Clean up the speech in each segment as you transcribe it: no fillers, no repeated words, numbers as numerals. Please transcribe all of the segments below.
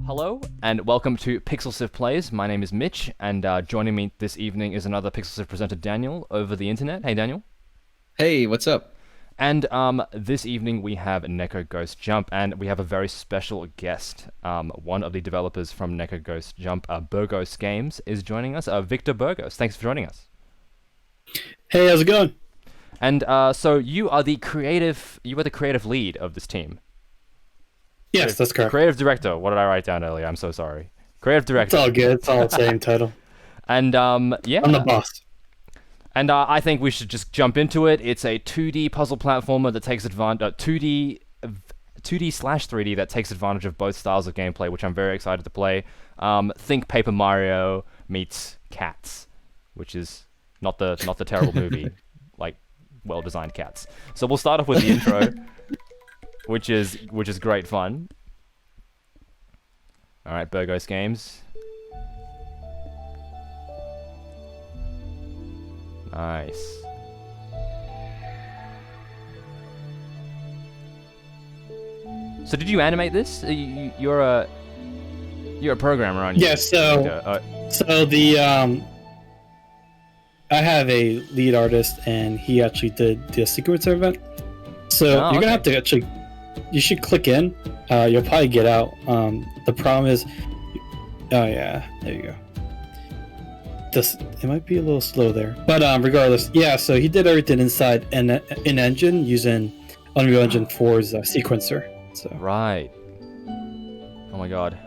Hello, and welcome to Pixel Sift Plays. My name is Mitch, and joining me this evening is another Pixel Sift presenter, Daniel, over the internet. Hey, Daniel. Hey, what's up? And this evening we have Neko Ghost Jump, and we have a very special guest. One of the developers from Neko Ghost Jump, Burgos Games, is joining us. Victor Burgos, thanks for joining us. Hey, how's it going? And so you are the creative lead of this team. Yes, that's correct. Creative director. What did I write down earlier? I'm so sorry. Creative director. It's all good. It's all the same title. And yeah, I'm the boss. And I think we should just jump into it. It's a 2D puzzle platformer that takes advantage 2D/3D that takes advantage of both styles of gameplay, which I'm very excited to play. Think Paper Mario meets Cats, which is not the terrible movie, like well-designed Cats. So we'll start off with the intro, which is great fun. All right, Burgos Games. Nice. So did you animate this? You're a programmer, aren't you? Yeah. So the I have a lead artist, and he actually did the sequencer event. So you're gonna have to actually. You should click in. You'll probably get out. The problem is. Oh yeah, there you go. It might be a little slow there, but regardless, yeah. So he did everything inside in engine using Unreal Engine 4's sequencer. So right. Oh my god.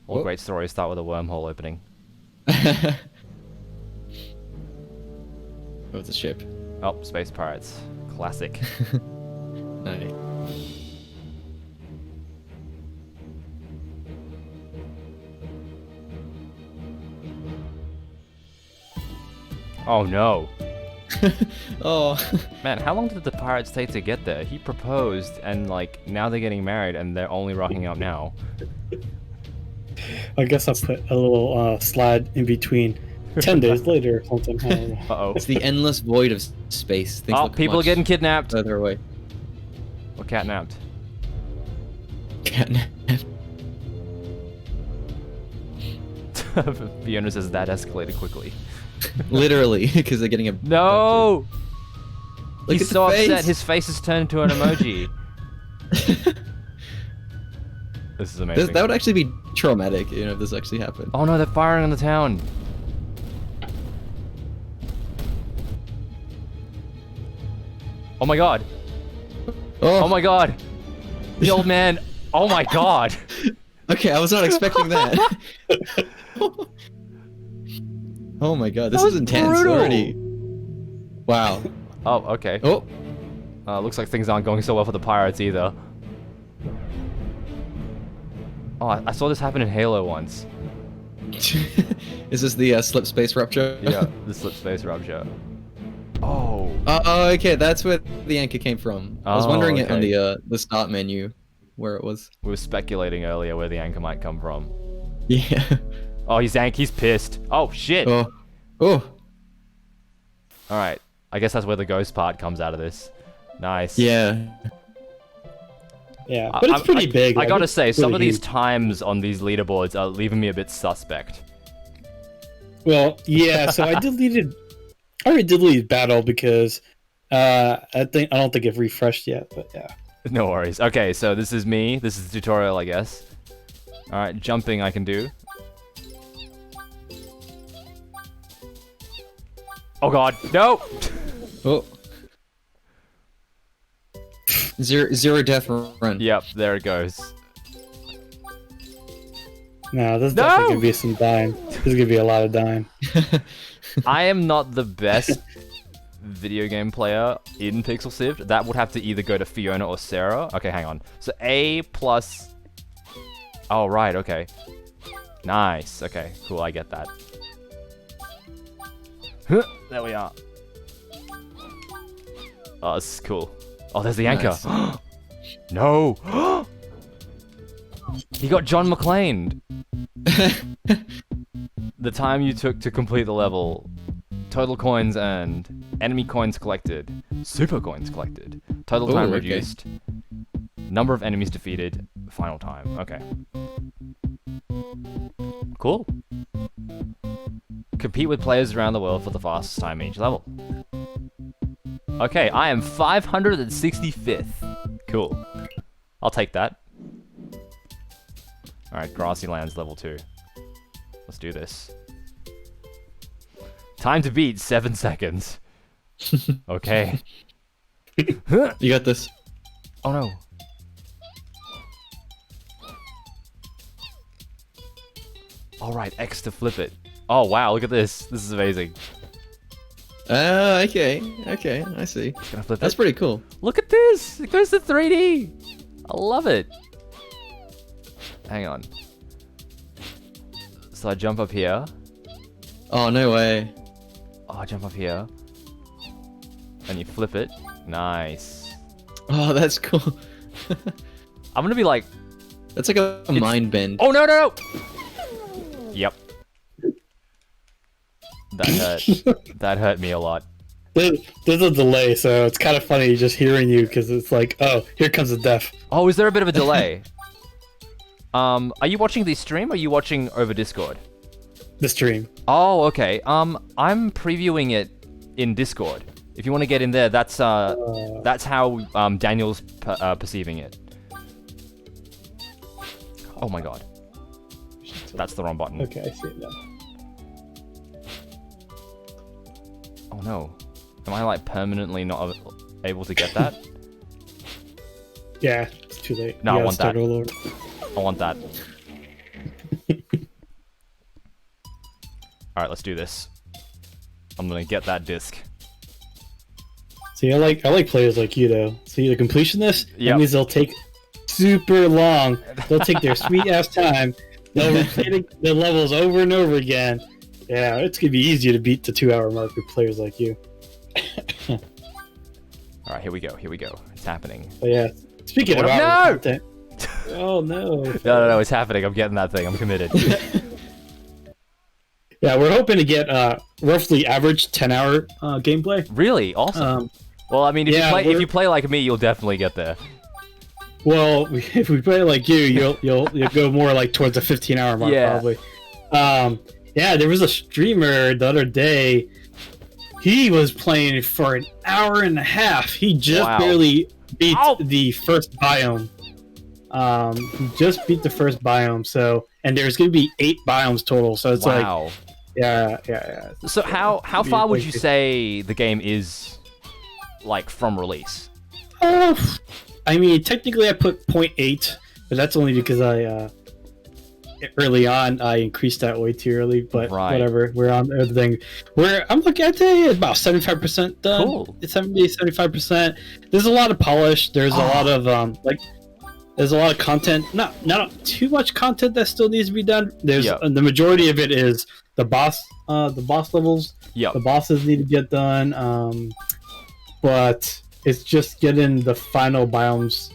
All great stories start with a wormhole opening. Oh, it's a ship. Oh, Space Pirates. Classic. Nice. Oh no. Oh. Man, how long did the pirates take to get there? He proposed, and like now they're getting married, and they're only rocking up now. I guess I'll put a little slide in between. 10 days later or something. I don't know. Uh-oh. It's the endless void of space. Things Oh, look people are much getting kidnapped. further away. Or catnapped. Catnap. Fiona says that escalated quickly. Literally, because they're getting a. No! Look He's at so the face. upset, his face is turned into an emoji. This is amazing. That would actually be traumatic, if this actually happened. Oh no, they're firing on the town. Oh my god. Oh my god. The old man. Oh my god. Okay, I was not expecting that. Oh my god, this is intense brutal. already. Wow. Oh, okay. Oh. Looks like things aren't going so well for the pirates either. Oh, I saw this happen in Halo once. Is this the slip space rupture? Yeah, the slip space rupture. Oh. Oh, okay, that's where the anchor came from. I was Oh, wondering it on okay. the start menu where it was. We were speculating earlier where the anchor might come from. Yeah. Oh, he's pissed. Oh, shit. Oh. Oh. Alright. I guess that's where the ghost part comes out of this. Nice. Yeah. Yeah, but it's pretty big. I gotta say, some of really these times on these leaderboards are leaving me a bit suspect. Well, yeah. So I already deleted battle because I don't think it refreshed yet. But yeah. No worries. Okay, so this is me. This is the tutorial, I guess. Alright, jumping I can do. Oh god, no! Oh. Zero death run. Yep, there it goes. No, this is definitely gonna be some dying. This is gonna be a lot of dying. I am not the best video game player in Pixel Sift. That would have to either go to Fiona or Sarah. Okay, hang on. So A plus... Oh, right, okay. Nice. Okay, cool, I get that. Huh, there we are. Oh, this is cool. Oh, there's the anchor. Nice. No! He got John McClane. The time you took to complete the level. Total coins earned. enemy coins collected, super coins collected, total time reduced, number of enemies defeated, final time. Okay. Cool. Compete with players around the world for the fastest time in each level. Okay, I am 565th. Cool. I'll take that. Alright, Grassy Lands level 2. Let's do this. Time to beat 7 seconds. Okay. You got this. Oh no. Alright, X to flip it. Oh wow, look at this. This is amazing. Okay, I see. Gonna flip That's it. pretty cool. Look at this! It goes to 3D! I love it. Hang on. So I jump up here. Oh, no way. Oh, I jump up here. And you flip it. Nice. Oh, that's cool. I'm gonna be like... That's like a mind bend. Oh, no, no, no! Yep. That hurt. That hurt me a lot. There's a delay, so it's kind of funny just hearing you because it's like, oh, here comes the death. Oh, is there a bit of a delay? Are you watching the stream or are you watching over Discord? The stream. Oh, okay. I'm previewing it in Discord. If you want to get in there, that's how Daniel's perceiving it. Oh my god. That's the wrong button. Okay, I see it now. Oh no. Am I like permanently not able to get that? Yeah, it's too late. No, You I gotta want start that. all over. I want that. Alright, let's do this. I'm gonna get that disc. See, I like players like you though. See, the completionist. Yep. That means they'll take super long. They'll take their sweet ass time. They'll replay the levels over and over again. Yeah, it's gonna be easier to beat the 2-hour mark with players like you. Alright, here we go. Here we go. It's happening. But yeah, speaking of No! hour content. Oh no! No, it's happening. I'm getting that thing. I'm committed. Yeah, we're hoping to get roughly average 10-hour gameplay. Really? Awesome. Well, I mean, if you play like me, you'll definitely get there. Well, if we play like you, you'll go more like towards the 15-hour mark probably. Yeah, there was a streamer the other day. He was playing for an hour and a half. He just barely beat the first biome. He just beat the first biome. So, and there's gonna be 8 biomes total. So it's like, yeah. So how far would you say the game is, like, from release? I mean, technically I put 0.8, but that's only because I early on I increased that way too early. But whatever, we're on everything. I'm looking at it about 75% done. Cool. It's 70-75%. There's a lot of polish. There's a lot of there's a lot of content. Not too much content that still needs to be done. There's the majority of it is the boss levels. Yeah. The bosses need to get done. But it's just getting the final biomes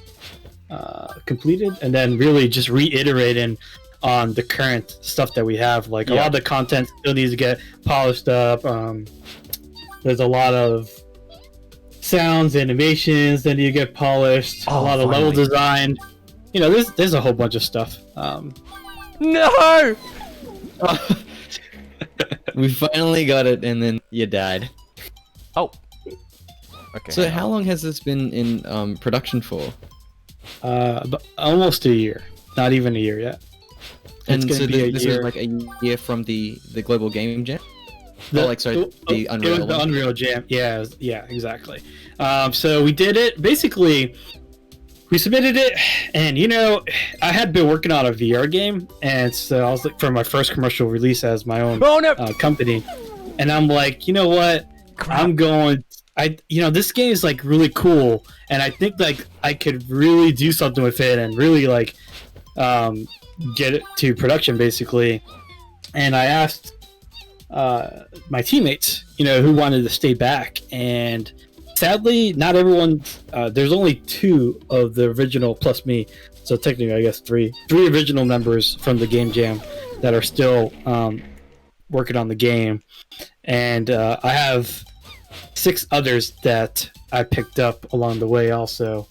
completed, and then really just reiterating on the current stuff that we have. Like a lot of the content still needs to get polished up. There's a lot of sounds, animations that need to get polished. A lot of level design. You know, there's a whole bunch of stuff. No! We finally got it, and then you died. Oh. Okay. So how long has this been in production for? Almost a year. Not even a year yet. And so this is like a year from the Global Game Jam? The Unreal. The Unreal Jam. Yeah, exactly. So we did it. Basically, we submitted it, and I had been working on a VR game, and so I was like, for my first commercial release as my own company, and I'm like, you know what? I'm going. This game is like really cool, and I think like I could really do something with it and really like get it to production basically. And I asked my teammates, who wanted to stay back, and sadly, not everyone. There's only 2 of the original plus me, so technically, I guess 3 original members from the Game Jam that are still working on the game, and I have 6 others that I picked up along the way also,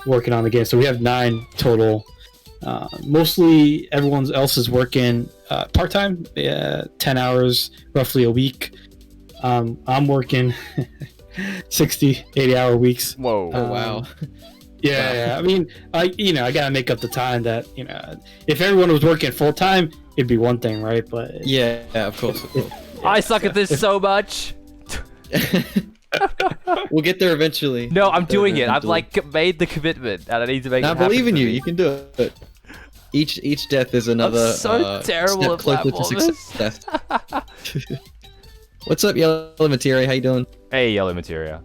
working on the game. So we have 9 total. Mostly everyone else is working part-time, 10 hours roughly a week. I'm working 60, 80-hour weeks. Whoa. Oh wow. Yeah, I mean, I gotta make up the time that, if everyone was working full-time, it'd be one thing, right? But Yeah, of course. I suck at this so much. We'll get there eventually. No, I'm doing it. I've like made the commitment, and I need to make it happen. I believe in for you. me. You can do it. Each death is another so terrible step at closer to platformers. success. What's up, Yellow Materia? How you doing? Hey, Yellow Materia.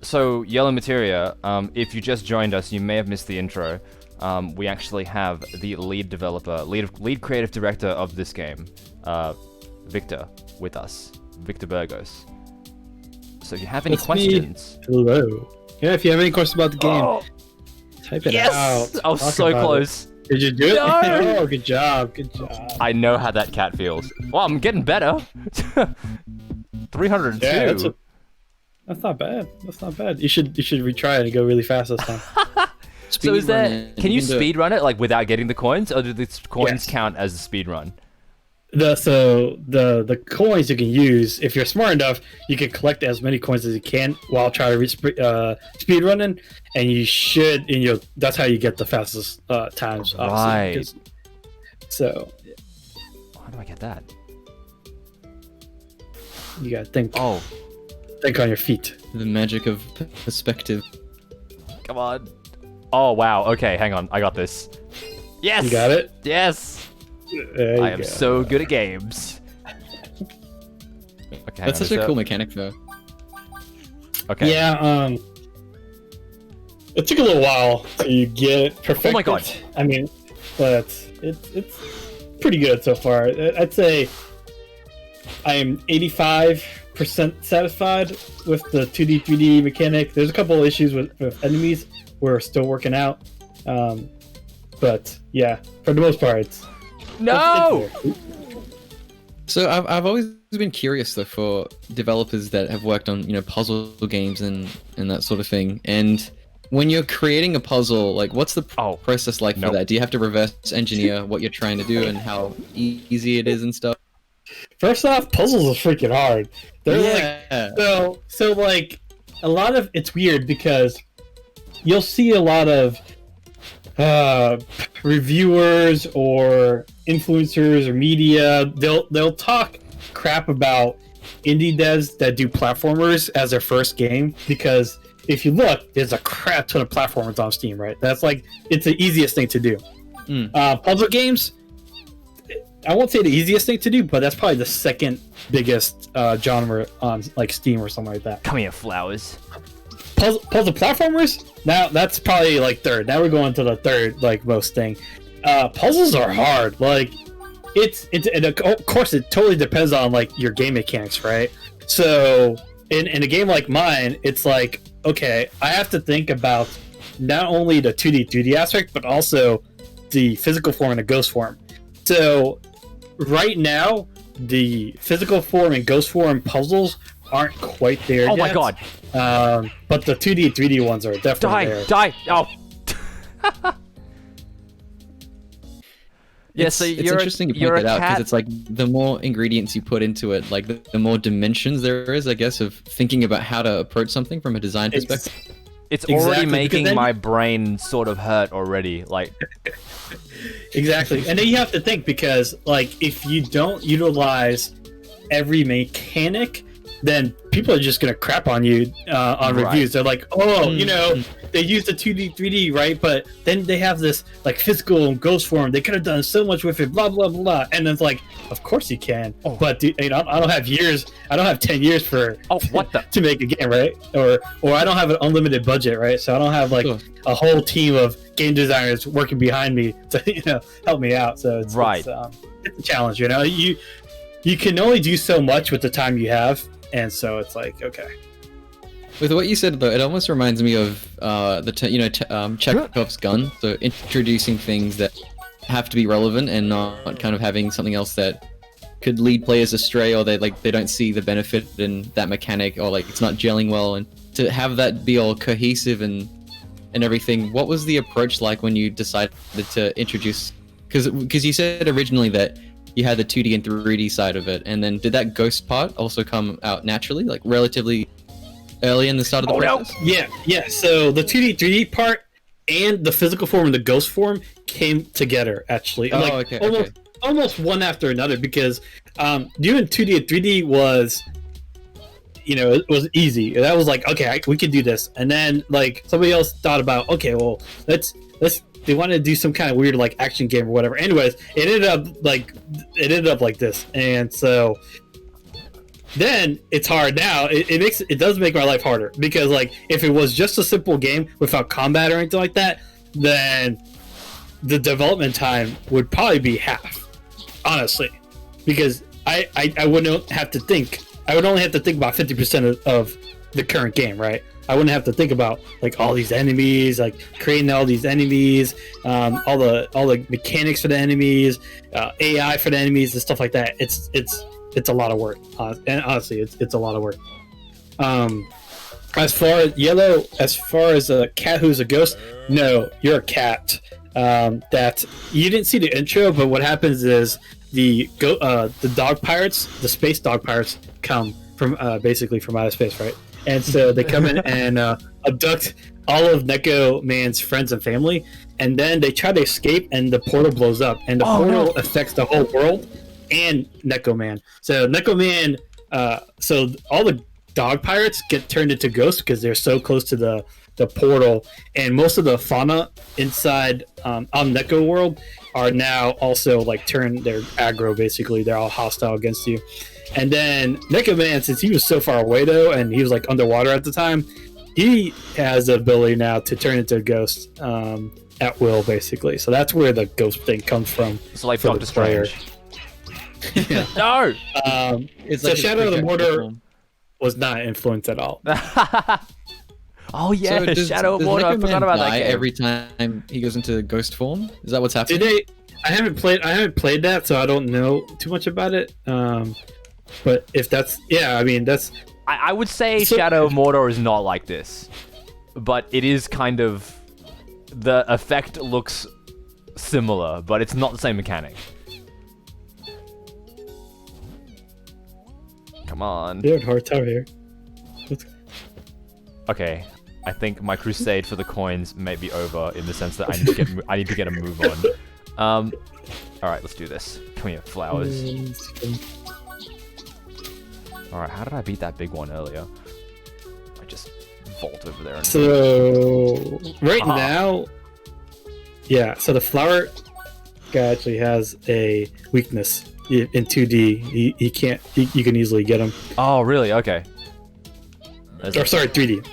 So Yellow Materia, if you just joined us, you may have missed the intro. We actually have the lead developer, lead creative director of this game, Victor, with us. Victor Burgos. So if you have any That's questions... Hello. Yeah, if you have any questions about the game, type it Yes! out. I was Talk so about close. it. Did you do it? No! Oh, good job. Good job. I know how that cat feels. Well, I'm getting better. 302. Yeah, that's not bad. That's not bad. You should retry it and go really fast this time. So is there... Speedrun it. Can you do it. speed run it like without getting the coins, or do the coins Yes. count as a speed run? The coins you can use, if you're smart enough, you can collect as many coins as you can while trying to reach speed running, and you should, and that's how you get the fastest times. Obviously, Right. because- So How do I get that? you gotta think Oh, on your feet. The magic of perspective. come on. Oh, wow. Okay, hang on. I got this. Yes! You got it. Yes! There you I am go. so good at games. Okay, That's such a cool mechanic, though. Okay. Yeah. It took a little while to get it perfected. Oh my God. I mean, but it's pretty good so far. I'd say I am 85% satisfied with the 2D 3D mechanic. There's a couple of issues with enemies we're still working out, but yeah, for the most part, it's No! So I've always been curious though for developers that have worked on puzzle games and that sort of thing. And when you're creating a puzzle, like what's the process like for that? Do you have to reverse engineer what you're trying to do and how easy it is and stuff? First off, puzzles are freaking hard. They're like so like a lot of it's weird because you'll see a lot of reviewers or influencers or media. They'll talk crap about indie devs that do platformers as their first game, because if you look, there's a crap ton of platformers on Steam, right? That's like it's the easiest thing to do. Puzzle games, I won't say the easiest thing to do, but that's probably the second biggest genre on like Steam or something like that. Come here, flowers. Puzzle platformers, now that's probably like third. Now we're going to the third like most thing. Puzzles are hard. Like and of course it totally depends on like your game mechanics, right? So in a game like mine, it's like, okay, I have to think about not only the 2D 3D aspect, but also the physical form and the ghost form. So right now, the physical form and ghost form puzzles aren't quite there yet. Oh my God. But the 2D 3D ones are definitely there. Die! Oh! Yeah, so it's you're interesting you you're point a that out, cat. because it's like the more ingredients you put into it, like the more dimensions there is, I guess, of thinking about how to approach something from a design perspective. It's Exactly, already because making then- my brain sort of hurt already. Like, Exactly. And then you have to think, because like if you don't utilize every mechanic, then people are just gonna crap on you on Right. reviews. They're like, oh, they use the 2D 3D, right? But then they have this like physical ghost form. They could have done so much with it, blah blah blah. And it's like, of course you can, but I don't have years. I don't have 10 years for what the? to make a game, right? Or I don't have an unlimited budget, right? So I don't have like a whole team of game designers working behind me to help me out. So it's it's a challenge. You can only do so much with the time you have, and so it's like, okay. With what you said, though, it almost reminds me of Chekhov's gun. So introducing things that have to be relevant and not kind of having something else that could lead players astray, or they don't see the benefit in that mechanic, or like it's not gelling well. And to have that be all cohesive and everything, what was the approach like when you decided to introduce? Because you said originally that you had the 2D and 3D side of it, and then did that ghost part also come out naturally, like relatively early in the start of the process? No. Yeah. So the 2D, 3D part and the physical form and the ghost form came together actually. Almost one after another, because doing 2D and 3D was, it was easy. That was like, okay, we could do this. And then like somebody else thought about, okay, well, let's they wanted to do some kind of weird like action game or whatever. Anyways, it ended up like this. And so then it's hard now. It does make my life harder, because like if it was just a simple game without combat or anything like that, then the development time would probably be half, honestly, because I wouldn't have to think. I would only have to think about 50% of the current game, right? I wouldn't have to think about like all these enemies, like creating all these enemies, all the mechanics for the enemies, AI for the enemies, and stuff like that. It's a lot of work, and honestly, it's a lot of work. As far as a cat who's a ghost, no, you're a cat. That you didn't see the intro, but what happens is the dog pirates, the space dog pirates, come from basically from outer space, right? And so they come in and abduct all of Neko Man's friends and family, and then they try to escape, and the portal blows up, and the portal affects the whole world and Neko Man. So Neko Man, so all the dog pirates get turned into ghosts because they're so close to the portal, and most of the fauna inside on Neko world are now also like they're aggro, basically. They're all hostile against you. And then Neko Man, since he was so far away though, and he was like underwater at the time, he has the ability now to turn into a ghost at will, basically. So that's where the ghost thing comes from. It's like Doctor Strange. Yeah. No! It's so like Shadow of the Mordor was not influenced at all. Oh yeah, So Shadow of Mordor. I Neko forgot Man about that die game. every time he goes into ghost form? Is that what's happening? Did they? I haven't played that, so I don't know too much about it. But if that's, I mean, that's. I would say Shadow of Mordor is not like this, but it is kind of, the effect looks similar, but it's not the same mechanic. Come on. Dude, hard time here. Okay, I think my crusade for the coins may be over, in the sense that I need to get a move on. All right, let's do this. Come here, flowers. All right, how did I beat that big one earlier? I just vault over there. So right now, so the flower guy actually has a weakness in 2D. He can't. You can easily get him. Oh, really? Okay. Or sorry, 3D.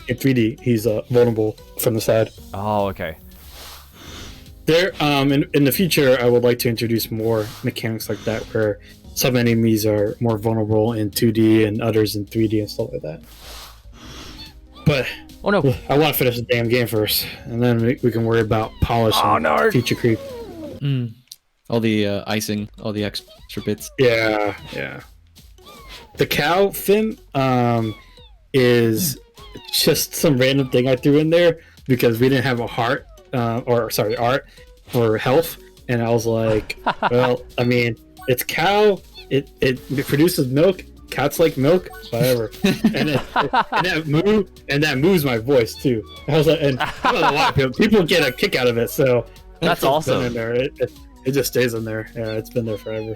In 3D, he's vulnerable from the side. Oh, okay. There, in the future, I would like to introduce more mechanics like that, where some enemies are more vulnerable in 2D and others in 3D and stuff like that. But oh no, I want to finish the damn game first, and then we can worry about polish and feature creep. All the icing, all the extra bits. Yeah. The cow fin is just some random thing I threw in there because we didn't have a art for health, and I was like, well, I mean, it's cow. It produces milk. Cats like milk, whatever. And that moves my voice too. I was like, and I don't know why people get a kick out of it. So that's awesome. In there. It just stays in there. Yeah, it's been there forever.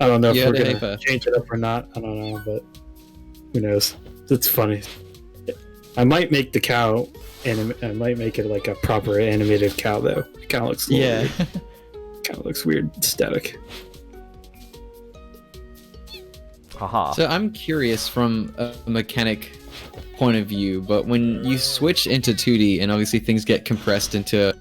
I don't know if we're gonna change it up or not. I don't know, but who knows? It's funny. I might make the cow, and I might make it like a proper animated cow though. It kind of looks kind of looks weird, static. Haha. So I'm curious from a mechanic point of view, but when you switch into 2D and obviously things get compressed into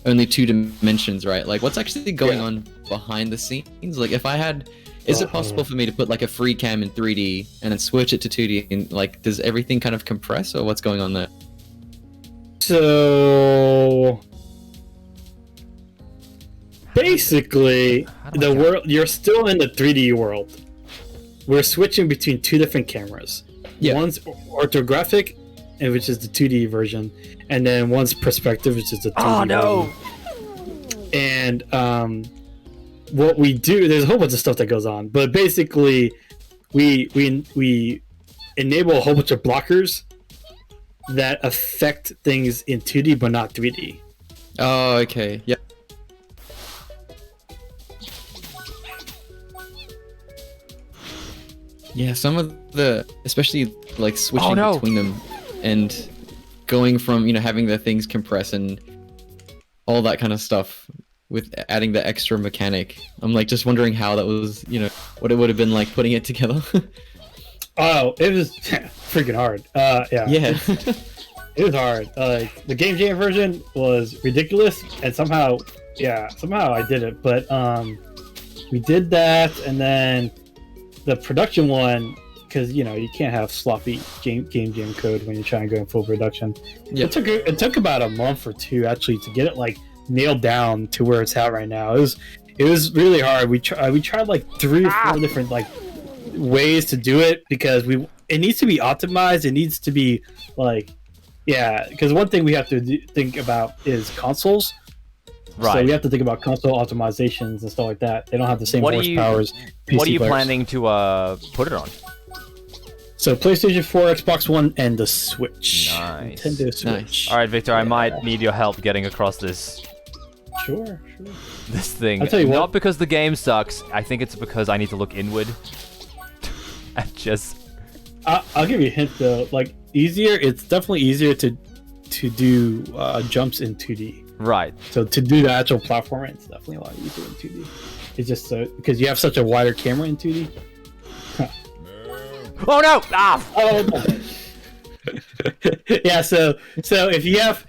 only 2 dimensions, right? Like what's actually going on behind the scenes? Like if I had, is it possible for me to put like a free cam in 3D and then switch it to 2D, and like does everything kind of compress, or what's going on there? So Basically, the world, you're still in the 3D world. We're switching between two different cameras. Yeah. One's orthographic, which is the 2D version, and then one's perspective, which is the 3D version. And what we do, there's a whole bunch of stuff that goes on, but basically, we enable a whole bunch of blockers that affect things in 2D but not 3D. Oh, okay. Yeah. Yeah, some of the, especially like switching between them and going from, having the things compress and all that kind of stuff with adding the extra mechanic. I'm like just wondering how that was, what it would have been like putting it together. Oh, it was freaking hard. Yeah. It was hard. Like the Game Jam version was ridiculous, and somehow I did it. But we did that, and then the production one, because you can't have sloppy game jam code when you're trying to go in full production. Yep. It took about a month or two actually to get it like nailed down to where it's at right now. It was really hard. We tried like 3 or 4 different like ways to do it, because it needs to be optimized. It needs to be like, because one thing we have to think about is consoles. Right. So we have to think about console optimizations and stuff like that. They don't have the same horsepower as PC What are you players. planning to put it on? So PlayStation 4, Xbox One, and the Switch. Nice. Nintendo Switch. Nice. All right, Victor, I might need your help getting across this. Sure. This thing. I'll tell you what. Not because the game sucks. I think it's because I need to look inward. And just. I'll give you a hint though. Like easier. It's definitely easier to do jumps in 2D. Right. So to do the actual platforming, it's definitely a lot easier in 2D. It's just because you have such a wider camera in 2D. Oh no! Ah! Oh. Yeah. So if you have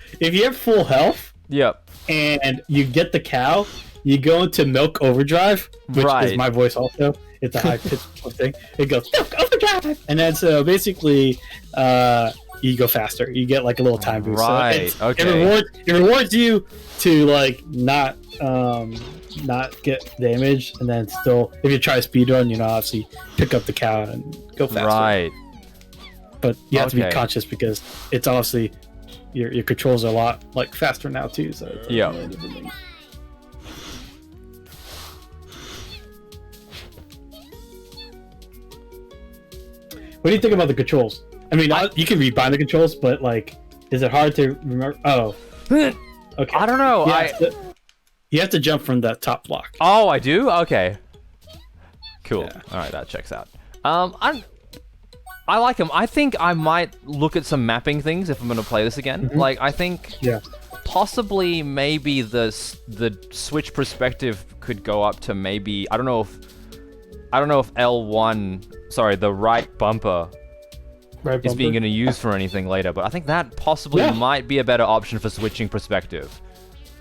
full health. Yep. And you get the cow, you go into milk overdrive, which is my voice also. It's a high pitched thing. It goes milk overdrive, and then so basically, you go faster. You get like a little time boost. Right. So it rewards you to like not get damaged, and then still, if you try to speedrun, obviously pick up the cow and go faster. Right. But you have to be conscious because it's obviously your controls are a lot like faster now too. So yeah. What do you think about the controls? I mean, you can rebind the controls, but like, is it hard to remember? Oh, okay. I don't know. You have to jump from that top block. Oh, I do. Okay. Cool. Yeah. All right, that checks out. I like them. I think I might look at some mapping things if I'm going to play this again. Mm-hmm. Like, I think possibly maybe the Switch perspective could go up to maybe, I don't know if L1, sorry, the right bumper is being going to use for anything later, but I think that possibly might be a better option for switching perspective.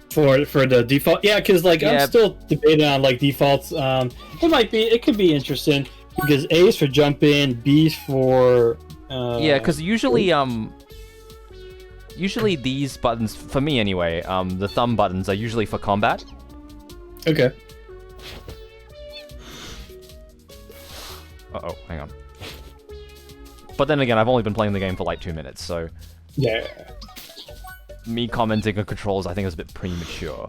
For the default, because like I'm still debating on like defaults. It could be interesting because A is for jump in, B is for because usually these buttons, for me anyway, the thumb buttons are usually for combat. Okay. Uh-oh, hang on. But then again, I've only been playing the game for like 2 minutes, so me commenting on controls I think is a bit premature.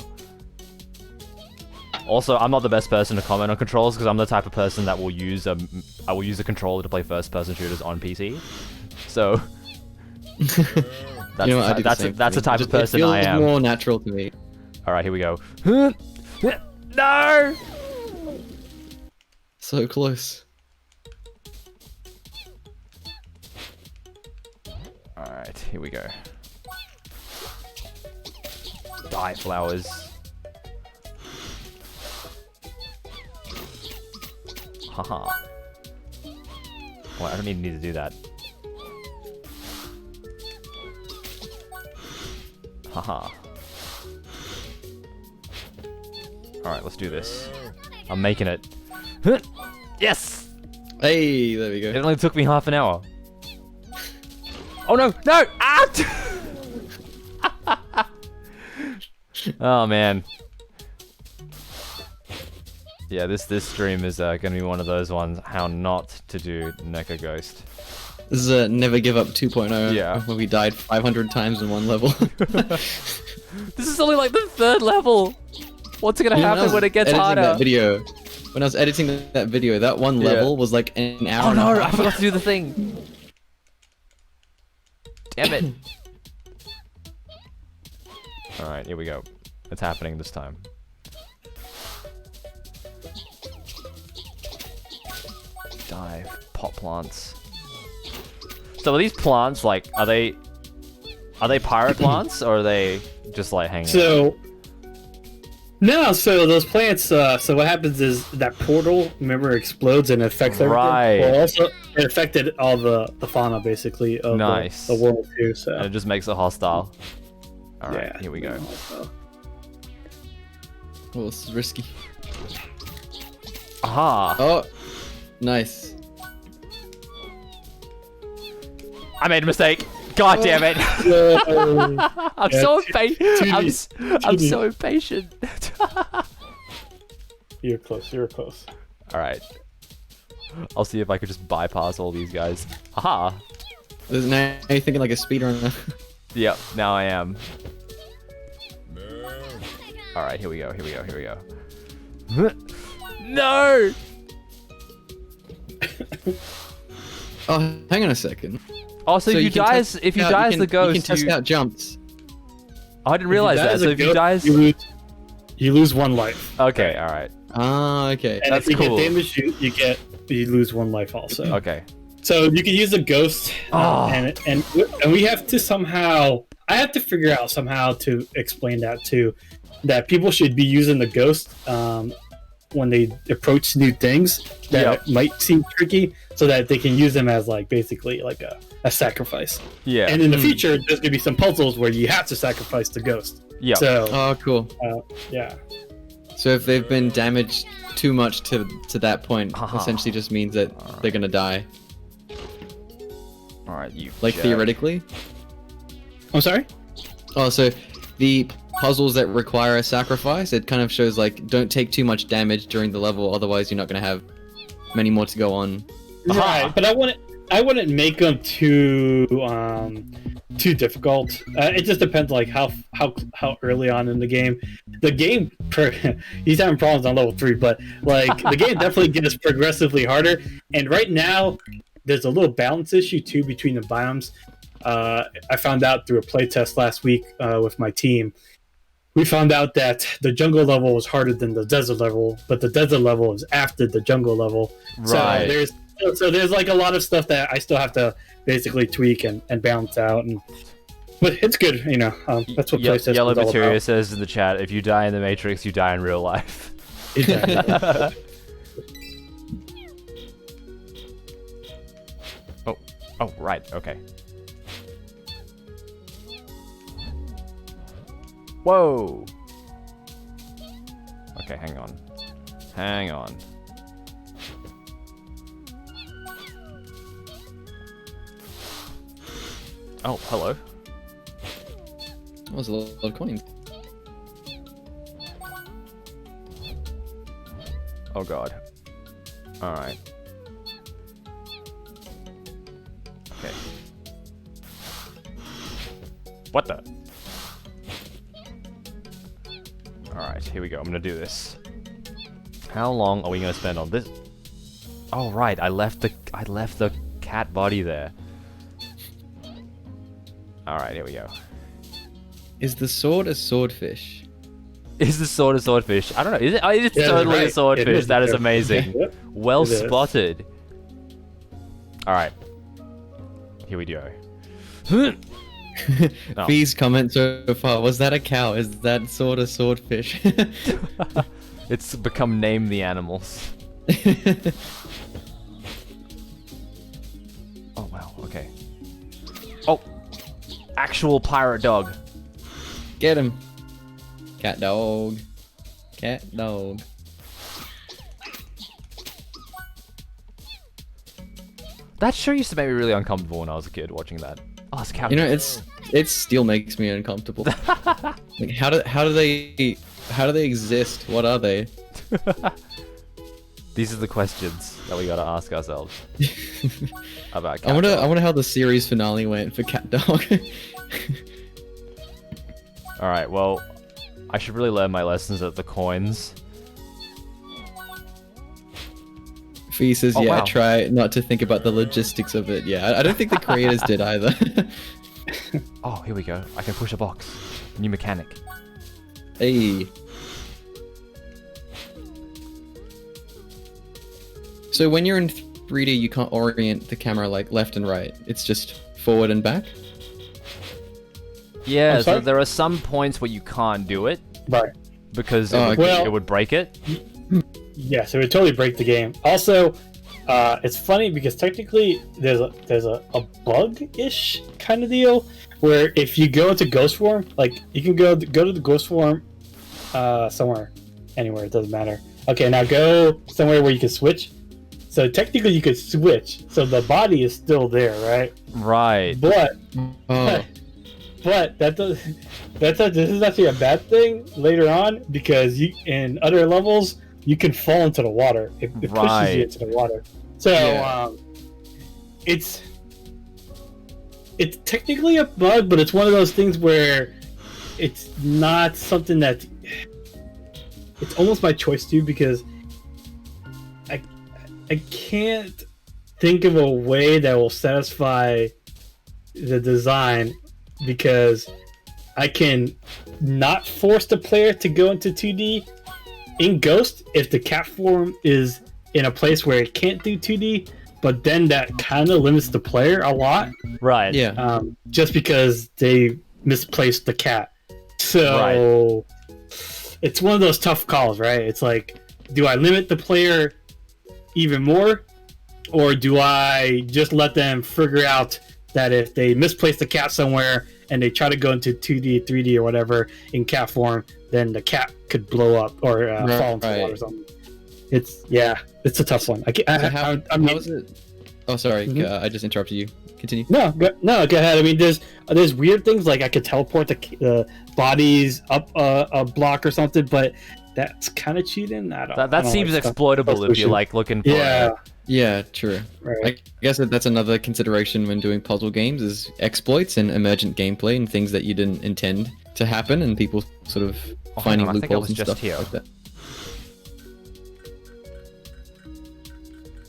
Also, I'm not the best person to comment on controls because I'm the type of person that will use a controller to play first-person shooters on PC. So that's the type of person I am. It feels more natural to me. All right, here we go. No! So close. All right, here we go. Die, flowers. Haha. Well, I don't even need to do that. Haha. Alright, let's do this. I'm making it. Yes! Hey, there we go. It only took me half an hour. Oh no! No! Ah! Oh man. Yeah, this stream is gonna be one of those ones. How not to do Neko Ghost. This is a never give up 2.0. Yeah. Where we died 500 times in one level. This is only like the 3rd level. What's gonna happen when it gets harder? That video, when I was editing that video, that one level was like an hour. Oh and a no! half. I forgot to do the thing. Damn it! All right, here we go. It's happening this time. Dive, pot plants. So are these plants like are they pirate plants or are they just like hanging out? So those plants. So what happens is that portal, remember, explodes and affects everything. Right. Well, also it affected all the fauna basically of Nice. the world too. So And it just makes it hostile. All right, yeah. here we go. Oh, this is risky. Aha! Oh, nice. I made a mistake. God damn it! I'm so impatient. I'm so impatient. You're close. You're close. All right. I'll see if I could just bypass all these guys. Aha! Now you're thinking like a speedrunner. Yep. Now I am. All right. Here we go. Here we go. Here we go. No! Oh, hang on a second. Oh, so if you die as the ghost, you can test out jumps. Oh, I didn't realize that. So if you die as... you lose 1 life. Okay, alright. Ah, okay. And That's if you cool. get damaged, you lose 1 life also. Okay. So you can use a ghost, Oh. and we have to somehow. I have to figure out somehow to explain that too, that people should be using the ghost when they approach new things that might seem tricky, so that they can use them as like basically like a sacrifice. Yeah. And in the future, there's gonna be some puzzles where you have to sacrifice the ghost. Yeah. So Oh, cool. yeah. So if they've been damaged too much to that point, Haha. essentially just means that they're gonna die. Alright, you Like jerk. theoretically. I'm sorry. Oh, so the puzzles that require a sacrifice, it kind of shows like don't take too much damage during the level, otherwise you're not gonna have many more to go on. Right, but I wouldn't make them too difficult. It just depends like how early on in the game. The game he's having problems on level 3, but like the game definitely gets progressively harder. And right now there's a little balance issue too between the biomes. I found out through a playtest last week with my team. We found out that the jungle level was harder than the desert level, but the desert level is after the jungle level. Right. So there's like a lot of stuff that I still have to basically tweak and balance out, but it's good, you know. That's what PlayStation Yellow is all Materia about. says in the chat, if you die in the Matrix, you die in real life. Exactly. Oh, right, okay. Whoa! Okay, hang on. Hang on. Oh, hello. That was a lot of coins. Oh god. Alright. Okay. What the? Alright, here we go. I'm gonna do this. How long are we gonna spend on this? Oh right, I left the cat body there. Alright, here we go. Is the sword a swordfish? Is the sword a swordfish? I don't know. Is it? Oh, it's Yeah, totally right. a swordfish. It is. That is amazing. Yep. Well It is. spotted. Alright. Here we go. Oh. Fee's comment so far, was that a cow? Is that sword a swordfish? It's become name the animals. Oh wow, okay. Oh! Actual pirate dog. Get him. Cat dog. Cat dog. That show used to make me really uncomfortable when I was a kid watching that. Oh, it's a cow. You know, it still makes me uncomfortable. Like, how do they exist? What are they? These are the questions that we gotta ask ourselves about Cat I wonder Dog. how the series finale went for Cat Dog. All right, well, I should really learn my lessons at the coins. Fee says, Oh, yeah, wow. try not to think about the logistics of it. Yeah, I don't think the creators did either. Oh, here we go. I can push a box. New mechanic. Hey. So when you're in 3D, you can't orient the camera like left and right. It's just forward and back? Yeah, I'm so sorry? there are some points where you can't do it Right. because Oh, it, okay. it would break it. Yes, it would totally break the game. Also, it's funny because technically there's a bug-ish kind of deal where if you go into ghost form, like you can go to the ghost form somewhere, anywhere, it doesn't matter. Okay, now go somewhere where you can switch. So technically you could switch, so the body is still there, right? Right. But Oh. but this is actually a bad thing later on because you in other levels you can fall into the water. It pushes Right. you into the water. So Yeah. it's technically a bug, but it's one of those things where it's not something that it's almost by choice too because I can't think of a way that will satisfy the design because I can not force the player to go into 2D in Ghost if the cat form is in a place where it can't do 2D, but then that kind of limits the player a lot. Right. Yeah. Just because they misplaced the cat. So it's one of those tough calls, right? It's like, do I limit the player even more, or do I just let them figure out that if they misplace the cat somewhere and they try to go into 2D, 3D, or whatever in cat form, then the cat could blow up or fall into the water or something. It's a tough one. How is it? Oh, sorry, I just interrupted you. Continue. No, go ahead. I mean, there's weird things like I could teleport the bodies up a block or something, but that's kind of cheating. That seems exploitable if you're like looking for Yeah. Yeah, true. Right. I guess that's another consideration when doing puzzle games is exploits and emergent gameplay and things that you didn't intend to happen and people sort of finding I think I loopholes was and just stuff here. like that.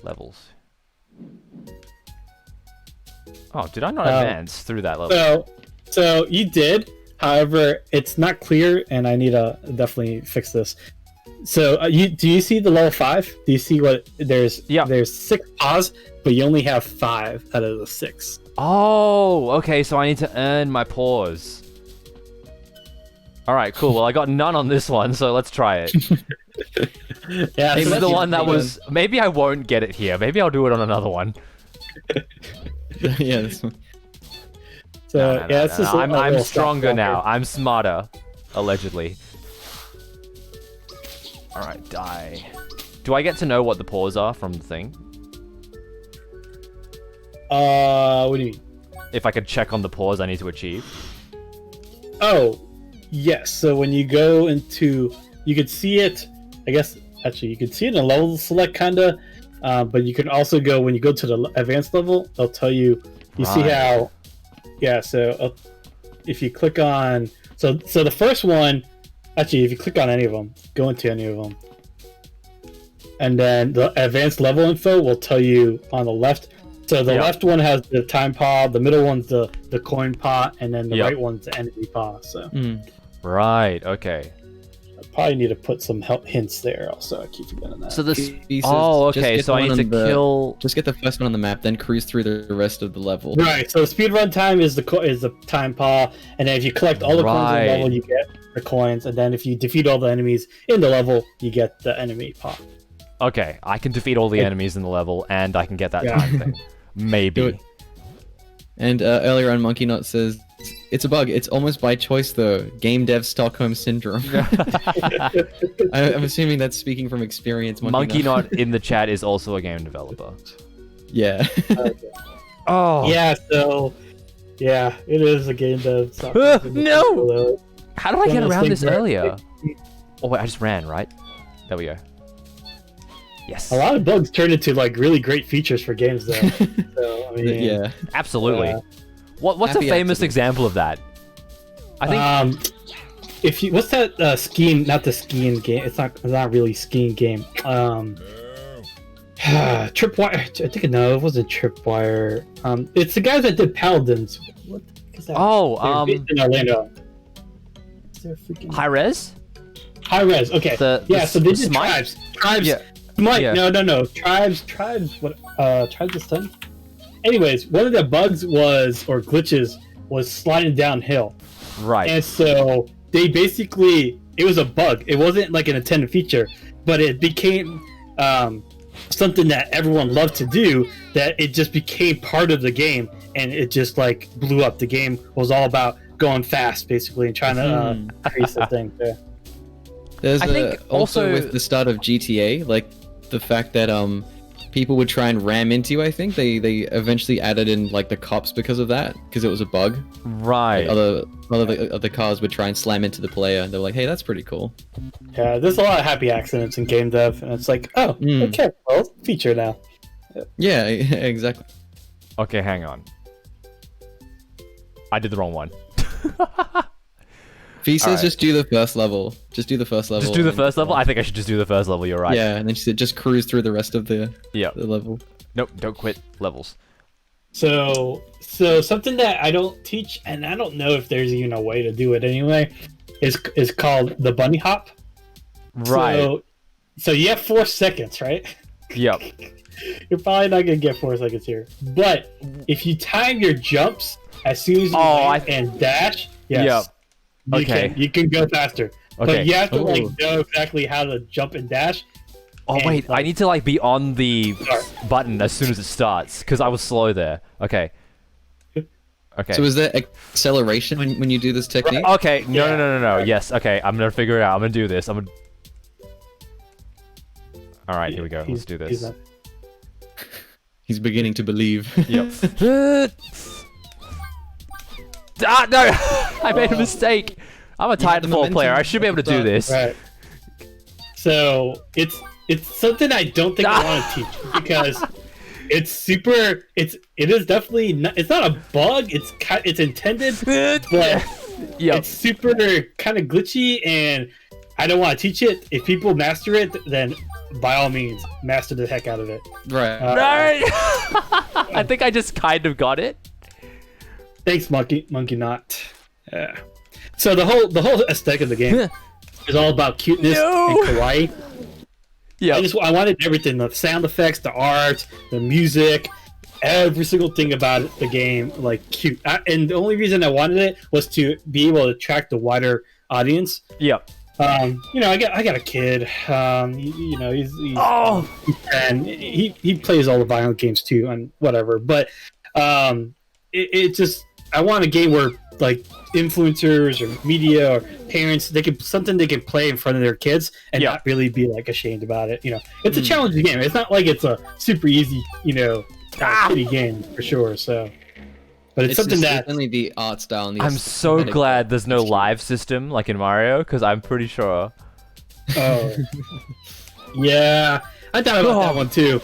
levels. Oh, did I not advance through that level? So you did. However, it's not clear, and I need to definitely fix this. So do you see the level 5? Do you see what there's? Yeah. There's 6 paws, but you only have 5 out of the 6. Oh, okay, so I need to earn my paws. Alright, cool. Well, I got none on this one, so let's try it. Yeah, This so is the that's one that was... Maybe I won't get it here. Maybe I'll do it on another one. Yeah, this one. So it's just I'm stronger now. I'm smarter. Allegedly. Alright, die. Do I get to know what the paws are from the thing? What do you mean? If I could check on the paws I need to achieve? Oh, yes. So when you go into, you could see it. I guess actually you could see it in a level select kinda, but you can also go when you go to the advanced level. They'll tell you. You see Right. how? Yeah. So if you click on, so the first one, actually, if you click on any of them, go into any of them, and then the advanced level info will tell you on the left. So the left one has the time paw, the middle one's the coin paw, and then the right one's the enemy paw. So Right, okay. I probably need to put some hints there. Also, I keep forgetting that. So this... He says, Oh, just okay, get so I one need to on the- kill... Just get the first one on the map, then cruise through the rest of the level. Right. So the speed run time is the time paw, and then if you collect all the coins in the level, you get the coins, and then if you defeat all the enemies in the level, you get the enemy paw. Okay, I can defeat all the enemies in the level, and I can get that time thing. Do Maybe. it. And earlier on, Monkey Knot says, it's a bug. It's almost by choice, though. Game dev Stockholm Syndrome. I'm assuming that's speaking from experience. Monkey Knot in the chat is also a game developer. Yeah. Oh. Yeah. So, yeah, it is a game dev. No! How did I get One of those around this things where- earlier? Oh wait, I just ran, right? There we go. Yes. A lot of bugs turned into like really great features for games, though. So, I mean, Yeah. Absolutely. What's a Happy famous accident. example of that? I think. If you what's that skiing? Not the skiing game. It's not really a skiing game. Tripwire. I think no, it wasn't Tripwire. It's the guys that did Paladins. What the heck is that? Oh, They're based in Orlando. Is there a freaking High Res. High Res? Okay. So they did Smite? Tribes. Yeah. Smite. Yeah. No. Tribes. What? Tribes is 10. Anyways, one of the bugs or glitches was sliding downhill. Right. And so they basically, it was a bug. It wasn't like an intended feature, but it became something that everyone loved to do, that it just became part of the game, and it just like blew up. The game was all about going fast, basically, and trying to increase the thing. Yeah. There's I think also also- with the start of GTA, like the fact that people would try and ram into you. I think they eventually added in like the cops because of that, because it was a bug. Right. Other cars would try and slam into the player, and they're like, "Hey, that's pretty cool." Yeah, there's a lot of happy accidents in game dev, and it's like, oh, okay, well, it's a feature now. Yeah, exactly. Okay, hang on. I did the wrong one. He says Alright. just do the first level. Just do the first level. Just do the and- first level? I think I should just do the first level, you're right. Yeah, and then she said just cruise through the rest of the Yep. level. Nope, don't quit levels. So something that I don't teach, and I don't know if there's even a way to do it anyway, is called the bunny hop. Right. So you have 4 seconds, right? Yep. You're probably not gonna get 4 seconds here, but if you time your jumps as soon as you land and dash, yes, Okay. you can go faster. Okay. But you have to like Ooh. know exactly how to jump and dash. Oh and, wait, I like, need to like be on the start. button as soon as it starts, because I was slow there. Okay. Okay. So is there acceleration when you do this technique? Okay, no. Yeah. Yes, okay, I'm gonna figure it out. I'm gonna do this. Alright, here we go. Let's do this. He's beginning to believe. Yep. Ah, no! I made a mistake! I'm a had the Titanfall player. momentum I should be able to do at the this. Right. So it's something I don't think I want to teach, because it's super. It is definitely not, it's not a bug. It's intended, but Yep. it's super kind of glitchy, and I don't want to teach it. If people master it, then by all means, master the heck out of it. Right. No! I think I just kind of got it. Thanks, Monkey Knot. Yeah. So the whole aesthetic of the game is all about cuteness and kawaii. Yeah. I wanted everything: the sound effects, the art, the music, every single thing about the game, like cute. And the only reason I wanted it was to be able to attract the wider audience. Yep. I got a kid. He's Oh! and he plays all the violent games too, and whatever. But it just, I want a game where like influencers or media or parents, they can play in front of their kids and not really be like ashamed about it. It's a challenging game. It's not like it's a super easy kiddie game for sure. So, but it's something that only the art style. And the I'm so aesthetic. glad there's no live system like in Mario, because I'm pretty sure. Oh, yeah, I thought about that one too.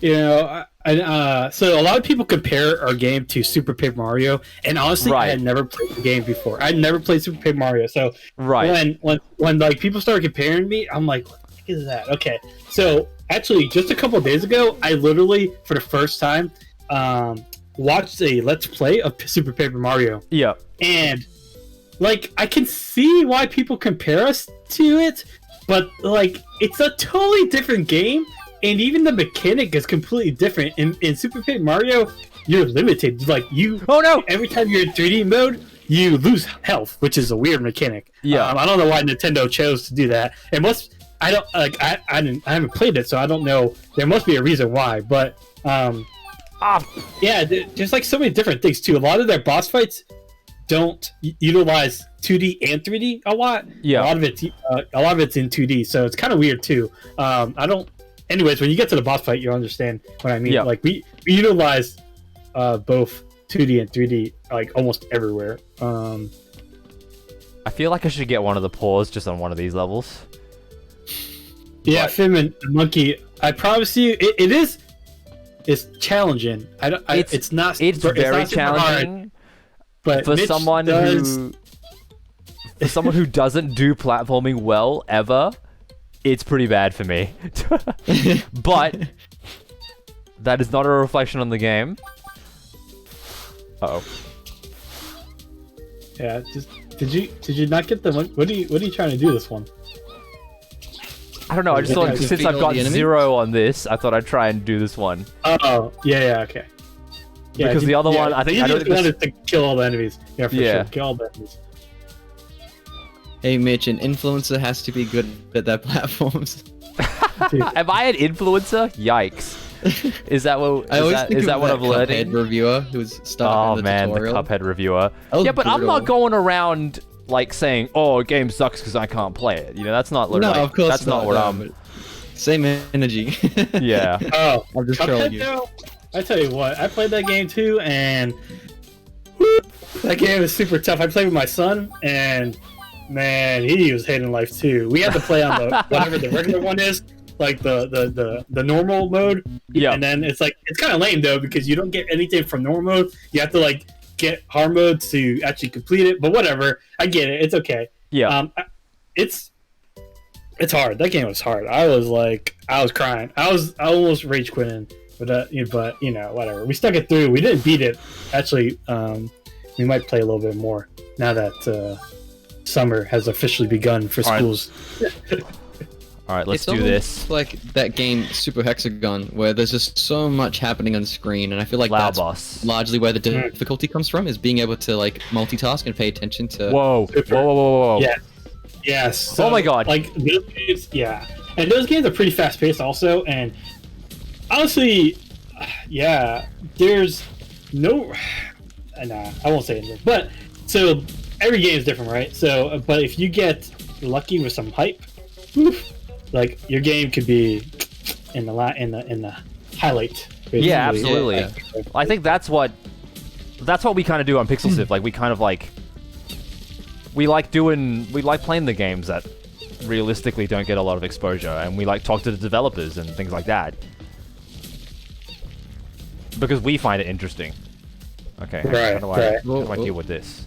So a lot of people compare our game to Super Paper Mario, and honestly, I had never played the game before. I'd never played Super Paper Mario, so when like people started comparing me, I'm like, what the heck is that? Okay, so actually, just a couple of days ago, I literally, for the first time, watched a Let's Play of Super Paper Mario. Yeah. And like, I can see why people compare us to it, but like, it's a totally different game. And even the mechanic is completely different. In Super Paper Mario, you're limited. Like oh no! Every time you're in 3D mode, you lose health, which is a weird mechanic. Yeah. I don't know why Nintendo chose to do that. It must. I don't like. I haven't played it, so I don't know. There must be a reason why. But yeah, there's like so many different things too. A lot of their boss fights don't utilize 2D and 3D a lot. Yeah. A lot of it's in 2D, so it's kind of weird too. I don't. Anyways, when you get to the boss fight, you'll understand what I mean. Yeah. Like we utilize both 2D and 3D like almost everywhere. I feel like I should get one of the paws just on one of these levels. Yeah, But- Fim and the Monkey. I promise you, it is. It's challenging. It's not. It's super- very not super hard, challenging but for Mitch someone does, who for someone who doesn't do platforming well ever. It's pretty bad for me. But that is not a reflection on the game. Uh-oh. Yeah, just did you not get the what are you trying to do this one? I don't know, I just thought Defeat since all I've got the enemies? 0 on this, I thought I'd try and do this one. Oh, yeah, okay. Yeah, Because the other one, I think- I don't think wanted to kill all the enemies. Yeah, for Yeah. sure, kill all the enemies. Hey Mitch, an influencer has to be good at their platforms. Am I an influencer? Yikes. Is that what I always think is of that what that I'm learning? Cuphead reviewer who's stuck Oh in the man, tutorial. the Cuphead reviewer. That was Yeah, but I'm not brutal. going around like saying, "Oh, a game sucks because I can't play it." You know, that's not No, like, of course that's not what no, I'm. but Same energy. Yeah. Oh, I'm just trolling Cuphead you. though. I tell you what, I played that game too, and whew, that game is super tough. I played with my son, and man, he was hating life too. We had to play on the whatever the regular one is, like the normal mode. Yeah. And then it's kind of lame though because you don't get anything from normal mode. You have to like get hard mode to actually complete it. But whatever, I get it. It's okay. Yeah. It's hard. That game was hard. I was crying. I almost rage quitting. But you know, whatever. We stuck it through. We didn't beat it. Actually, we might play a little bit more now that summer has officially begun for All right. schools. All right, let's It's do this. almost like that game Super Hexagon, where there's just so much happening on screen, and I feel like Loud that's boss. largely where the difficulty comes from, is being able to like multitask and pay attention to. Whoa. Super. Whoa. Yeah. Yes. Oh my God. Like those games, yeah, and those games are pretty fast paced also. And honestly, yeah, there's no. Nah, I won't say anything. But so every game is different, right? So, but if you get lucky with some hype, oof, like your game could be in the highlight. Basically. Yeah, absolutely. Yeah. I think that's what we kind of do on Pixel Sift. Like we kind of like we like playing the games that realistically don't get a lot of exposure, and we like talk to the developers and things like that because we find it interesting. Okay, Right, how do I right. how do I deal with this?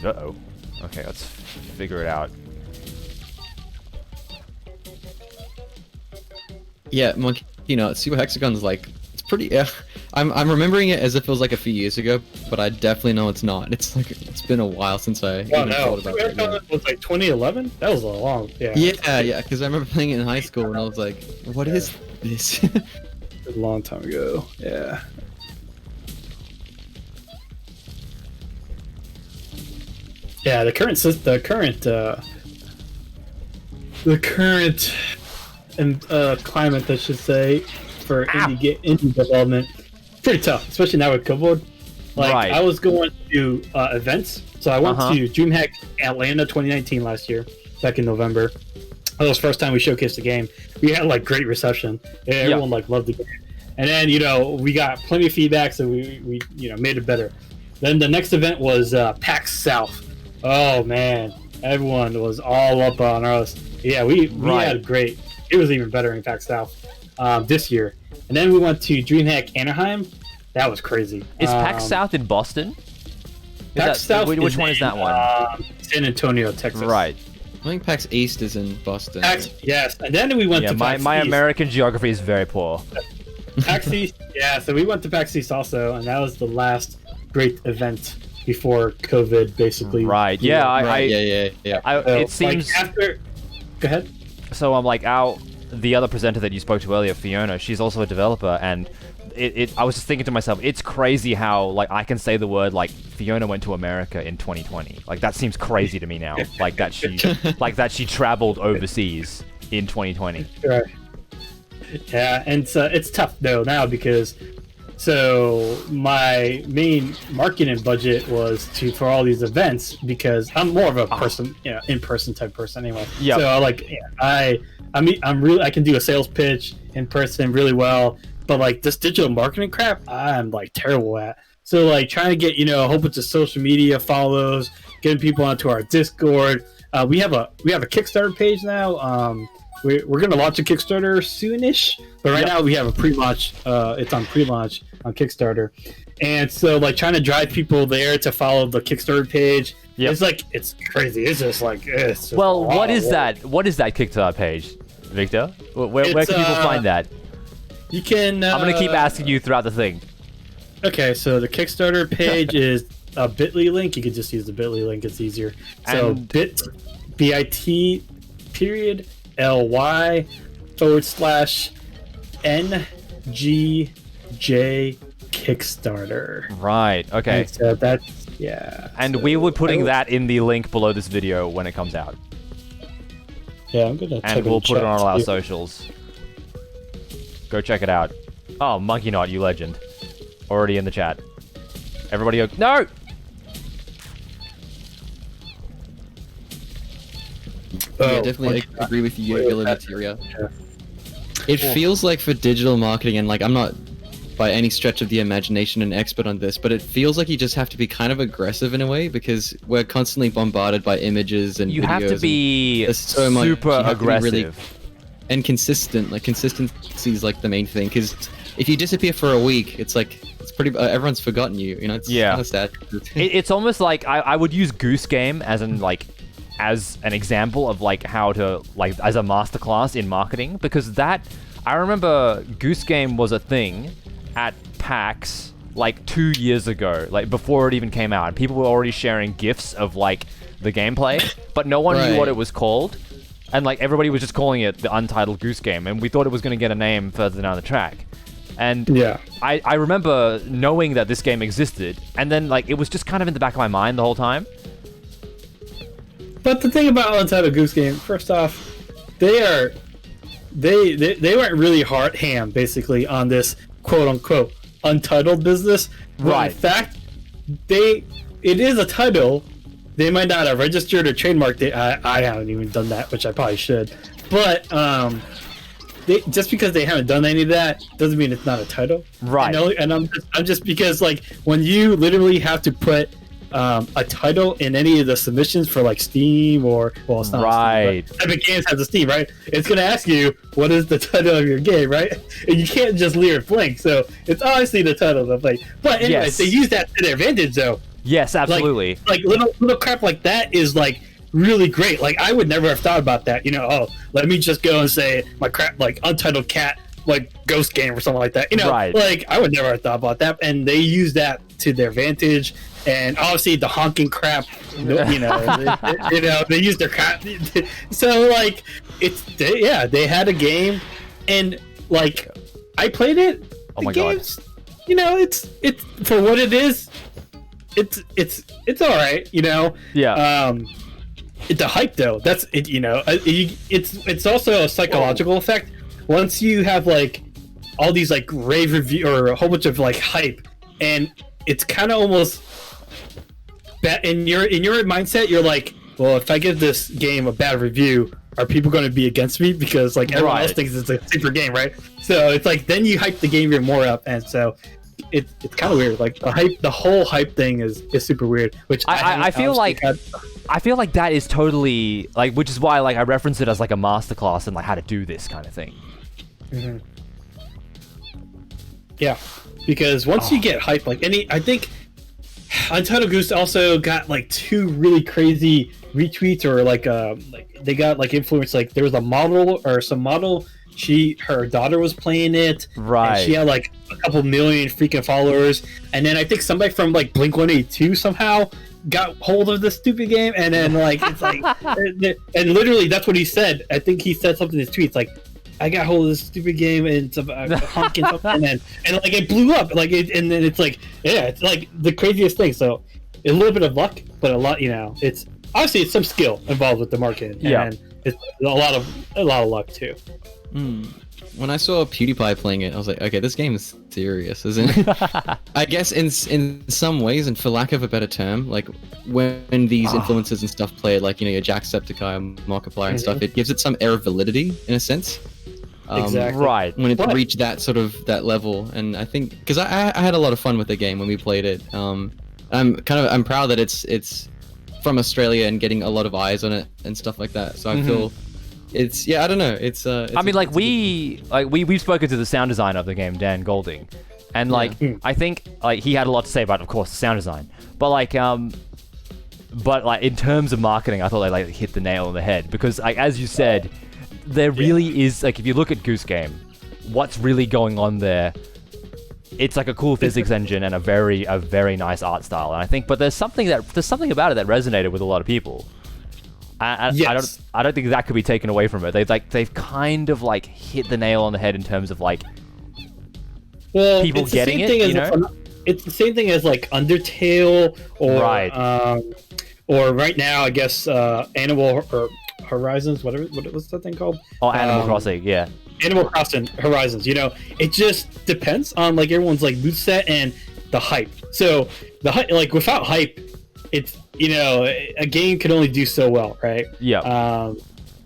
Uh-oh. Okay, let's figure it out. Yeah, Monkey. You know, Super Hexagon's like it's pretty. I'm remembering it as if it was like a few years ago, but I definitely know it's not. It's like it's been a while since I Oh even no, thought about it. it was like 2011. That was a long. Yeah. Yeah, because I remember playing it in high school, and I was like, "What is this?" A long time ago. Yeah. Yeah, the current climate, I should say, for indie development, pretty tough, especially now with COVID. Like Right. I was going to events, so I went Uh-huh. to DreamHack Atlanta 2019 last year, back in November. That was the first time we showcased the game. We had like great reception. Everyone like loved the game. And then we got plenty of feedback, so we made it better. Then the next event was PAX South. Oh man, everyone was all up on us. Yeah, we had great. It was even better in PAX South this year. And then we went to DreamHack Anaheim. That was crazy. Is PAX South in Boston? PAX South. Which one is that one? San Antonio, Texas. Right. I think PAX East is in Boston. PAX, yes. And then we went Yeah, to PAX my East. American geography is very poor. PAX East. Yeah, so we went to PAX East also, and that was the last great event before COVID, basically. Right. Yeah. Right, yeah. So, It seems. like, after. Go ahead. So I'm like the other presenter that you spoke to earlier, Fiona. She's also a developer, and I was just thinking to myself, it's crazy how like I can say the word like Fiona went to America in 2020. Like that seems crazy to me now. Like that she traveled overseas in 2020. Right. Yeah, and it's tough though now because so my main marketing budget was for all these events because I'm more of a person, in-person type person anyway. Yeah. So I can do a sales pitch in person really well, but like this digital marketing crap, I'm like terrible at. So like trying to get a whole bunch of social media follows, getting people onto our Discord, we have a Kickstarter page now. We're gonna launch a Kickstarter soonish, but right now we have a pre-launch. It's on pre-launch on Kickstarter, and so like trying to drive people there to follow the Kickstarter page. It's like it's crazy. It's just like it's. Just what is that? What is that Kickstarter page, Victor? Where can people find that? You can. I'm gonna keep asking you throughout the thing. Okay, so the Kickstarter page is a Bitly link. You can just use the Bitly link; it's easier. So bit.ly/NGJ Kickstarter. Right. Okay. And so that's And we will be putting that in the link below this video when it comes out. Yeah, I'm gonna. And we'll put it on all our socials. Go check it out. Oh, Monkey Knot, you legend. Already in the chat. Everybody go. No! Yeah, definitely agree with you, Yellow Materia. It feels like for digital marketing, and like I'm not by any stretch of the imagination an expert on this, but it feels like you just have to be kind of aggressive in a to because we're constantly bombarded by images and you videos. You have to be so super aggressive. And consistent. Like consistency is like the main thing, because if you disappear for a week, it's like it's pretty. Everyone's forgotten you. You know, it's kind of sad. It's almost like I would use Goose Game as an example of like how to like as a masterclass in marketing, because that I remember Goose Game was a thing at PAX like 2 years ago, like before it even came out, and people were already sharing GIFs of like the gameplay, but no one knew what it was called. And like everybody was just calling it the Untitled Goose Game, and we thought it was going to get a name further down the track. And I remember knowing that this game existed, and then like it was just kind of in the back of my mind the whole time. But the thing about Untitled Goose Game, first off, they went really hard ham basically on this quote unquote untitled business. Right. In fact, it is a title. They might not have registered or trademarked it. I haven't even done that, which I probably should. But just because they haven't done any of that doesn't mean it's not a title. Right. And I'm just because like when you literally have to put a title in any of the submissions for like Steam or it's not right. Steam, Epic Games has a Steam, right? It's gonna ask you what is the title of your game, right? And you can't just leave it blank. So it's obviously the title of the play. But anyways, they use that to their advantage, though. Yes, absolutely. Like little crap like that is like really great. Like I would never have thought about that. You know, let me just go and say my crap like Untitled Cat like Ghost Game or something like that. You know, like I would never have thought about that. And they use that to their advantage. And obviously the honking crap, you know, they use their crap. So like they had a game, and like I played it. Oh my god! You know, it's for what it is. It's all right, you know. Yeah. It's a hype though. That's it. You know, it's also a psychological effect. Once you have like all these like rave review or a whole bunch of like hype, and it's kind of almost bad in your mindset. You're like, well, if I give this game a bad review, are people going to be against me because like everyone else thinks it's a super game, right? So it's like then you hype the game even more up, and so. It's kind of weird. Like the whole hype thing is super weird. Which I feel like that is totally like, which is why like I reference it as like a masterclass in like how to do this kind of thing. Mm-hmm. Yeah, because once you get hype, like I think Untitled Goose also got like 2 really crazy retweets or like they got like influence. Like there was a model or some model. Her daughter was playing it, right? And she had like a couple million freaking followers, and then I think somebody from like Blink-182 somehow got hold of this stupid game, and then like it's like, and literally that's what he said. I think he said something in his tweets like, "I got hold of this stupid game and it's honking something," and like it blew up, like and then it's like it's like the craziest thing. So a little bit of luck, but a lot, you know, it's obviously it's some skill involved with the marketing, and it's a lot of luck too. When I saw PewDiePie playing it, I was like, okay, this game is serious, isn't it? I guess in some ways, and for lack of a better term, like when these influencers and stuff play it, like, you know, your Jacksepticeye, Markiplier and stuff, it gives it some air of validity in a sense. Exactly. Right. When it reached that level, and I think because I had a lot of fun with the game when we played it. I'm proud that it's from Australia and getting a lot of eyes on it and stuff like that. So I feel it's I don't know. I mean, we've spoken to the sound designer of the game, Dan Golding, and like I think like he had a lot to say about, of course, the sound design, but like in terms of marketing, I thought they like hit the nail on the head because like as you said, there really is like if you look at Goose Game, what's really going on there. It's like a cool physics engine and a very nice art style, and I think. But there's something about it that resonated with a lot of people. I don't think that could be taken away from it. They've kind of like hit the nail on the head in terms of like people getting it. You know, it's the same thing as like Undertale or right now I guess Animal or Horizons. What's that thing called? Oh, Animal Crossing. Yeah. Animal Crossing Horizons, it just depends on like everyone's like mood set and the hype. So the hype, like without hype, it's a game can only do so well, right? Yeah.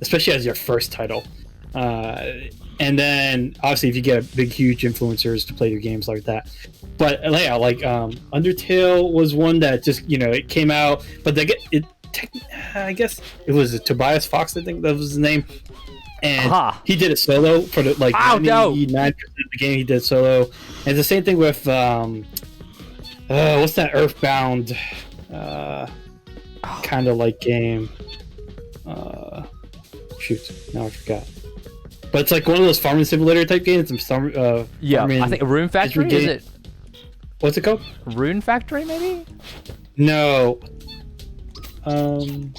Especially as your first title, and then obviously if you get big, huge influencers to play your games like that. But yeah, like Undertale was one that just it came out, but I guess it was Tobias Fox, I think that was his name. And he did it solo for the 99% of the game. He did solo, and the same thing with what's that Earthbound kind of like game? Shoot, now I forgot. But it's like one of those farming simulator type games. I think Rune Factory is it? What's it called? Rune Factory, maybe? No. I'm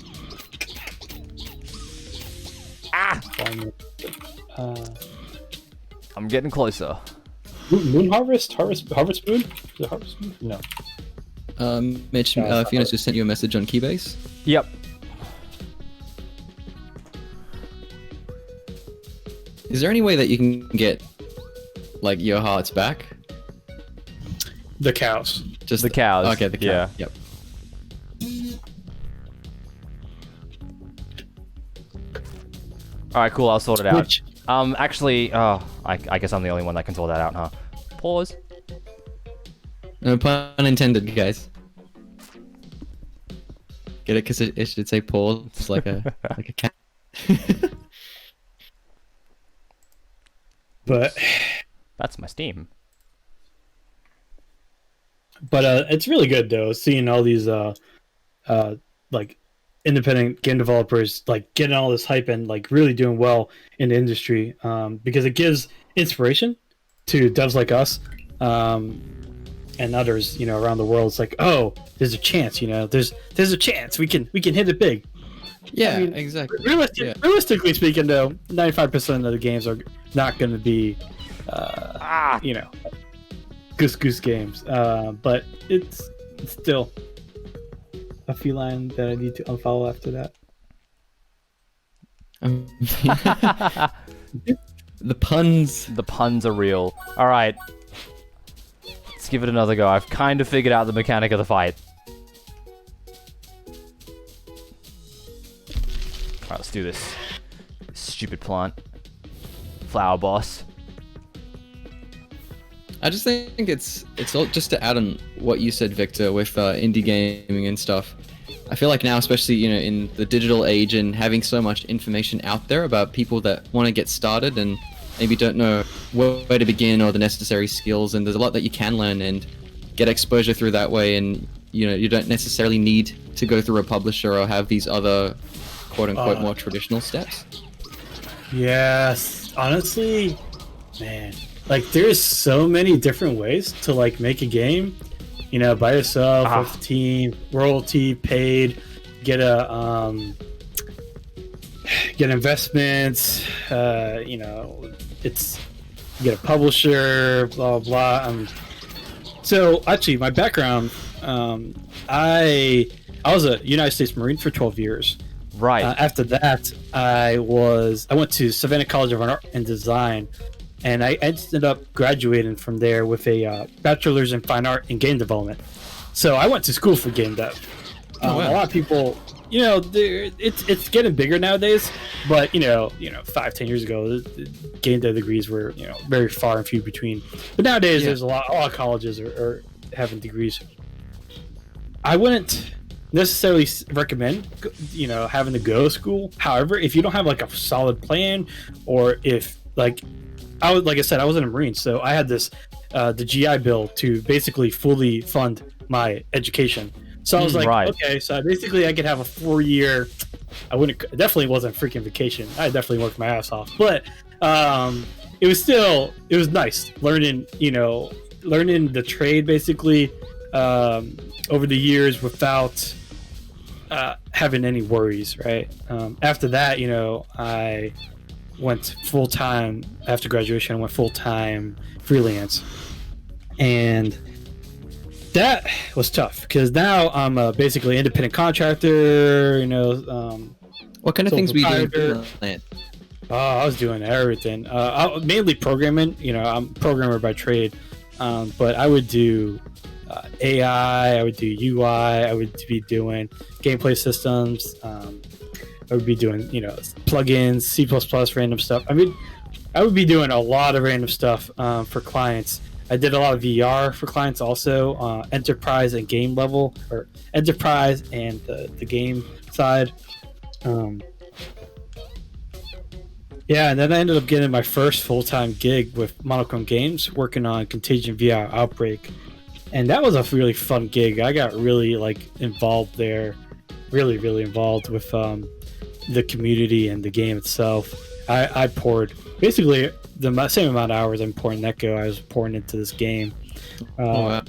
getting closer. Moon Harvest Moon? Is it Harvest Moon? No. Mitch, Fiona just sent you a message on Keybase. Yep. Is there any way that you can get like your hearts back? The cows. Just the cows. Okay, the cows. Yeah. Yep. All right, cool. I'll sort it out. Actually, I guess I'm the only one that can sort that out, huh? Pause. No pun intended, guys. Get it? Because it should say pause. It's like a cat. But that's my Steam. But it's really good though, seeing all these like independent game developers like getting all this hype and like really doing well in the industry, because it gives inspiration to devs like us and others around the world. It's like, oh, there's a chance, there's a chance we can hit it big. Yeah, I mean, exactly. Realistically speaking, though, 95% of the games are not going to be goose games, but it's still a feline that I need to unfollow after that. The puns are real. All right, let's give it another go. I've kind of figured out the mechanic of the fight. All right, let's do this. Stupid plant. Flower boss. I just think it's all just to add on what you said, Victor, with indie gaming and stuff. I feel like now, especially in the digital age and having so much information out there about people that want to get started and maybe don't know where to begin or the necessary skills, and there's a lot that you can learn and get exposure through that way, and you don't necessarily need to go through a publisher or have these other quote-unquote more traditional steps. Yes, honestly, man, like there's so many different ways to like make a game, by yourself, with a team, royalty paid, get investments, it's you get a publisher, blah blah. So actually, my background, I was a United States Marine for 12 years. Right. After that, I went to Savannah College of Art and Design, and I ended up graduating from there with a bachelor's in fine art and game development. So I went to school for game dev. A lot of people, it's getting bigger nowadays, but 5-10 years ago, the game dev degrees were very far and few between. But nowadays, there's a lot of colleges are having degrees. I wouldn't necessarily recommend having to go to school. However, if you don't have like a solid plan, or if like I said, I was in a Marine, so I had this the GI Bill to basically fully fund my education. So I was like, right. okay, so basically I could have a 4-year. It definitely wasn't freaking vacation. I definitely worked my ass off, but it was nice learning the trade basically over the years without having any worries, right? After that, I went full-time after graduation. I went full-time freelance, and that was tough because now I'm basically independent contractor. What kind of things were you doing? Oh, I was doing everything. Mainly programming. I'm a programmer by trade, but I would do AI. I would do UI. I would be doing gameplay systems. I would be doing plugins, C++, random stuff. I mean, I would be doing a lot of random stuff for clients. I did a lot of VR for clients also, enterprise and game level, or enterprise and the game side. Yeah, and then I ended up getting my first full-time gig with Monochrome Games, working on Contagion VR Outbreak, and that was a really fun gig. I got really involved there, really involved with the community and the game itself. I poured basically the same amount of hours I'm pouring Neko, I was pouring into this game. Wow.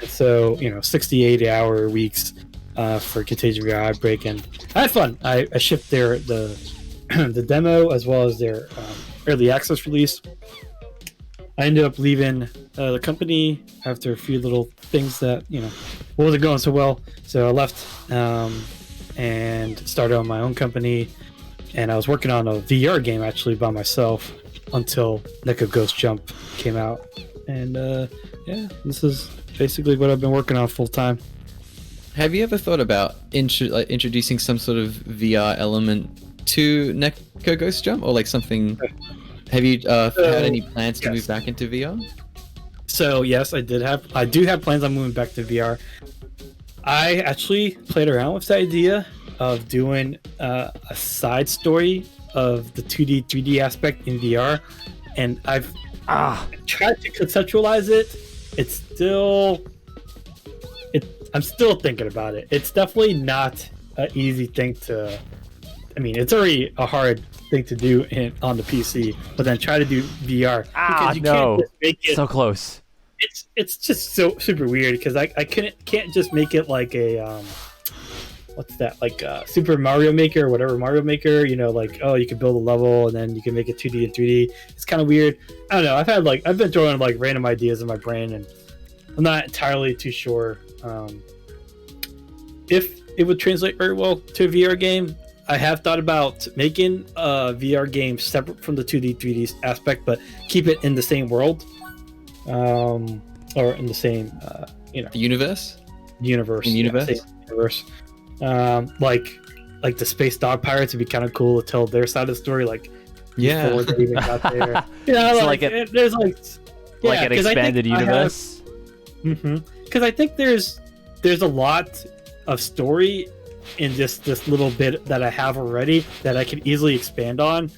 So 60-80 hour weeks for Contagion VR Outbreak, and I had fun. I shipped the demo as well as their early access release. I ended up leaving the company after a few little things that wasn't going so well, so I left and started on my own company, and I was working on a VR game actually by myself until Neko Ghost Jump came out, and this is basically what I've been working on full time. Have you ever thought about introducing some sort of VR element to Neko Ghost Jump, or something? Have you had any plans to move back into VR? So yes, I do have plans on moving back to VR. I actually played around with the idea of doing a side story of the 2D 3D aspect in VR, and I've tried to conceptualize it. I'm still thinking about it. It's definitely not an easy thing to. I mean, it's already a hard thing to do on the PC, but then try to do VR because you can't just make it so close. It's just so super weird because I can't just make it like a what's that, like Super Mario Maker or whatever Mario Maker, you can build a level and then you can make it 2D and 3D. It's kind of weird. I don't know. I've been throwing random ideas in my brain, and I'm not entirely too sure if it would translate very well to a VR game. I have thought about making a VR game separate from the 2D 3D aspect, but keep it in the same world, or in the same the universe. Universe. Like the Space Dog Pirates would be kind of cool to tell their side of the story, before they even got there. There's an expanded universe. Because I think there's a lot of story in just this little bit that I have already that I can easily expand on,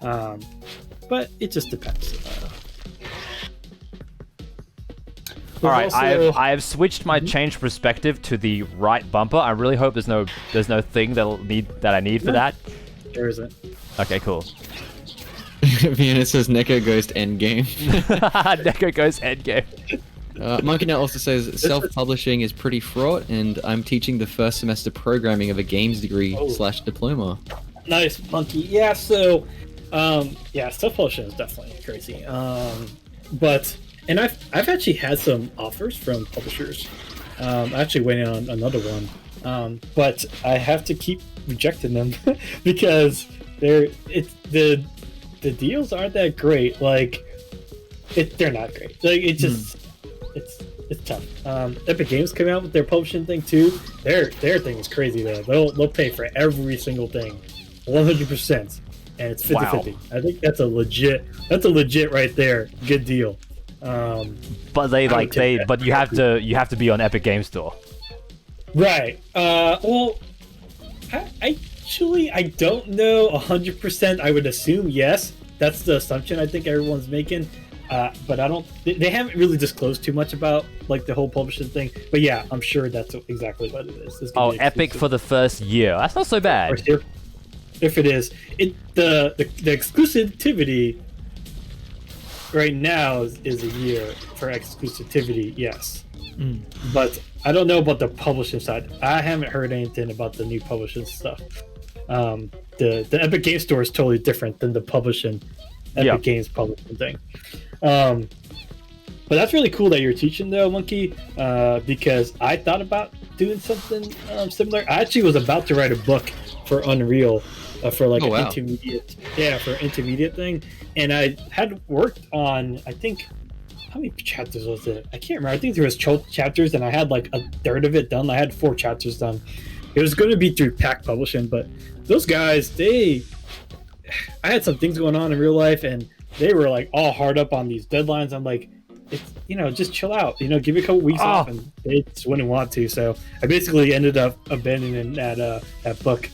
but it just depends. All right, I have switched my change perspective to the right bumper. I really hope there's no thing that I need for that. There isn't. Okay, cool. Vienna says Neko Ghost Endgame. Neko Ghost Endgame. Monkey Nut also says self-publishing is pretty fraught, and I'm teaching the first semester programming of a games degree / diploma. Nice, Monkey. Yeah, so self-publishing is definitely crazy. And I've actually had some offers from publishers. I'm actually waiting on another one, but I have to keep rejecting them because the deals aren't that great. They're not great. It just. It's tough. Epic Games came out with their publishing thing too. Their thing is crazy though. They'll pay for every single thing, 100%, and it's 50-50. Wow. I think that's a legit right there. Good deal. But you have to be on Epic Games Store. Right. Well, I don't know 100%. I would assume yes. That's the assumption I think everyone's making. But I don't. They haven't really disclosed too much about like the whole publishing thing. But yeah, I'm sure that's exactly what it is. Oh, Epic for the first year. That's not so bad. If it is, the exclusivity right now is a year for exclusivity. Yes. But I don't know about the publishing side. I haven't heard anything about the new publishing stuff. The Epic Game Store is totally different than the publishing Epic Games publishing thing. But that's really cool that you're teaching though, Monkey, because I thought about doing something similar. I actually was about to write a book for Unreal for like intermediate thing, and I had worked on, I think, how many chapters was it? I can't remember. I think there was 12 chapters, and I had like a third of it done. I had 4 chapters done. It was going to be through Pack Publishing, but those guys, I had some things going on in real life, and they were like all hard up on these deadlines. I'm like, it's, just chill out, give me a couple weeks off, and they just wouldn't want to. So I basically ended up abandoning that book.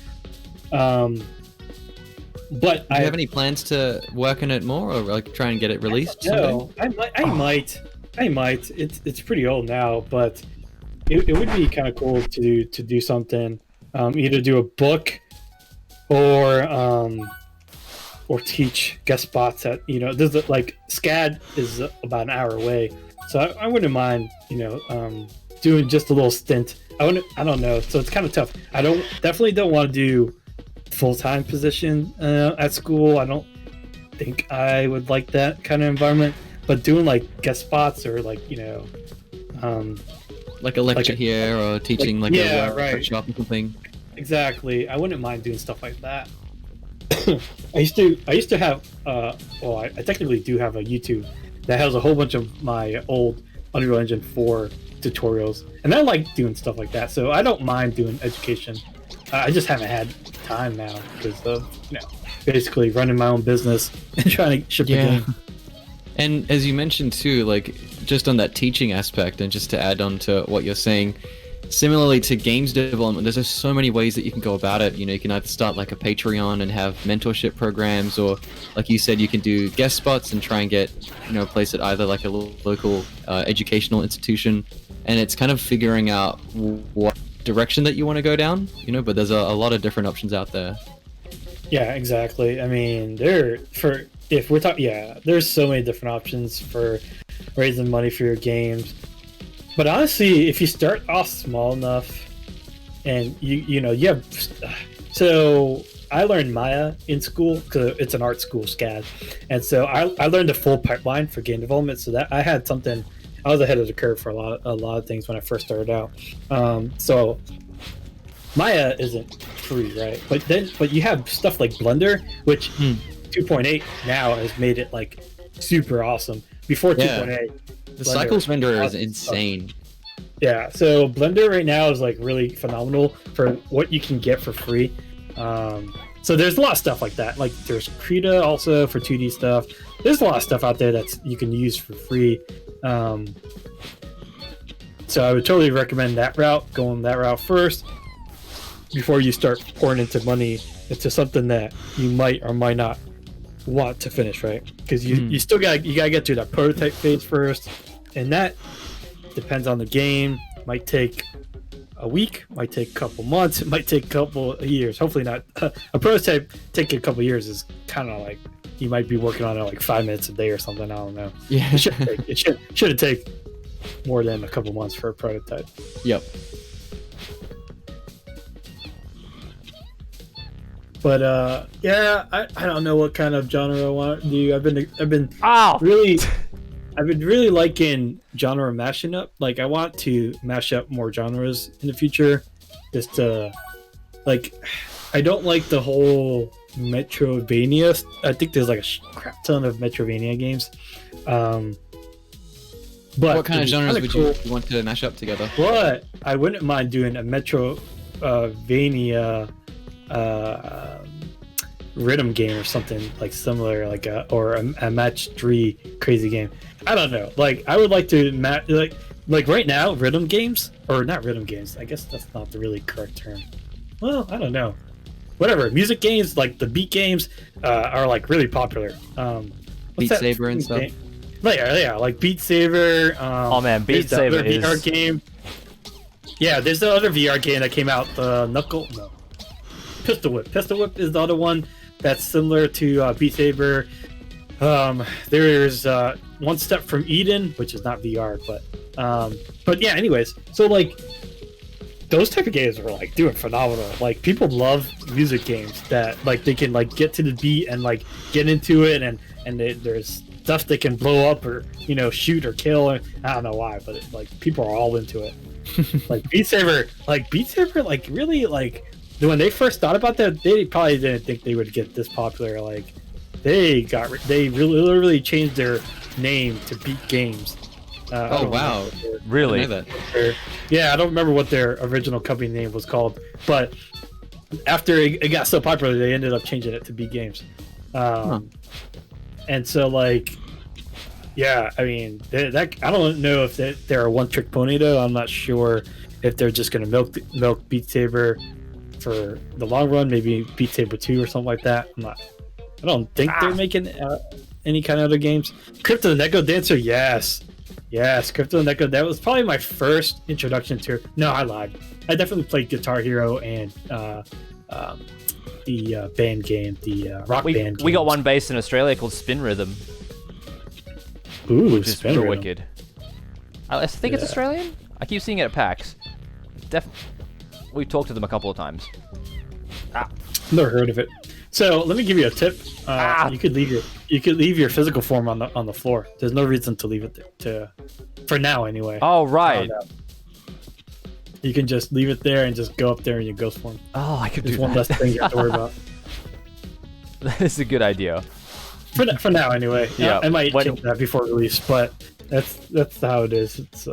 But do you have any plans to work on it more, or like try and get it released? No, I might. It's pretty old now, but it would be kind of cool to do something. Either do a book or teach guest spots at there's like SCAD is about an hour away, so I wouldn't mind doing just a little stint. I don't know, so it's kind of tough. I definitely don't want to do full-time position at school. I don't think I would like that kind of environment, but doing like guest spots or like like a lecture here or teaching a workshop or something. Exactly, I wouldn't mind doing stuff like that. I used to have I technically do have a YouTube that has a whole bunch of my old Unreal Engine 4 tutorials, and I like doing stuff like that, so I don't mind doing education. I just haven't had time now because of basically running my own business and trying to ship the game. And as you mentioned too, like just on that teaching aspect, and just to add on to what you're saying, similarly to games development, there's just so many ways that you can go about it. You can either start like a Patreon and have mentorship programs, or like you said, you can do guest spots and try and get a place at either like a local educational institution. And it's kind of figuring out what direction that you want to go down, but there's a lot of different options out there. Yeah, exactly. I mean, there's so many different options for raising money for your games. But honestly, if you start off small enough, and you have, so I learned Maya in school because it's an art school, SCAD, and so I learned the full pipeline for game development. So that I had something. I was ahead of the curve for a lot of things when I first started out. So Maya isn't free, right? But you have stuff like Blender, which 2.8 now has made it like super awesome. Before 2.8, the Cycles renderer is insane. Yeah, so Blender right now is like really phenomenal for what you can get for free. So there's a lot of stuff like that. Like there's Krita also for 2D stuff. There's a lot of stuff out there that you can use for free. So I would totally recommend going that route first before you start pouring into money into something that you might or might not want to finish, right? Because you gotta get through that prototype phase first, and that depends on the game. Might take a week, might take a couple months, it might take a couple of years. Hopefully not. A prototype taking a couple of years is kind of like you might be working on it like 5 minutes a day or something. I don't know. Yeah, it should take more than a couple months for a prototype. Yep. But I don't know what kind of genre I want to do. I've been really liking genre mashing up. Like I want to mash up more genres in the future. Just like I don't like the whole Metroidvania. I think there's like a crap ton of Metroidvania games. But what kind of genres would you want to mash up together? But I wouldn't mind doing a Metroidvania rhythm game or something like similar, like or a match 3 crazy game. I don't know. Like I would like to like right now rhythm games or not rhythm games. I guess that's not the really correct term. Well, I don't know. Whatever. Music games, like the beat games, are like really popular. Beat Saber and stuff. Yeah, like Beat Saber. Oh man, Beat Saber is VR game. Yeah, there's the other VR game that came out. Pistol Whip. Pistol Whip is the other one that's similar to Beat Saber. There's One Step from Eden, which is not VR, but yeah. Anyways, so like those type of games are like doing phenomenal. Like people love music games that like they can like get to the beat and like get into it, and there's stuff they can blow up or shoot or kill. I don't know why, but like people are all into it. Like Beat Saber, really like when they first thought about that, they probably didn't think they would get this popular. Like they literally changed their name to Beat Games. Oh wow! Really? Yeah, I don't remember what their original company name was called, but after it got so popular, they ended up changing it to Beat Games. And so like, yeah, I mean, I don't know if they're a one-trick pony though. I'm not sure if they're just gonna milk Beat Saber for the long run. Maybe Beat Saber 2 or something like that. I don't think they're making any kind of other games. Crypto the Neko Dancer, yes, Crypto the Neko. That was probably my first introduction to. No, I lied. I definitely played Guitar Hero and the band game, the rock band. We got one based in Australia called Spin Rhythm. Ooh, which is real wicked. I think it's Australian. I keep seeing it at PAX. We've talked to them a couple of times. Never heard of it. So let me give you a tip. You could leave your physical form on the floor. There's no reason to leave it for now anyway. Oh right. You can just leave it there and just go up there in your ghost form. Oh, I could do that. There's one less thing you have to worry about. That is a good idea. For now anyway. Yeah. I might change that before release, but that's how it is. It's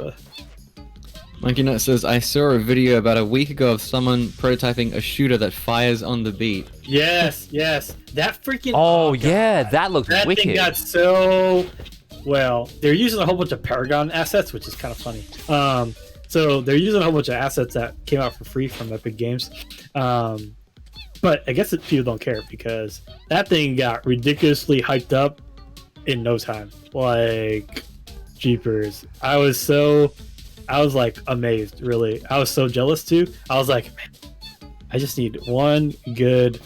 Monkey Nut says, I saw a video about a week ago of someone prototyping a shooter that fires on the beat. Yes. That freaking... Oh, yeah, that looked wicked. That thing got so... Well, they're using a whole bunch of Paragon assets, which is kind of funny. So they're using a whole bunch of assets that came out for free from Epic Games. But I guess people don't care because that thing got ridiculously hyped up in no time. Like, jeepers. I was like amazed, really. I was so jealous too. I was like, man, I just need one good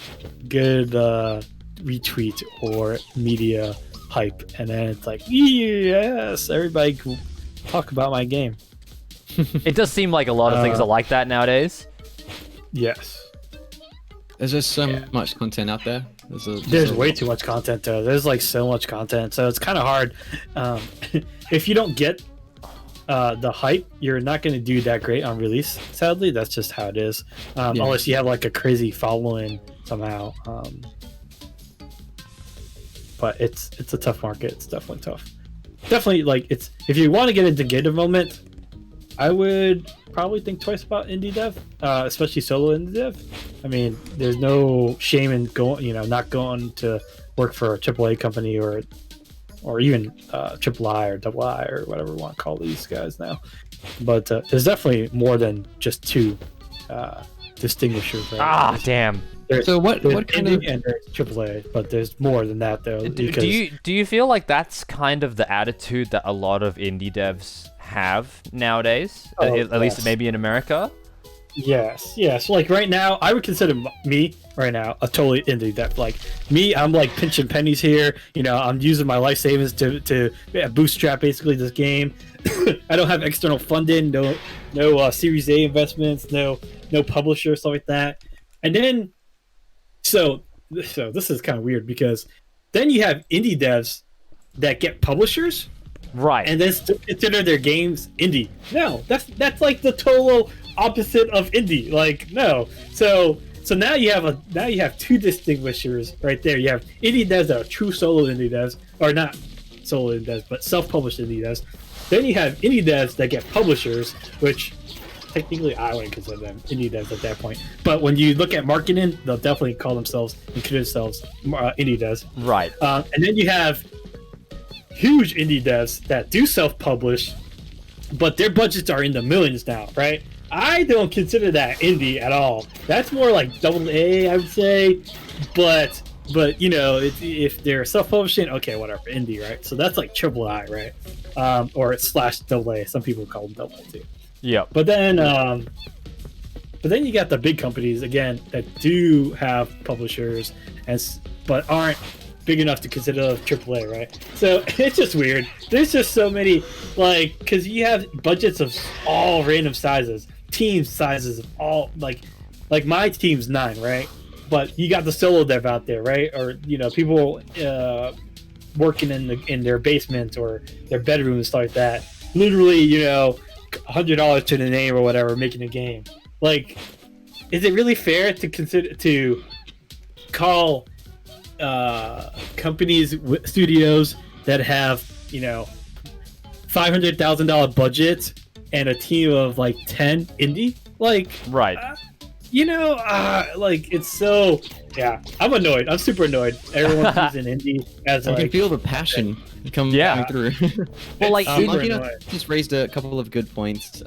retweet or media hype, and then it's like, yes, everybody can talk about my game. It does seem like a lot of things are like that nowadays. Yes. There's just so much content out there. There's way too much content though. There's like so much content, so it's kind of hard. If you don't get the hype, you're not going to do that great on release. Sadly, that's just how it is. Unless you have like a crazy following somehow. But it's a tough market. It's definitely tough. Definitely, like if you want to get into game development, I would probably think twice about indie dev, especially solo indie dev. I mean, there's no shame in not going to work for a AAA company or even triple I or double I or whatever we want to call these guys now. But there's definitely more than just two distinguishers. Right? Damn. So what kind of... and there's AAA, but there's more than that though. Do you feel like that's kind of the attitude that a lot of indie devs have nowadays? At least maybe in America? Yes. Like right now, I would consider me right now a totally indie dev. Like me, I'm like pinching pennies here. I'm using my life savings to bootstrap basically this game. I don't have external funding, no Series A investments, no publisher, stuff like that. And then, so this is kind of weird because then you have indie devs that get publishers. Right. And then still consider their games indie. No, that's like the total opposite of indie. Like, no. So now you have two distinguishers right there. You have indie devs that are true solo indie devs, or not solo indie devs, but self-published indie devs. Then you have indie devs that get publishers, which technically I wouldn't consider them indie devs at that point. But when you look at marketing, they'll definitely call themselves and consider themselves indie devs. Right. And then you have huge indie devs that do self-publish but their budgets are in the millions now, right? I don't consider that indie at all. That's more like double A, I would say. But you know, if they're self-publishing, okay, whatever, indie, right? So that's like triple I, right? Or slash double A. Some people call them double A too. Yeah. But then you got the big companies again that do have publishers, but aren't big enough to consider AAA, right? So it's just weird. There's just so many, like, because you have budgets of all random sizes, team sizes of all, like my team's 9, right? But you got the solo dev out there, right? Or you know, people working in their basement or their bedroom and stuff like that. Literally, you know, $100 to the name or whatever, making a game. Like, is it really fair to call companies, studios that have, you know, $500,000 budgets and a team of like 10 indie? Like, right. You know, like, it's so, yeah, I'm annoyed. I'm super annoyed. Everyone's using indie as I like, can feel the passion coming through. Well, like, Monkey just raised a couple of good points.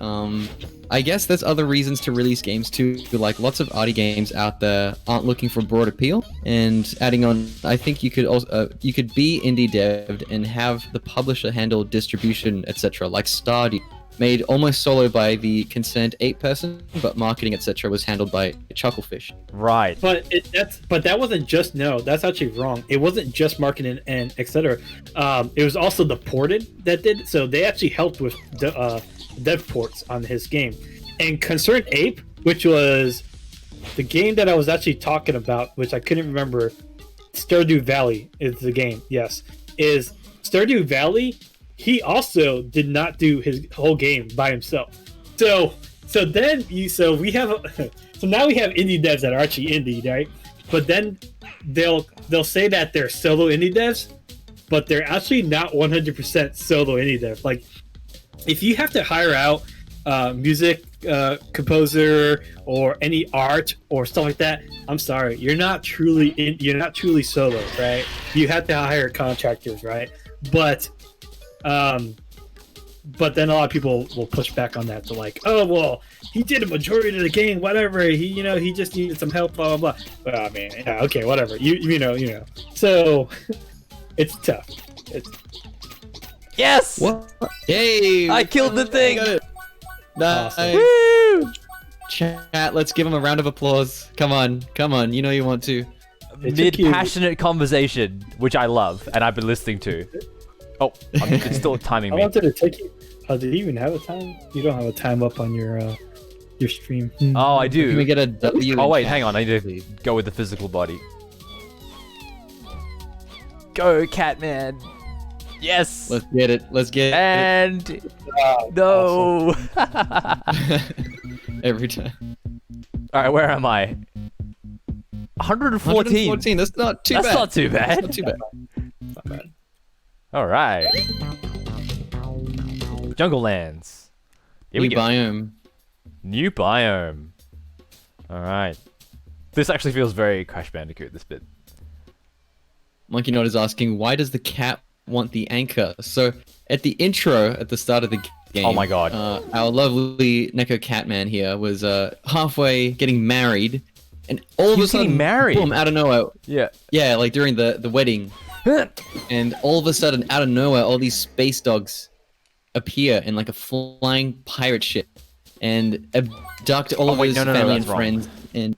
I guess there's other reasons to release games too. Like, lots of arty games out there aren't looking for broad appeal. And adding on, I think you could also you could be indie devved and have the publisher handle distribution, etc. Like Stardew, made almost solo by the concerned 8 person, but marketing, etc. was handled by Chucklefish. Right. But that wasn't just, no, that's actually wrong. It wasn't just marketing and etc. It was also the ported that did. So they actually helped with dev ports on his game. And Concerned Ape, which was the game that I was actually talking about, which I couldn't remember, Stardew Valley is the game. Yes, is Stardew Valley. He also did not do his whole game by himself. So we have so now we have indie devs that are actually indie, right? But then they'll say that they're solo indie devs, but they're actually not 100% solo indie dev. Like, if you have to hire out music composer or any art or stuff like that, I'm sorry, you're not truly solo, right? You have to hire contractors, right? But then a lot of people will push back on that to like, oh well, he did a majority of the game, whatever. He just needed some help, blah blah blah. But I mean, yeah, okay, whatever. You know. So it's tough. Yes. What? Yay! I killed the thing. Nice. Awesome. Woo! Chat, let's give him a round of applause. Come on. You know you want to. Mid-passionate conversation, which I love, and I've been listening to. Oh, it's still timing I me. wanted to take you. Oh, did you even have a time? You don't have a time up on your stream. Oh, I do. Can we get a W? Oh in wait, chat, hang on. I need to please? go with the physical body. Go, Catman. Yes. Let's get it. And Wow, no. Every time. All right, where am I? 114. 114. That's not too bad. That's not too bad. That's not too bad. Not bad. All right. Jungle Lands. Here we New go. biome. New biome. All right. This actually feels very Crash Bandicoot, this bit. Monkey Nod is asking, why does the cat want the anchor? So at the intro at the start of the game, Oh my god. our lovely Neko Catman here was halfway getting married, and all of a sudden, getting married? boom, out of nowhere, Yeah. like during the wedding, and all of a sudden, out of nowhere, all these space dogs appear in like a flying pirate ship and abduct all of his family and that's wrong. friends, and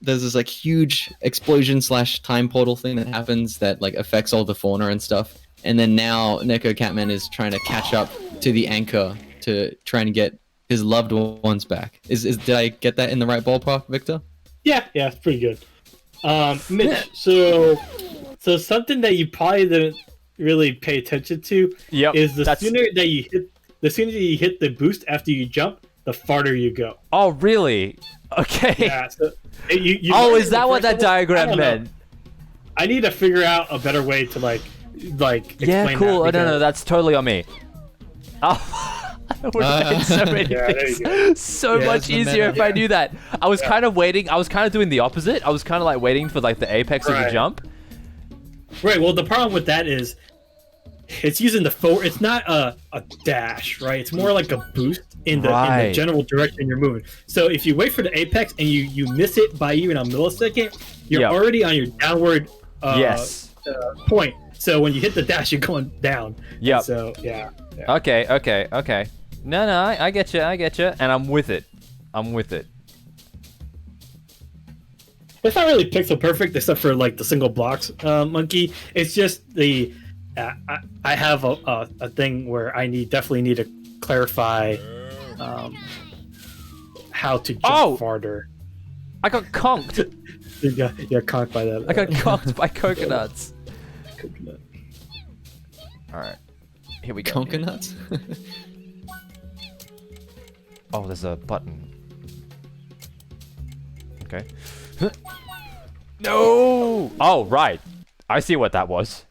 there's this like huge explosion / time portal thing that happens that like affects all the fauna and stuff. And then now Neko Catman is trying to catch up to the anchor to try and get his loved ones back. Did I get that in the right ballpark, Victor? Yeah, it's pretty good. Mitch, so something that you probably didn't really pay attention to is the sooner that you hit the boost after you jump, the farther you go. Oh, really? Okay. Yeah. So you Oh, learn is in that the what first that level? I diagram don't know. meant? I need to figure out a better way to like Yeah, explain cool. that No, because- that's totally on me. Oh, it would have made so many Yeah, there things you go. so Yeah, much it's the easier meta. if I knew that. I was Yeah. kind of waiting. I was kind of doing the opposite. I was kind of like waiting for like the apex of the Right. jump. Right. Well, the problem with that is it's using the forward. It's not a dash, right? It's more like a boost in the general direction you're moving. So if you wait for the apex and you miss it by even a millisecond, you're already on your downward point. So when you hit the dash, you're going down. Yeah. So yeah. Okay. No, I get you, and I'm with it. It's not really pixel perfect except for like the single blocks, monkey. It's just the I have a thing where I definitely need to clarify how to jump farther. I got conked. You're conked by that. I got conked by coconuts. Coconut. All right, here we go. Coconuts? Oh, there's a button. Okay. No! Oh, right. I see what that was.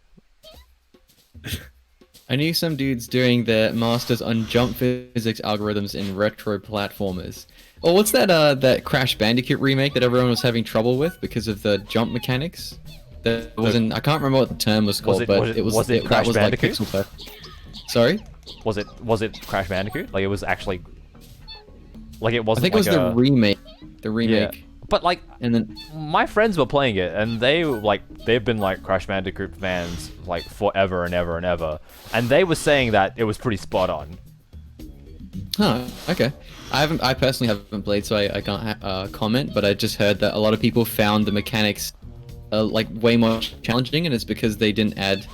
I knew some dudes doing their masters on jump physics algorithms in retro platformers. Oh, what's that that Crash Bandicoot remake that everyone was having trouble with because of the jump mechanics? That wasn't. I can't remember what the term was called, but it was Crash Bandicoot? Like pixel perfect. Sorry? Was it Crash Bandicoot? Like it was actually. Like it wasn't. I think it was the remake. The remake. Yeah. But like, and then my friends were playing it, and they've been like Crash Bandicoot fans like forever and ever and ever, and they were saying that it was pretty spot on. Huh. Okay. I personally haven't played, so I can't comment. But I just heard that a lot of people found the mechanics like way more challenging, and it's because they didn't add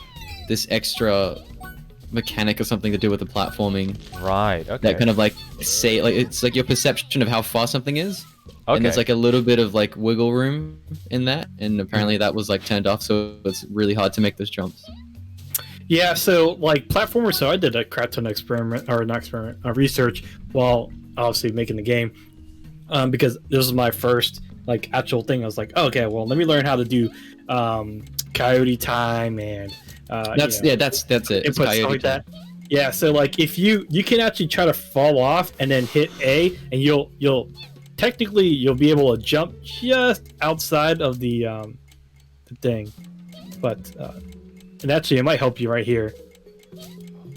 this extra mechanic or something to do with the platforming. Right. Okay. That kind of like it's like your perception of how fast something is. Okay. And there's like a little bit of like wiggle room in that, and apparently that was like turned off, so it's really hard to make those jumps. Yeah, so like platformers, so I did a crap ton of research while obviously making the game, because this was my first like actual thing. I was like, oh, okay, well let me learn how to do coyote time and that's it. It's coyote time. Yeah, so like if you can actually try to fall off and then hit A, and you'll technically you'll be able to jump just outside of the thing, but and actually it might help you right here.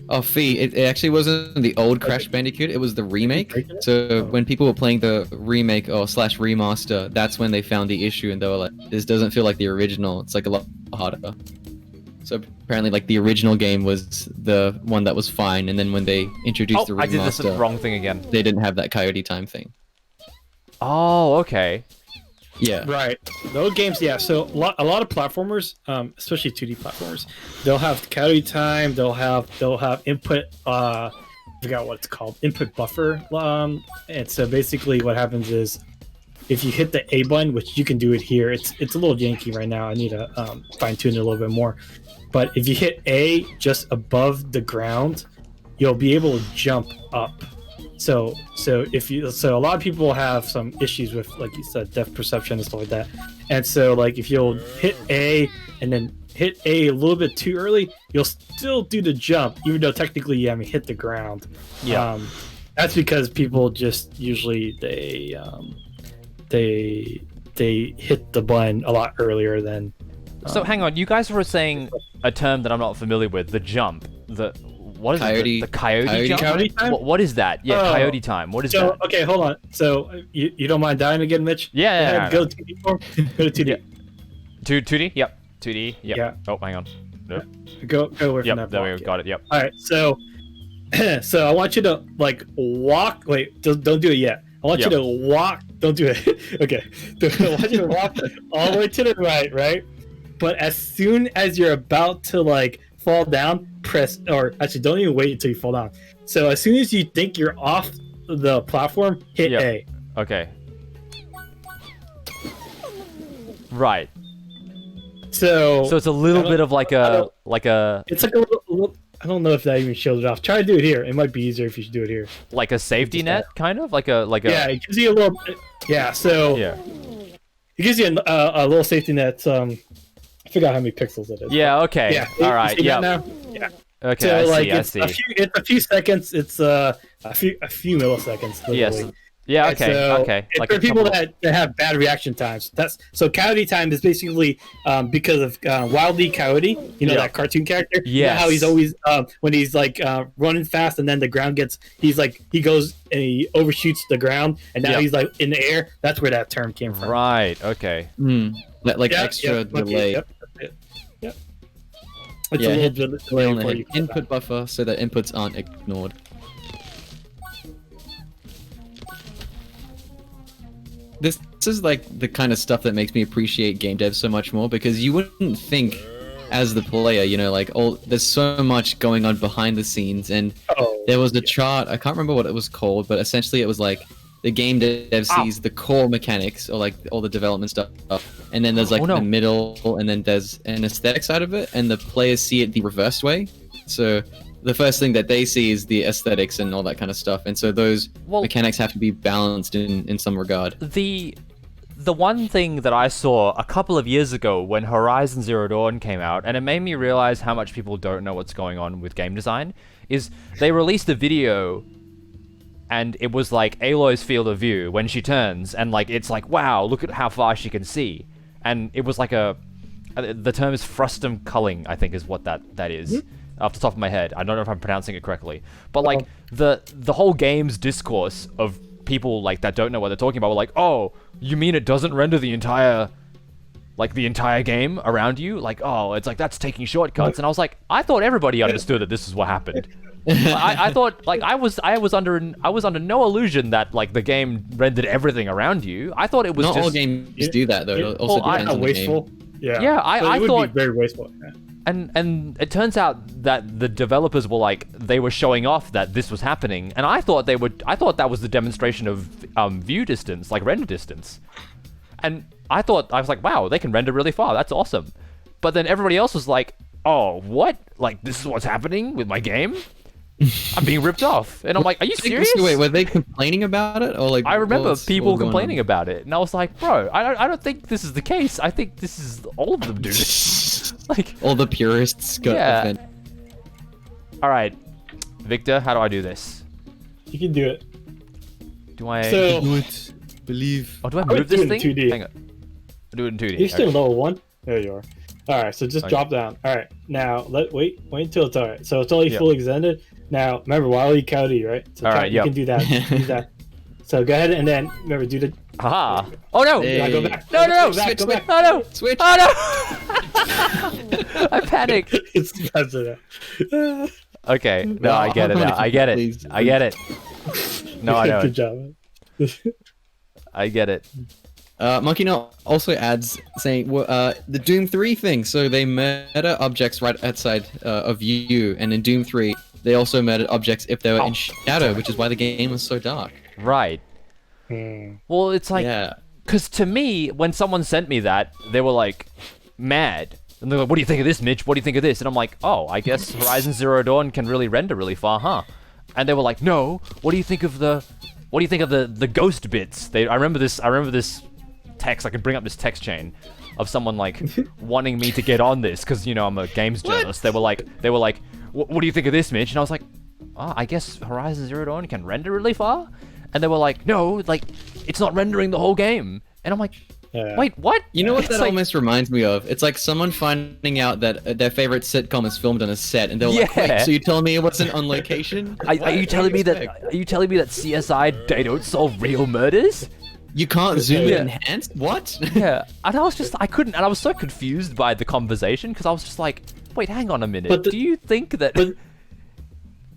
Oh, Fee, it actually wasn't the old Crash Bandicoot, it was the remake. So when people were playing the remake or slash remaster, that's when they found the issue, and they were like, this doesn't feel like the original, it's like a lot harder. So apparently like the original game was the one that was fine, and then when they introduced the remaster, I did this wrong thing again. They didn't have that coyote time thing. Oh, okay. Yeah. Right. Those games, yeah. So a lot of platformers, especially 2D platformers, they'll have coyote time. They'll have input. I forgot what it's called. Input buffer. And so basically, what happens is, if you hit the A button, which you can do it here, it's a little janky right now. I need to fine tune it a little bit more. But if you hit A just above the ground, you'll be able to jump up. So a lot of people have some issues with, like you said, depth perception and stuff like that. And so like if you'll hit A and then hit A a little bit too early, you'll still do the jump, even though technically you haven't hit the ground. Yeah. That's because people just usually they hit the button a lot earlier than. So hang on, you guys were saying a term that I'm not familiar with, the jump. What is coyote, it? The coyote jump? Coyote time? What is that? Yeah, coyote time. What is that? Okay, hold on. So you don't mind dying again, Mitch? Yeah. Go to 2D form. Go to 2D. Yeah. 2D? Yep. 2D? Yep. Yeah. Oh, hang on. Nope. Go away from that Yep, there we block. go. Got it, yep. All right, so I want you to like walk. Wait, don't do it yet. I want you to walk. Don't do it. Okay. I want you to walk all the way to the right? But as soon as you're about to like fall down, press, or actually don't even wait until you fall down. So as soon as you think you're off the platform, hit A. Okay. Right. So it's a little bit of like a it's like a little I don't know if that even shows it off. Try to do it here. It might be easier if you should do it here. like a safety net, kind of like a Yeah, it gives you a little. Yeah, so it gives you a little safety net. I forgot how many pixels it is. Yeah. Okay. Yeah. All right. Yeah. Now? Yeah. Okay. So I like see. it's a few seconds. It's a few milliseconds. Literally. Yes. Yeah, And okay, so okay. it's Like for a people couple of- that have bad reaction times. That's so coyote time is basically because of Wile E. Coyote, Yeah. that cartoon character. You know Yes. how he's always when he's like running fast and then the ground gets he goes and he overshoots the ground and now Yep. he's like in the air. That's where that term came from. Right. Okay. Like Yeah, extra yep, delay. Yep. That's it. Yep. It's Yeah, a hit little bit delay on the before head. you Input buffer so that inputs aren't ignored. This is like the kind of stuff that makes me appreciate game dev so much more, because you wouldn't think as the player, like there's so much going on behind the scenes, and there was a chart, I can't remember what it was called, but essentially it was like the game dev sees the core mechanics or like all the development stuff, and then there's like the middle, and then there's an aesthetic side of it, and the players see it the reversed way. So the first thing that they see is the aesthetics and all that kind of stuff, and so those mechanics have to be balanced in some regard. The one thing that I saw a couple of years ago when Horizon Zero Dawn came out, and it made me realize how much people don't know what's going on with game design, is they released a video and it was like Aloy's field of view when she turns, and like it's like, wow, look at how far she can see. And it was like the term is frustum culling, I think is what that is. Off the top of my head, I don't know if I'm pronouncing it correctly, but like the whole game's discourse of people like that don't know what they're talking about were like, oh, you mean it doesn't render the entire game around you? Like, oh, it's like that's taking shortcuts. And I was like, I thought everybody understood that this is what happened. I thought like I was under no illusion that like the game rendered everything around you. I thought it was not just... all games do that though. It also depends on the wasteful. game. Yeah, I would thought be very wasteful. Yeah. And it turns out that the developers were like, they were showing off that this was happening, and I thought that was the demonstration of view distance, like render distance. And I was like, wow, they can render really far, that's awesome. But then everybody else was like, oh, what? Like, this is what's happening with my game? I'm being ripped off. And I'm like, are you serious? Wait, were they complaining about it? Or like, I remember people complaining about it, and I was like, bro, I don't think this is the case. I think this is all of them do this. Like, all the purists got offended. All right, Victor, how do I do this? You can do it. Do I? So, do it. Believe. Oh, do I move this thing? 2D. Hang on. Do it in 2D. You're still level 1. There you are. All right, so just drop down. All right, now wait until it's all right. So it's only fully extended. Now remember, Wile E. Coyote, right? So you can do that. Do that. So go ahead and then remember do the. Haha! Oh no! Now go back. No! Switch, Go back. Oh no! Switch. Oh no! I panicked. It's president. Okay. No, I get it. Now. I get it. Please. I get it. No, I don't. Good job. I get it. Monkey Nut also adds saying the Doom 3 thing. So they murder objects right outside of you, and in Doom 3 they also murdered objects if they were in shadow, which is why the game was so dark. Right. Well, it's like, because to me, when someone sent me that, they were like mad, and they're like, "What do you think of this, Mitch? What do you think of this?" And I'm like, "Oh, I guess Horizon Zero Dawn can really render really far, huh?" And they were like, "No. What do you think of the ghost bits?" I remember this text. I can bring up this text chain of someone like wanting me to get on this because I'm a games journalist. They were like, what do you think of this, Mitch? And I was like, oh, I guess Horizon Zero Dawn can render really far. And they were like, no, like it's not rendering the whole game. And I'm like, wait, what? You know what that almost reminds me of? It's like someone finding out that their favorite sitcom is filmed on a set, and they're like, wait, so you telling me it wasn't on location? Are you telling me that CSI they don't solve real murders? You can't zoom in enhance? What? Yeah, and I was so confused by the conversation because I was just like, wait, hang on a minute. Do you think that? But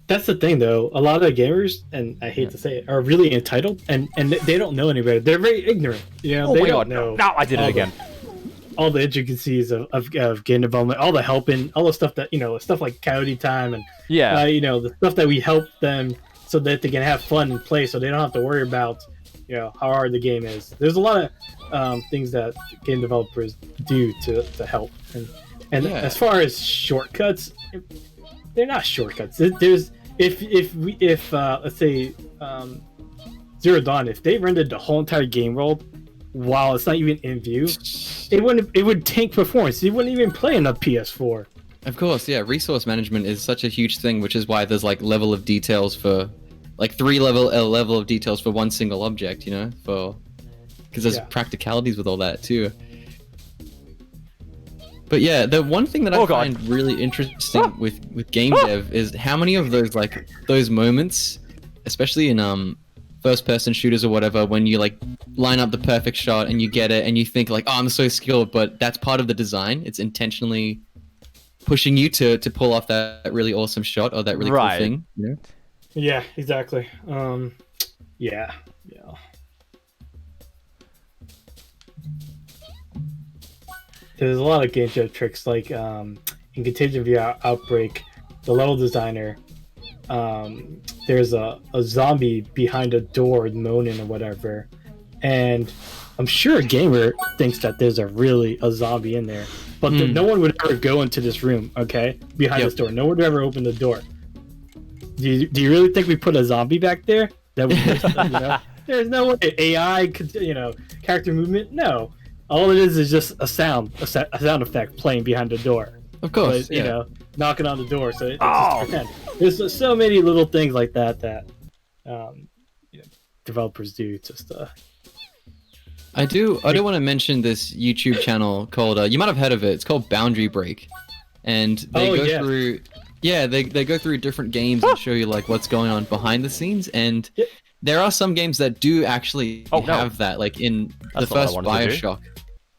that's the thing, though. A lot of gamers, and I hate to say it, are really entitled, and they don't know any better. They're very ignorant. They don't know. No, I did it again. All the intricacies of game development, all the helping, all the stuff that stuff like Coyote Time, and the stuff that we help them so that they can have fun and play, so they don't have to worry about how hard the game is. There's a lot of things that game developers do to help, and as far as shortcuts, they're not shortcuts. There's if let's say Zero Dawn, if they rendered the whole entire game world while it's not even in view, it would tank performance. You wouldn't even play on a PS4. Of course, yeah. Resource management is such a huge thing, which is why there's like level of details for like a level of details for one single object, you know, because there's practicalities with all that too. But yeah, the one thing that I find really interesting with game dev is how many of those those moments, especially in first person shooters or whatever, when you like line up the perfect shot and you get it and you think like, oh, I'm so skilled, but that's part of the design. It's intentionally pushing you to pull off that really awesome shot or that really cool thing. You know? Yeah, exactly. Yeah. There's a lot of game dev tricks, like in Contagion via Outbreak, the level designer, there's a zombie behind a door moaning or whatever, and I'm sure a gamer thinks that there's a zombie in there, but no one would ever go into this room, behind this door. No one would ever open the door. Do you really think we put a zombie back there? That would there's no way. AI could, character movement? No. All it is just a sound effect playing behind the door. Of course, but, knocking on the door. So it's just pretend. There's so many little things like that developers do. Just I do want to mention this YouTube channel called you might have heard of it. It's called Boundary Break, and they go through they go through different games and show you like what's going on behind the scenes. And there are some games that do actually have that, like in the first BioShock.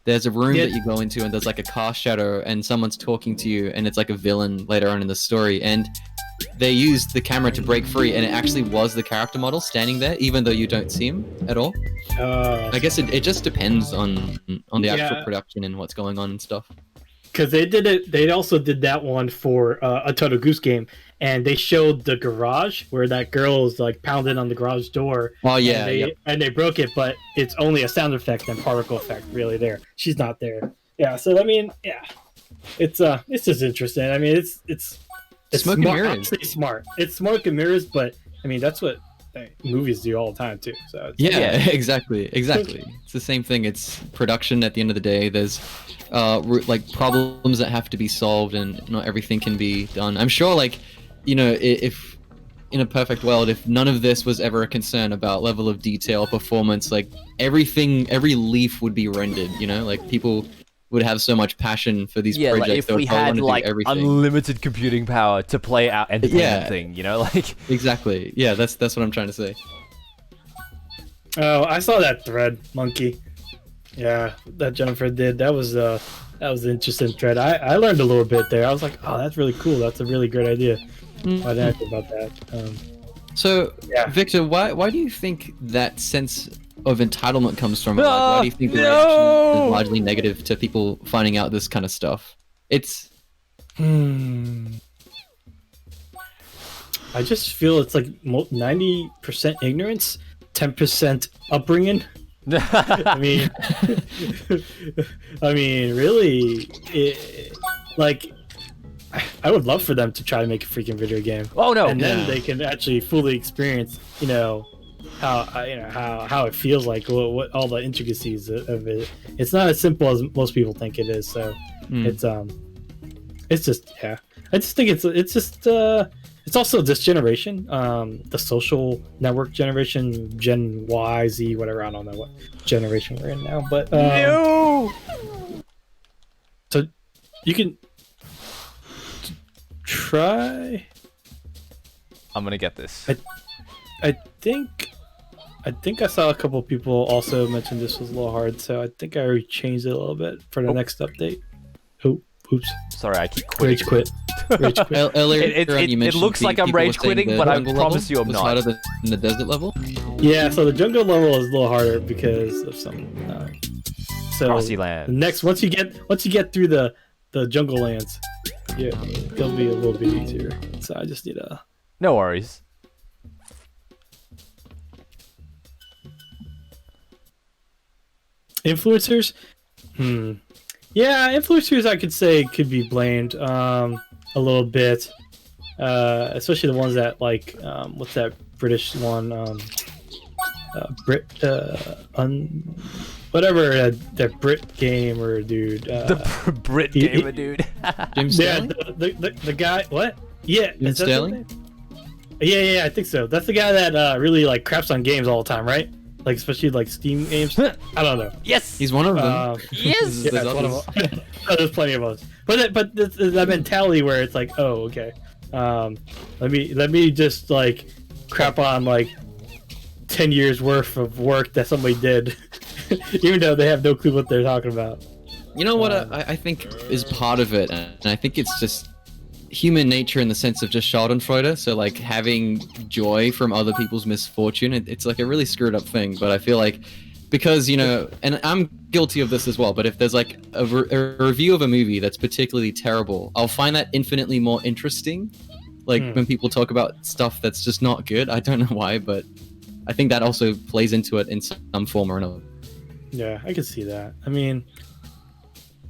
There's a room that you go into and there's like a car shadow and someone's talking to you and it's like a villain later on in the story, and they used the camera to break free and it actually was the character model standing there even though you don't see him at all. I guess it just depends on the actual production and what's going on and stuff. Because they also did that one for a Total Goose Game, and they showed the garage where that girl is like pounding on the garage door. Oh yeah, and they broke it, but it's only a sound effect and particle effect really there. She's not there. Yeah, so I mean, it's just interesting. I mean, it's smoke and mirrors. It's smart. It's smoke and mirrors, but I mean that's what movies do all the time too. So exactly. It's the same thing. It's production at the end of the day. There's like problems that have to be solved and not everything can be done. I'm sure if in a perfect world, if none of this was ever a concern about level of detail, performance, like every leaf would be rendered, like people would have so much passion for these projects. Like if we had like unlimited computing power to play out entertainment thing, like exactly. Yeah, that's what I'm trying to say. Oh, I saw that thread, Monkey. Yeah, that Jennifer did. That was an interesting thread. I learned a little bit there. I was like, oh, that's really cool. That's a really great idea. I didn't think about that. So, Victor, why do you think that sense of entitlement comes from? Why do you think the reaction is largely negative to people finding out this kind of stuff? It's... I just feel it's like 90% ignorance, 10% upbringing. I mean, really, I would love for them to try to make a freaking video game. Oh no! And then they can actually fully experience, how it feels like, what all the intricacies of it. It's not as simple as most people think it is. So it's just I just think it's also this generation, the social network generation, Gen Y, Z, whatever. I don't know what generation we're in now, but no. So you can try. I'm gonna get this. I think I saw a couple people also mention this was a little hard, so I think I already changed it a little bit for the next update. Oh, oops. Sorry, I keep quitting. Rage quit. It looks like I'm rage quitting, but I promise you I'm not. Harder than the desert level? Yeah, so the jungle level is a little harder because of some grassy land. Once you get through the jungle lands, it'll be a little bit easier. So I just need a... No worries. Influencers? Yeah, influencers I could say could be blamed a little bit. Especially the ones that like what's that British one? Whatever that Brit gamer dude. The Brit gamer dude. Jim Sterling? Yeah, the guy. What? Yeah, Jim Sterling? Yeah, I think so. That's the guy that really like craps on games all the time, right? Like especially like Steam games. I don't know. Yes, He's one of them. yes. Yeah, it's one of them. There's plenty of us. But that mentality where it's like, oh, okay, let me just like crap on like 10 years worth of work that somebody did, even though they have no clue what they're talking about. You know what I think is part of it, and I think it's just human nature in the sense of just Schadenfreude. So like having joy from other people's misfortune. It's like a really screwed up thing, but I feel like because, you know, and I'm guilty of this as well, but if there's like a review of a movie that's particularly terrible, I'll find that infinitely more interesting. Like when people talk about stuff that's just not good. I don't know why, but I think that also plays into it in some form or another. Yeah, I can see that. I mean,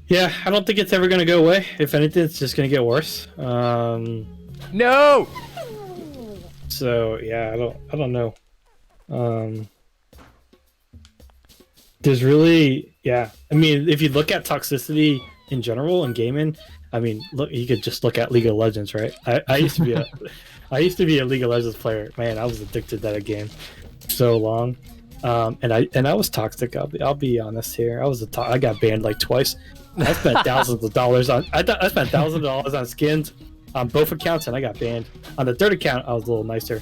yeah, I don't think it's ever gonna go away. If anything, it's just gonna get worse. No. So yeah, I don't know. There's really, yeah. I mean, if you look at toxicity in general in gaming, I mean, look, you could just look at League of Legends, right? I used to be I used to be a League of Legends player. Man, I was addicted to that game so long. And I was toxic. I'll be honest here. I got banned like twice. I spent thousands of dollars on. I spent thousands of dollars on skins on both accounts, and I got banned. On the third account, I was a little nicer.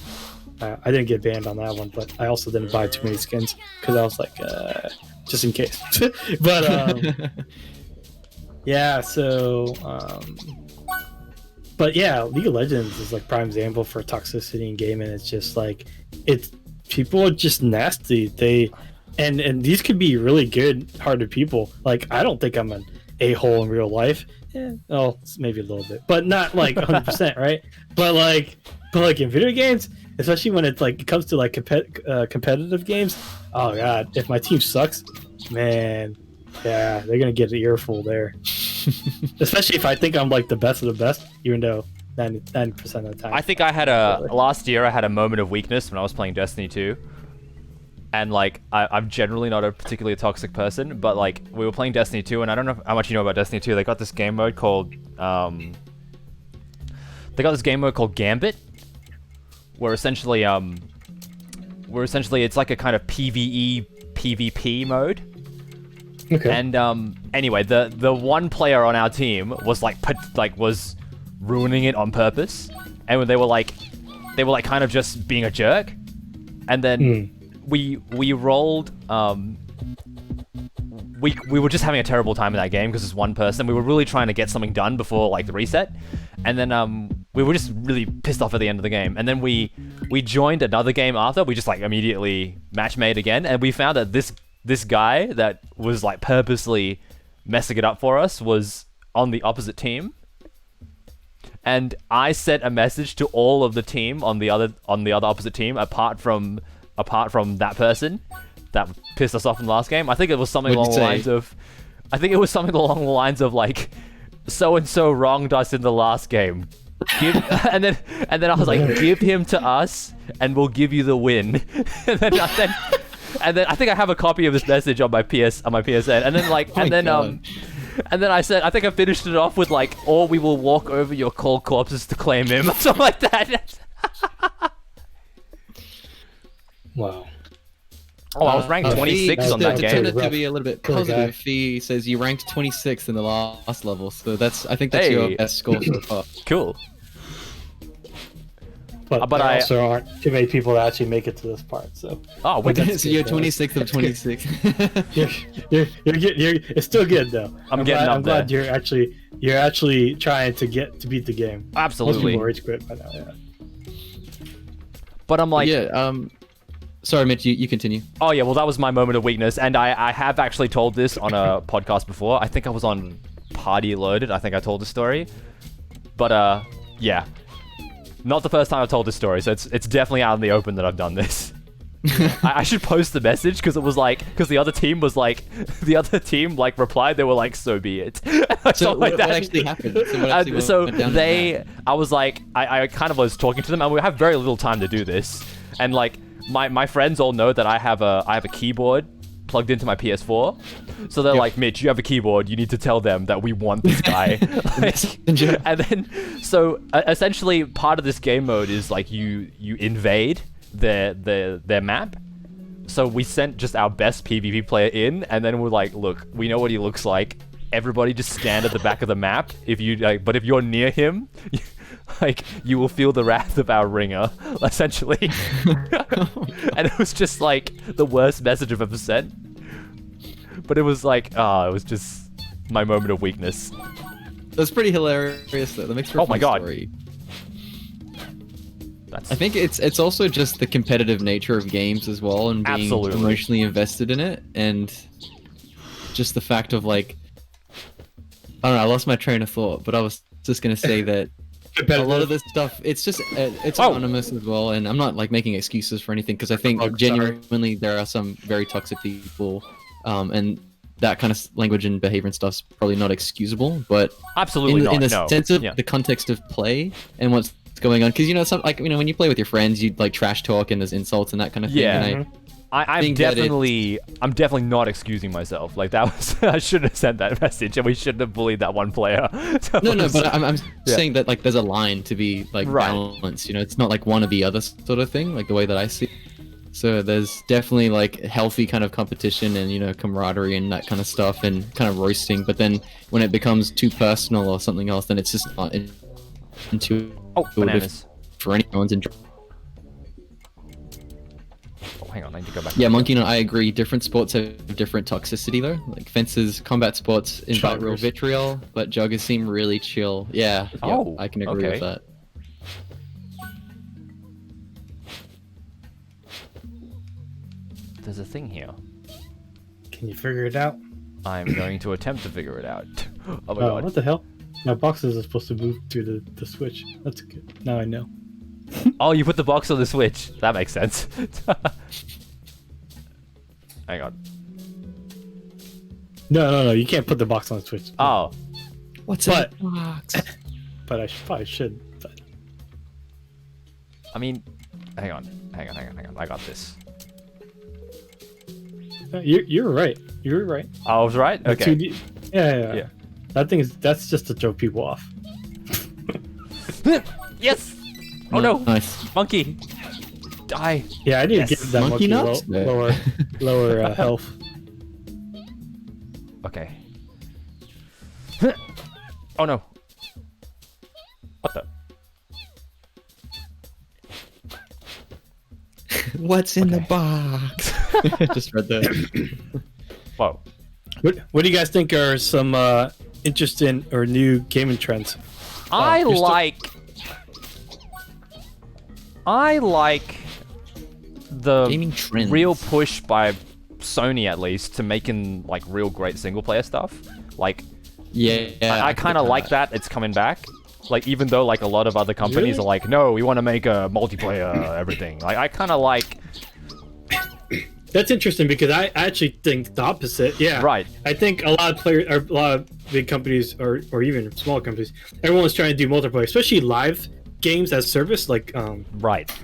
I didn't get banned on that one, but I also didn't buy too many skins because I was like, just in case. But yeah. So, but yeah, League of Legends is like prime example for toxicity in gaming. It's just like people are just nasty. And these could be really good-hearted people. Like, I don't think I'm an a-hole in real life. Yeah, well, maybe a little bit, but not like 100%, right? But like in video games, especially when it comes to like competitive games. Oh god, if my team sucks, man, yeah, they're gonna get an earful there. Especially if I think I'm like the best of the best, even though 90% of the time. I think I had last year I had a moment of weakness when I was playing Destiny 2. And like I'm generally not a particularly toxic person, but like we were playing Destiny 2, and I don't know how much you know about Destiny 2. They got this game mode called Gambit, where essentially it's like a kind of PvE PvP mode. Okay. And anyway, the one player on our team was was ruining it on purpose, and when they were like kind of just being a jerk, and then. We rolled. We were just having a terrible time in that game because it's one person. We were really trying to get something done before like the reset, and then we were just really pissed off at the end of the game. And then we joined another game after. We just like immediately match made again, and we found that this guy that was like purposely messing it up for us was on the opposite team. And I sent a message to all of the team on the other opposite team, apart from that person that pissed us off in the last game. I think it was something along the lines of like, so and so wronged us in the last game. And then I was like, give him to us and we'll give you the win. and then I think I have a copy of this message on my PSN. And then like and then I said, I think I finished it off with like, or we will walk over your cold corpses to claim him, or something like that. Wow. Oh, I was ranked 26 on that to game. turn it to be a little bit positive, Fee says you ranked 26th in the last level, so I think that's your best score so far. Cool. But there also aren't too many people that actually make it to this part, so. Oh, wait, so you're 26th of 26. It's still good though. I'm glad you're actually trying to beat the game. Absolutely. Most people rage quit by now, yeah. But I'm like, sorry, Mitch, you continue. Oh yeah, well that was my moment of weakness, and I have actually told this on a podcast before. I think I was on Party Loaded. I think I told the story, but yeah, not the first time I've told this story, so it's definitely out in the open that I've done this. I should post the message because it was like the other team replied. They were like, "So be it." So what actually happened? I was like, I kind of was talking to them, and we have very little time to do this, and like my friends all know that I have a keyboard plugged into my PS4. So they're like, Mitch, you have a keyboard. You need to tell them that we want this guy. And then, so essentially, part of this game mode is like you invade their map. So we sent just our best PvP player in, and then we're like, look, we know what he looks like. Everybody just stand at the back of the map. If you but if you're near him, you will feel the wrath of our ringer, essentially. And it was just like the worst message I've ever sent. But it was like, it was just my moment of weakness. That's pretty hilarious, though. That makes for a fun story. I think it's also just the competitive nature of games as well, and being emotionally invested in it, and just the fact of like, I don't know, I lost my train of thought, but I was just gonna say that a lot of this stuff, it's just it's anonymous as well, and I'm not like making excuses for anything, because I think genuinely there are some very toxic people, and that kind of language and behavior and stuff's probably not excusable, but absolutely in the sense of the context of play and what's going on, because some like when you play with your friends, you like trash talk and there's insults and that kind of thing. And I'm definitely not excusing myself. Like that was I shouldn't have sent that message, and we shouldn't have bullied that one player. No, but I'm saying that like there's a line to be like balanced. It's not like one or the other sort of thing, like the way that I see it. So there's definitely like healthy kind of competition and camaraderie and that kind of stuff and kind of roasting. But then when it becomes too personal or something else, then it's just not bananas for anyone's enjoyment. Hang on, I need to go back. Yeah, Monkey, I agree. Different sports have different toxicity though. Like fences, combat sports invite real vitriol, but joggers seem really chill. Yeah, I can agree with that. There's a thing here. Can you figure it out? I'm going to attempt to figure it out. Oh my god. What the hell? My boxes are supposed to move through the switch. That's good. Now I know. Oh, you put the box on the switch. That makes sense. Hang on. No. You can't put the box on the switch. Oh. What's in the box? But I probably should. But... I mean, hang on. I got this. You're right. You're right. I was right? Okay. Yeah. That's just to throw people off. Yes! Oh no! Nice. Monkey! Die! Yeah, I need to give that monkey lower health. Okay. Oh no! What the? What's in the box? Just read that. Whoa. What do you guys think are some interesting or new gaming trends? I like the gaming trends. Real push by Sony, at least, to making like real great single player stuff. Like, I kind of like that it's coming back. Like, even though like a lot of other companies are like, no, we want to make a multiplayer everything. Like, I kind of like. That's interesting because I actually think the opposite. Yeah. Right. I think a lot of big companies or even small companies, everyone's trying to do multiplayer, especially live games as service, like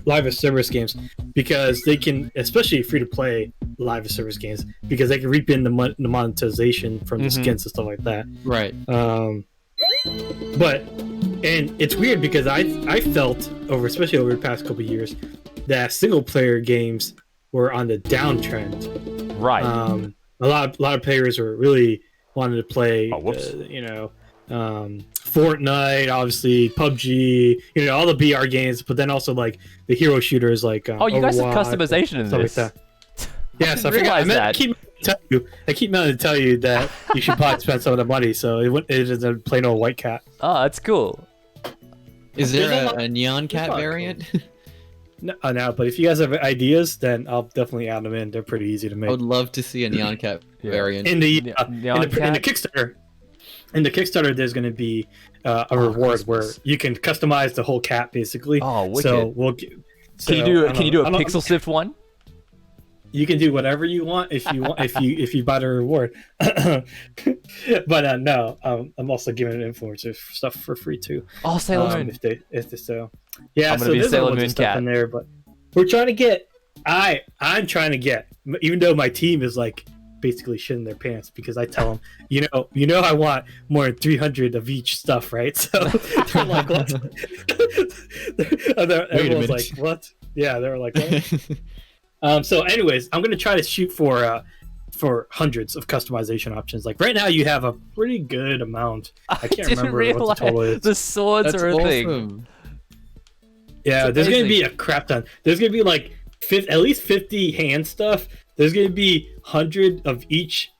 live as service games, because they can, especially free to play live as service games, because they can reap in the monetization from the skins and stuff like that. Right. And it's weird because I felt especially over the past couple of years, that single player games were on the downtrend. Right. A lot of players were really wanting to play, Fortnite, obviously, PUBG, all the BR games, but then also like the hero shooters like you guys have customization in this. Like that. Yes, I forgot. I keep meaning to tell you that you should probably spend some of the money, so it is a plain old white cat. Oh, that's cool. Is there a neon cat variant? Cool. No, but if you guys have ideas, then I'll definitely add them in. They're pretty easy to make. I would love to see a neon cat variant. In the Kickstarter. In the Kickstarter, there's going to be a reward where you can customize the whole cat, basically. Oh, wicked. So can you do a Pixel Sift one? You can do whatever you want if you buy the reward. But no, I'm also giving influencers stuff for free too. Oh, Sailor Moon. If they sell. Yeah, I'm gonna be Sailor Moon cat in there, but we're trying to get. I'm trying to get, even though my team is like basically shit in their pants because I tell them, you know, I want more than 300 of each stuff, right? So they're like, what? Everyone's like, what? Yeah, they're like, what? So, anyways, I'm gonna try to shoot for hundreds of customization options. Like right now, you have a pretty good amount. I can't remember what the total is. The swords That's are a awesome. thing. Yeah, It's there's gonna be amazing. a crap ton. There's gonna be like at least 50 hand stuff. There's gonna be 100 of each,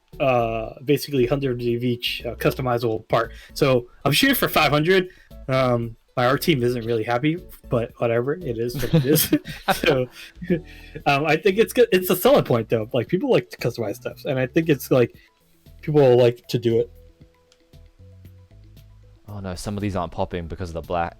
basically 100 of each customizable part. So I'm shooting for 500. My art team isn't really happy, but whatever, it is what it is. So I think it's good. It's a selling point though. Like people like to customize stuff, and I think it's like people like to do it. Oh no, some of these aren't popping because of the black.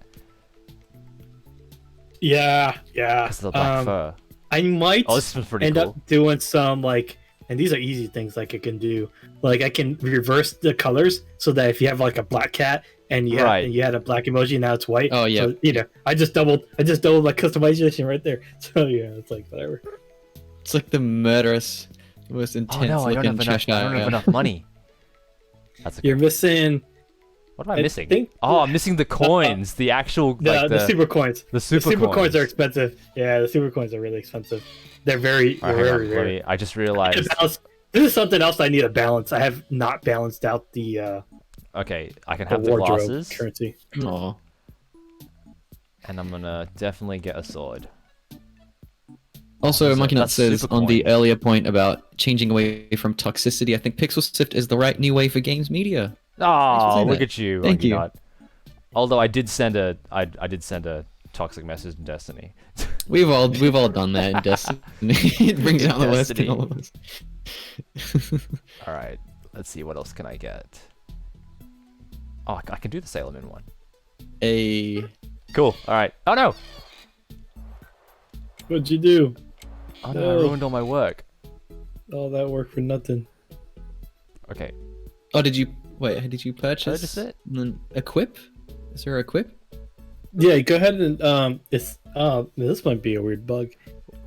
Yeah. Because of the black fur. I might Oh, this one's pretty end cool. up doing some like, and these are easy things like I can do. Like I can reverse the colors so that if you have like a black cat and you had a black emoji, now it's white. Oh, yeah. So, I just doubled my customization right there. So yeah, it's like whatever. It's like the murderous, most intense Oh no, I don't looking have enough. Cheshire. I don't have enough money. That's okay. You're missing. What am I I missing? think- Oh, I'm missing the coins. The actual The super coins. The super, The super coins. coins are expensive. Yeah, the super coins are really expensive. They're very, All right, hang on, very rare. I just realized. This is something else I need to balance. I have not balanced out the Okay, I can have the wardrobe glasses, currency. Aw. and I'm gonna definitely get a sword. Also, So Monkey Nut that's says super on the coin. earlier point about changing away from toxicity, I think Pixel Sift is the right new way for games media. Oh, saying look that. at you! Thank Monkey you. Nut. Although I did send a toxic message in Destiny. We've all done that in Destiny. It brings out the worst in Destiny. all of us. All right, let's see what else can I get. Oh, I can do the Sailor Moon one. Cool. All right. Oh no! What'd you do? Oh no! I No. ruined all my work. All that work for nothing. Okay. Oh, did you purchase Purchase it? and then equip? Is there equip? Yeah, go ahead and it's this might be a weird bug.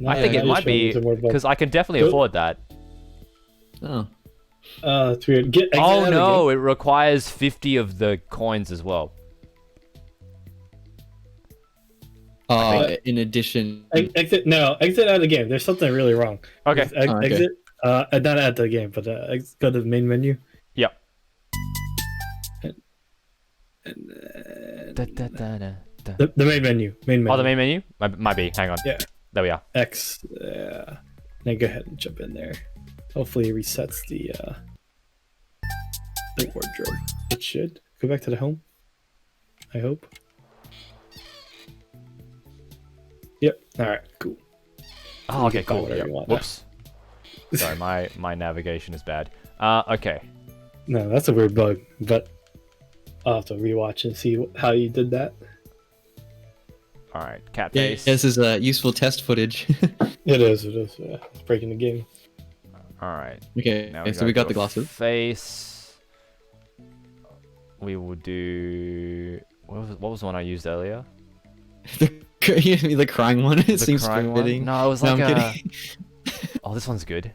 I think yeah, it Now might you're showing be it's a weird bug. because I can definitely But- afford that. Oh. It's weird. Exit out Oh of the no! It requires 50 of the coins as well. In addition. game. Exit out of the game. There's something really wrong. Okay. Just Oh, okay. Exit. Not out of the game, but go to the main menu. Yep. And Da, da, da, da, da. the main menu. Main menu. Oh, the main menu? Might be. Hang on. Yeah. There we are. X. Now go ahead and jump in there. Hopefully it resets the wardrobe. It should. Go back to the home. I hope. Yep. Alright, cool. Oh, You okay, can call cool. whatever Yep. you want now. Whoops. Sorry, my navigation is bad. Okay. No, that's a weird bug, but I'll have to rewatch and see how you did that. All right. Cat Yeah, face. this is useful test footage. It is. Yeah. It's breaking the game. All right. Okay, Now so we got your the glasses. Face. We will do. What was the one I used earlier? The crying one. It The seems crying fitting. one? No, it was No, like I'm a. kidding. Oh, this one's good.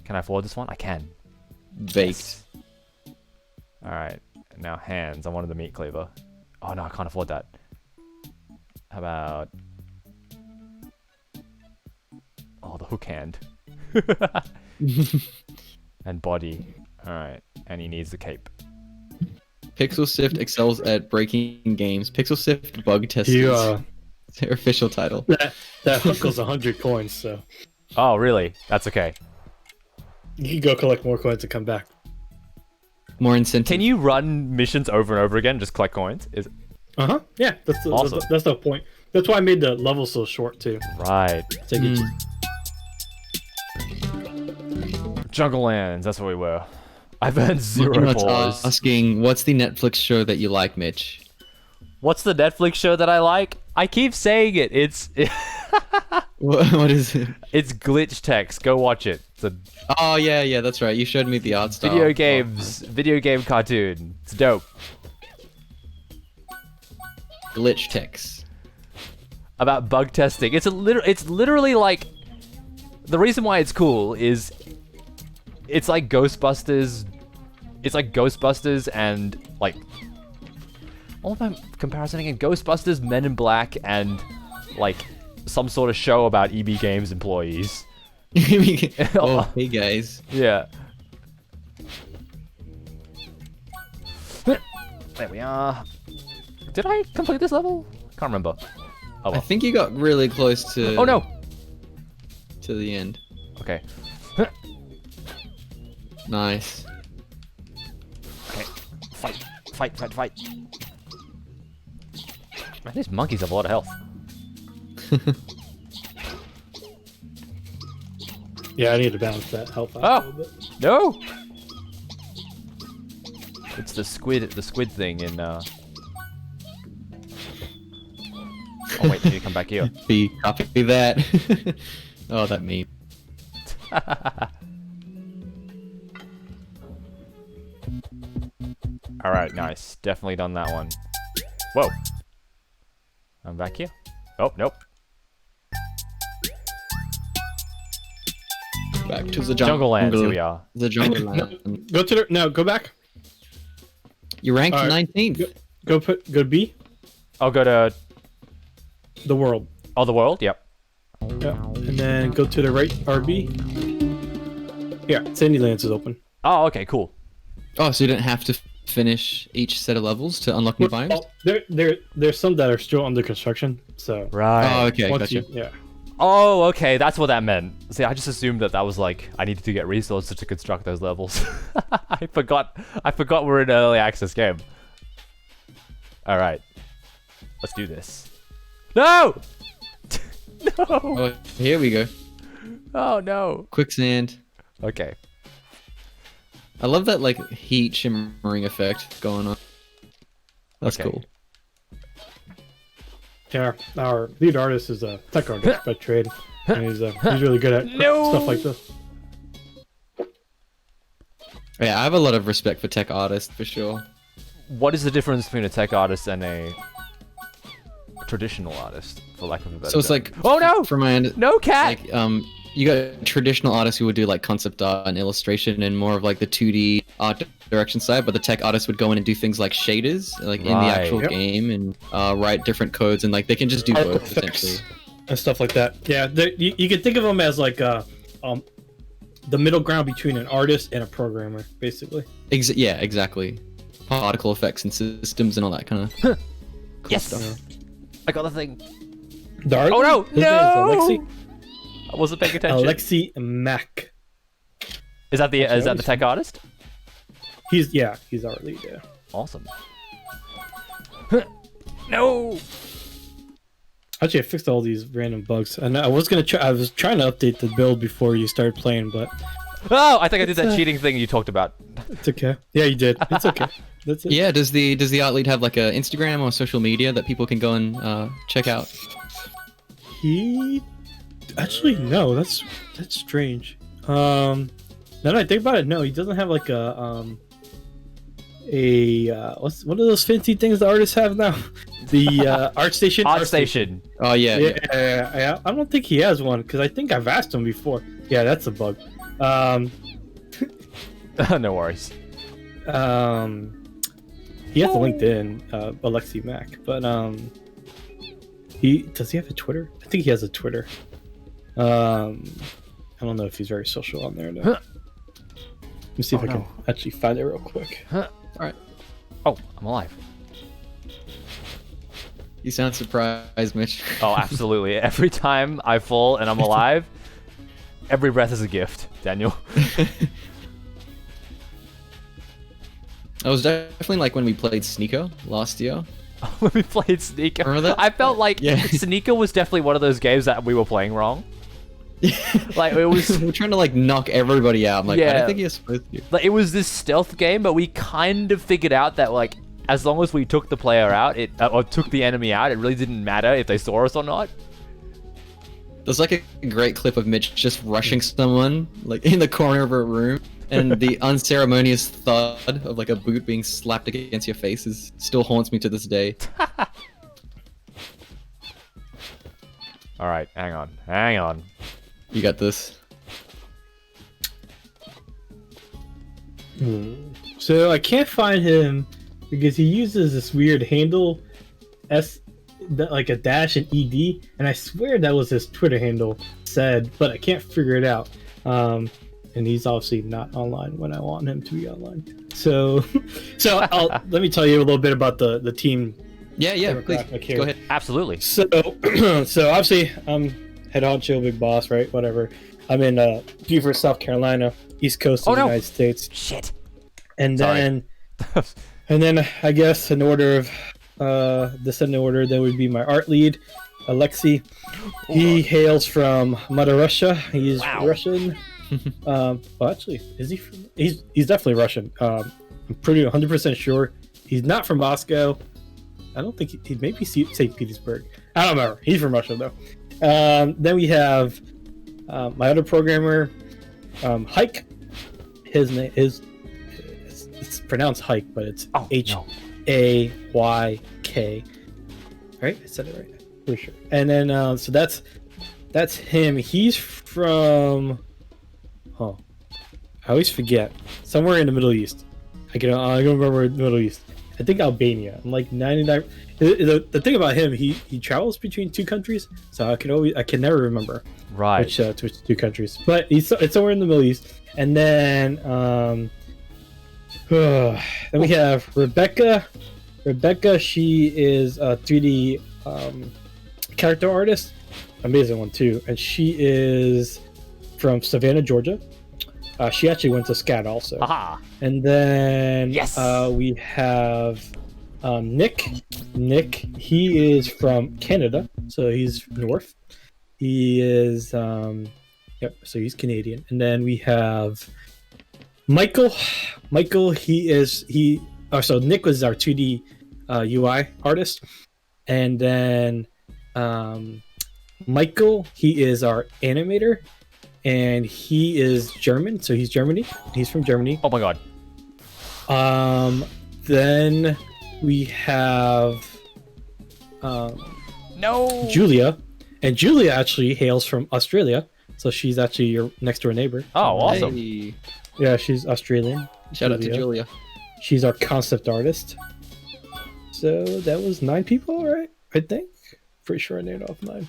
Can I afford this one? I can. Baked. All right. Now hands. I wanted the meat cleaver. Oh no, I can't afford that. How about? Oh, the hook hand. And body. All right. And he needs the cape. Pixel Sift excels at breaking games. Pixel Sift bug testers. It's their official title. that hook goes 100 coins, so Oh, really? That's okay. you can go collect more coins and come back. More incentive. Can you run missions over and over again? Just collect coins? Is Yeah, that's Awesome. that's the point. That's why I made the level so short too. right. To get you. Jungle Lands. That's where we were. I've earned Monkey zero Nut's pause. asking, what's the Netflix show that you like, Mitch? What's the Netflix show that I like? I keep saying it. It's What is it? it's glitch text. Go watch it. It's a Oh yeah, that's right. You showed me the art style. video game cartoon. It's dope. Glitch text. About bug testing. It's literally like the reason why it's cool is it's like Ghostbusters. It's like Ghostbusters and like. What am I comparison again? Ghostbusters, Men in Black, and like some sort of show about EB Games employees. Oh, hey guys. Yeah. There we are. Did I complete this level? Can't remember. Oh, well. I think you got really close to. Oh no. To the end. Okay. Nice. Okay. Fight. Fight. Fight. Fight. Man, these monkeys have a lot of health. Yeah, I need to balance that health out a Oh little bit. no! It's the squid thing in. Oh wait, you need to come back here. Copy that. Oh, that meme. All right, nice. Definitely done that one. Whoa. I'm back here. Oh nope. Back to the Jungle Lands. Here we are. The jungle land. Go to the no. Go back. You ranked All right. 19th. Go to B. I'll go to The world. the world. Yep. Yeah. And then go to the right. RB. Yeah, Sandylands is open. Oh, okay, cool. Oh, so you didn't have to finish each set of levels to unlock new biomes? Oh, there's some that are still under construction. So Right. Oh, okay, once gotcha. yeah. Oh, okay, that's what that meant. See, I just assumed that was like I needed to get resources to construct those levels. I forgot we're in an early access game. All right, let's do this. No, no. Oh, here we go. Oh no. Quicksand. Okay. I love that like heat shimmering effect going on. That's Okay. cool. Yeah, our lead artist is a tech artist by trade, and he's really good at No! stuff like this. Yeah, I have a lot of respect for tech artists for sure. What is the difference between a tech artist and a traditional artist, for lack of a better So it's term? like, Oh no! from my end, No cat. like you got traditional artists who would do like concept art and illustration and more of like the 2D art direction side, but the tech artists would go in and do things like shaders, like in the Right. actual Yep. game, and write different codes, and like they can just do Art both effects essentially. and stuff like that. Yeah, you can think of them as like the middle ground between an artist and a programmer, basically. Yeah, exactly. Particle effects and systems and all that kind of cool Yes. stuff. I got the thing. The artist, Oh no! his name is No! I wasn't paying attention. Alexi Mack. Is that the Alexi. tech artist? He's our lead. Yeah. Awesome. No. Actually, I fixed all these random bugs, and I was trying to update the build before you started playing, but Oh, I think I did It's, that cheating thing you talked about. it's okay. Yeah, you did. It's okay. That's it. Yeah, does the art lead have like a Instagram or social media that people can go and check out? He actually no. That's strange. Now that I think about it, no, he doesn't have like a what's one of those fancy things the artists have now? The art station. Art station. Oh yeah, yeah. Yeah, I don't think he has one because I think I've asked him before. Yeah, that's a bug. No worries. He has a LinkedIn, Alexi Mack, but does he have a Twitter? I think he has a Twitter. I don't know if he's very social on there. No. Let me see if I can actually find it real quick. All right. Oh, I'm alive. You sound surprised, Mitch. Oh, absolutely. Every time I fall and I'm alive, every breath is a gift, Daniel. I was definitely like when we played Sneaker last year. When we played Sneaker, Remember that? I felt like Yeah. Sneaker was definitely one of those games that we were playing wrong. Like it was, We're trying to like knock everybody out. I'm like, I Yeah. don't think you're supposed to. like it was this stealth game, but we kind of figured out that like as long as we took the player out, or took the enemy out, it really didn't matter if they saw us or not. There's like a great clip of Mitch just rushing someone like in the corner of a room, and the unceremonious thud of like a boot being slapped against your face still haunts me to this day. All right, hang on. You got this. So I can't find him because he uses this weird handle, like a dash and ed, and I swear that was his Twitter handle said, but I can't figure it out. And he's obviously not online when I want him to be online. So let me tell you a little bit about the team. Yeah, please go ahead. Absolutely. So obviously I'm head honcho, big boss, right? Whatever. I'm in Beaufort, South Carolina, East Coast of the United States. Shit. And then I guess in order of descending order, there would be my art lead, Alexei. He hails from Mother Russia. He's Russian. Well, actually, is he? He's definitely Russian. I'm pretty 100% sure. He's not from Moscow. I don't think he maybe St. Petersburg. I don't remember. He's from Russia though. Then we have my other programmer, Hike. His name is it's pronounced Hike, but it's Hayk. Right? I said it right. For sure. And then so that's him. He's from. Oh, I always forget. Somewhere in the Middle East. I can remember the Middle East. I think Albania. I'm like 99. The thing about him, he travels between two countries, so I can never remember which two countries. But it's somewhere in the Middle East. And then we have Rebecca. Rebecca, she is a 3D character artist, amazing one too, and she is from Savannah, Georgia. She actually went to SCAD also. Aha. And then we have Nick. Nick, he is from Canada, so he's north. He is so he's Canadian. And then we have Michael. Michael, so Nick was our 2D UI artist. And then Michael, he is our animator. And he is German, so he's Germany. He's from Germany. Oh my god. Then we have Julia, and Julia actually hails from Australia, so she's actually your next door neighbor. Oh, awesome. Hey. Yeah, she's Australian. Shout out to Julia. She's our concept artist. So that was 9 people, right? I think. Pretty sure I named off 9.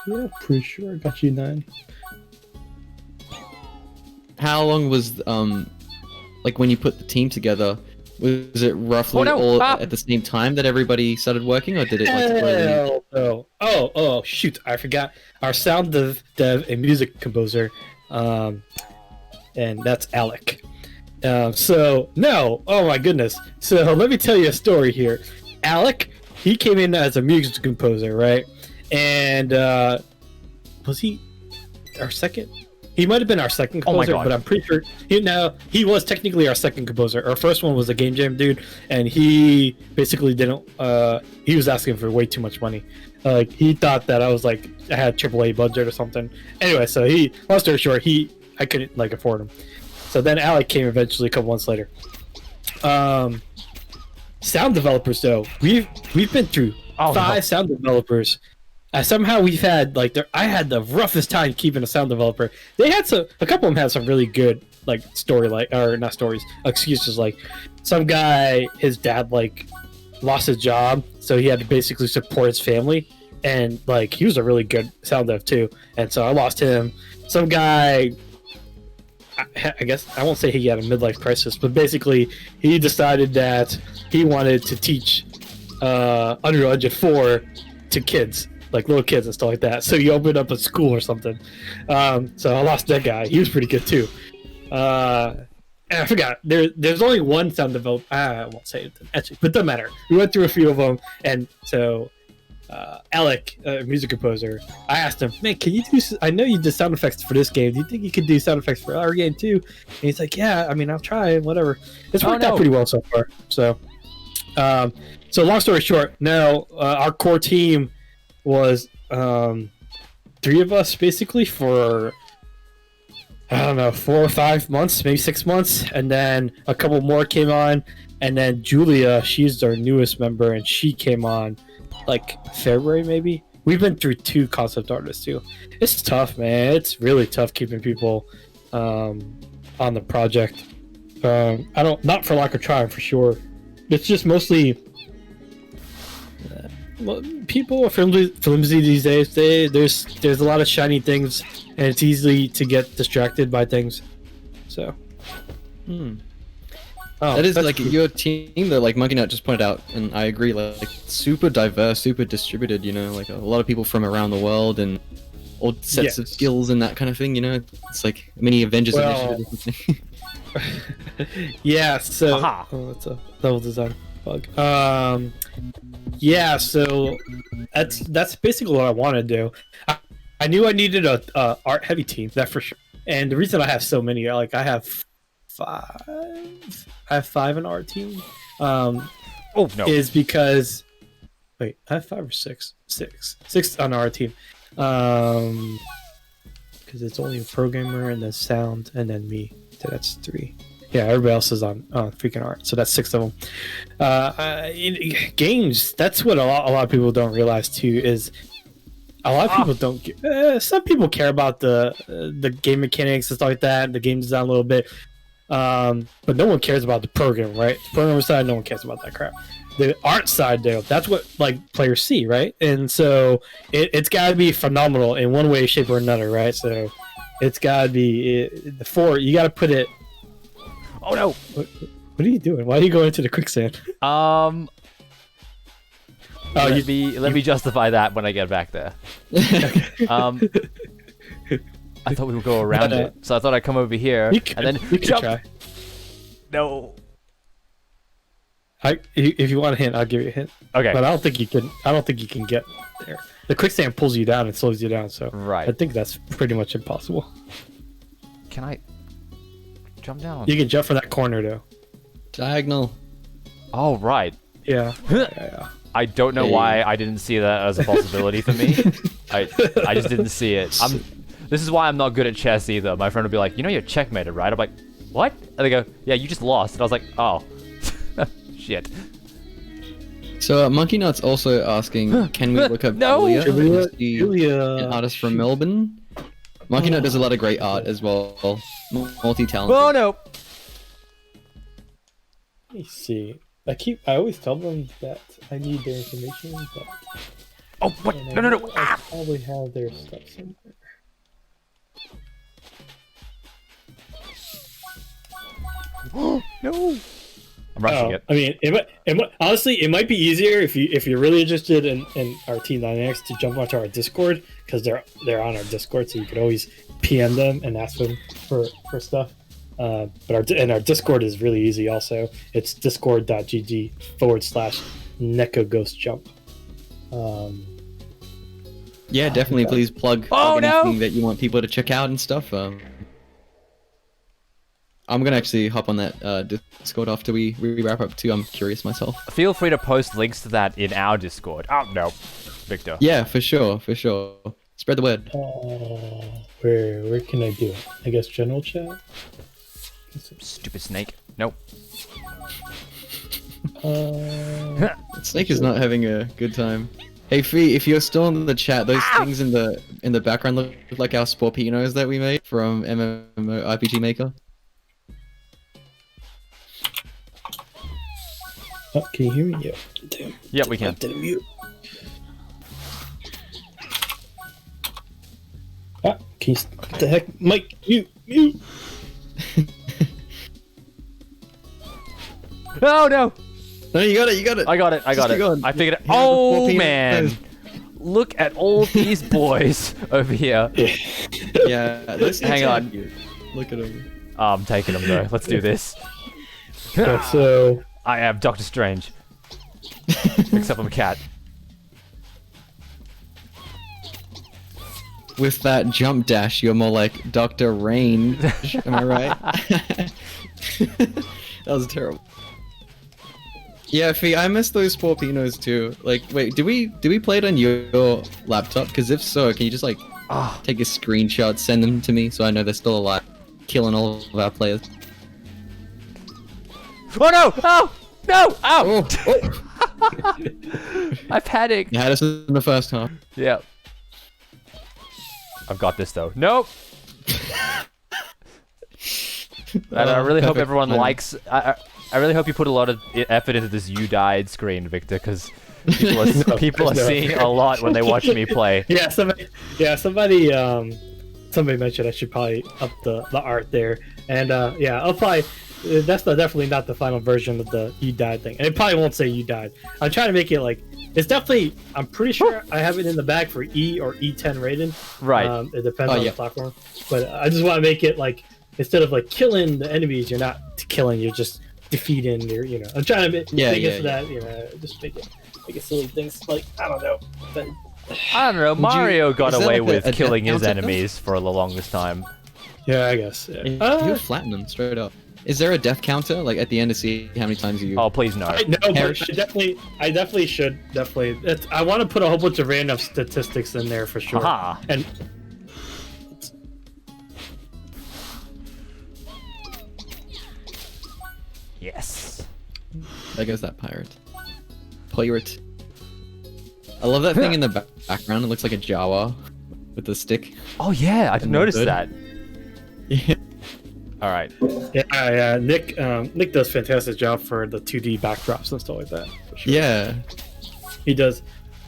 Yeah, pretty sure I got you 9. How long was like when you put the team together? Was it roughly all at the same time that everybody started working, or did it like slowly? No. Oh shoot! I forgot our sound dev and music composer, and that's Alec. So no, oh my goodness. So let me tell you a story here. Alec, he came in as a music composer, right? And was he our second? He might have been our second composer, but I'm pretty sure he was technically our second composer. Our first one was a Game Jam dude, and he basically didn't. He was asking for way too much money. Like he thought that I had AAA budget or something. Anyway, so long story short, I couldn't afford him. So then Alec came eventually a couple months later. Sound developers though, we've been through 5 sound developers. Somehow we've had I had the roughest time keeping a sound developer. They had a couple of them had some really good excuses. Like some guy, his dad lost his job, so he had to basically support his family, and he was a really good sound dev too. And so I lost him. Some guy, I guess I won't say he had a midlife crisis, but basically he decided that he wanted to teach Unreal Engine 4 to kids. Little kids and stuff like that. So he opened up a school or something. So I lost that guy. He was pretty good too. And I forgot. There's only one sound developer. I won't say it actually, but it doesn't matter. We went through a few of them, and so Alec, music composer, I asked him, "Man, can you do? I know you did sound effects for this game. Do you think you could do sound effects for our game too?" And he's like, "Yeah. I mean, I'll try. Whatever. It's worked out pretty well so far." So, long story short, now our core team was 3 of us basically for I don't know 4 or 5 months, maybe 6 months, and then a couple more came on, and then Julia, she's our newest member, and she came on February maybe. We've been through 2 concept artists too. It's tough, man. It's really tough keeping people on the project. I don't, not for lack of trying, for sure. It's just mostly people are flimsy these days. There's a lot of shiny things, and it's easy to get distracted by things. So, that is like cool. your team though, like Monkey Nut just pointed out, and I agree. Like super diverse, super distributed. You know, like a lot of people from around the world and all sets of skills and that kind of thing. You know, it's like a mini Avengers initiative. Yeah. So, that's a level design bug. Yeah. So that's basically what I want to do. I knew I needed a art heavy team, that for sure. And the reason I have so many, like I have five in our team. Is because wait, I have 5 or 6. Six on our team. Because it's only a programmer and then sound and then me. So that's 3. Yeah, everybody else is on freaking art. So that's 6 of them. In games, that's what a lot of people don't realize too. Is a lot of people don't. Some people care about the game mechanics and stuff like that, the game design a little bit. But no one cares about the program, right? The programmer side, no one cares about that crap. The art side, though, that's what like players see, right? And so it's got to be phenomenal in one way, shape, or another, right? So it's got to be you got to put it. Oh no! What are you doing? Why are you going into the quicksand? Let me justify that when I get back there. I thought we would go around it, so I thought I'd come over here and then jump. Try. No. If you want a hint, I'll give you a hint. Okay. But I don't think you can get there. The quicksand pulls you down and slows you down, so right. I think that's pretty much impossible. Can I jump down? You can jump from that corner though. Diagonal. Oh right. Yeah. Yeah. I don't know why I didn't see that as a possibility for me. I just didn't see it. This is why I'm not good at chess either. My friend would be like, you know you're checkmated, right? I'm like, what? And they go, yeah, you just lost. And I was like, oh, shit. So Monkey Nut's also asking, can we look up Julia, an artist from Melbourne? Monkey Nut does a lot of great art as well, multi-talented. Oh no! Let me see. I always tell them that I need their information, but oh what? No! I probably have their stuff somewhere. No! I'm rushing it. I mean, honestly, it might be easier if you're really interested in our team dynamics to jump onto our Discord, because they're on our Discord, so you could always PM them and ask them for stuff. But our Discord is really easy. Also, it's discord.gg/Neko Ghost Jump. Yeah, definitely. Please plug anything that you want people to check out and stuff. I'm gonna actually hop on that Discord after we wrap up too. I'm curious myself. Feel free to post links to that in our Discord. Oh no, Victor. Yeah, for sure. Spread the word. Where can I do it? I guess general chat. Stupid snake. Nope. Snake is not having a good time. Hey Fee, if you're still in the chat, those things in the background look like our Sporpinos that we made from MMORPG Maker. Oh, can you hear me? Yeah. Damn. Yeah, we can. Didn't mute. Can you? What the heck, Mike? Mute. Oh no! No, you got it. I got it. I figured it. Oh man! Look at all these boys over here. Yeah, hang on. Look at them. Oh, I'm taking them though. Let's do this. So I am Doctor Strange. Except I'm a cat. With that jump dash, you're more like Dr. Range. Am I right? That was terrible. Yeah, Fee, I miss those Sporpinos too. Like, wait, do we play it on your laptop? Because if so, can you just like take a screenshot, send them to me so I know they're still alive, killing all of our players? Oh no! Oh no! Ow! Oh. I panicked. You had us in the first half. Yeah. I've got this though. Nope. And I really hope perfect everyone timing. likes. I really hope you put a lot of effort into this "You Died" screen, Victor, because people are No. seeing a lot when they watch me play. Yeah, somebody mentioned I should probably up the art there, and yeah, I'll probably. That's definitely not the final version of the "You Died" thing, and it probably won't say "You Died." I'm trying to make it like it's definitely. I'm pretty sure I have it in the bag for E or E10 rated. Right. It depends on the platform, but I just want to make it like instead of like killing the enemies, you're not killing, you're just defeating. You're I'm trying to make it so that just make it silly things like I don't know. But, I don't know. Mario got is that away like a with killing death his counter? enemies for the longest time. yeah, I guess. Yeah. You flatten them straight up. Is there a death counter like at the end to see how many times you? Oh, please no. I know, but Perished? I definitely should I want to put a whole bunch of random statistics in there for sure. Aha. And Yes. There goes that pirate. Pirate. I love that thing in the background. It looks like a Jawa with the stick. Oh yeah, I've And the noticed hood. that. Yeah. All right. yeah, Nick does fantastic job for the 2D backdrops and stuff like that. For sure. Yeah. He does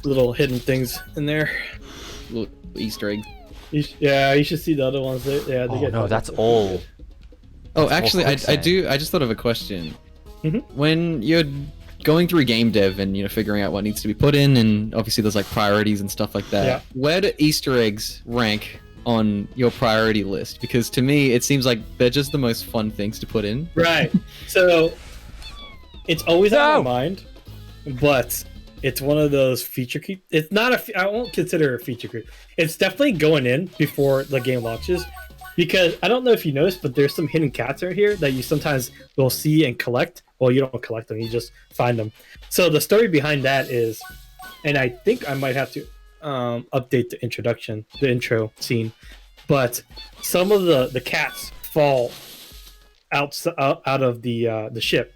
little hidden things in there. Little Easter egg. You should see the other ones. They Oh get no, that's all. Oh, That's all actually, I quicksand. do. I just thought of a question. Mhm. When you're going through game dev and figuring out what needs to be put in, and obviously there's like priorities and stuff like that. Yeah. Where do Easter eggs rank on your priority list? Because to me, it seems like they're just the most fun things to put in. Right. So it's always on No! my mind, but it's one of those feature creep. It's not I won't consider it a feature creep. It's definitely going in before the game launches, because I don't know if you noticed, but there's some hidden cats out here that you sometimes will see and collect. Well, you don't collect them; you just find them. So the story behind that is, and I think I might have to update the intro scene, but some of the cats fall out of the ship.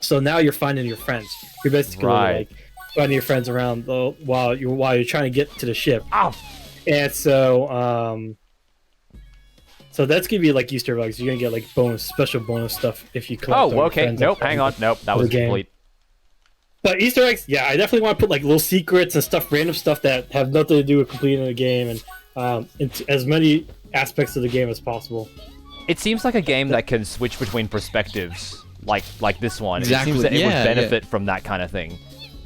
So now you're finding your friends. You're basically Right. like finding your friends around while you're trying to get to the ship. Ow! And so so that's gonna be like Easter eggs. You're gonna get like special bonus stuff if you collect. all Oh, your okay. friends Nope. and Hang on. Nope. That the was game. complete. But Easter eggs, yeah, I definitely want to put like little secrets and stuff, random stuff that have nothing to do with completing the game, and into as many aspects of the game as possible. It seems like a game that can switch between perspectives, like this one. Exactly, It seems that it would yeah, benefit from that kind of thing.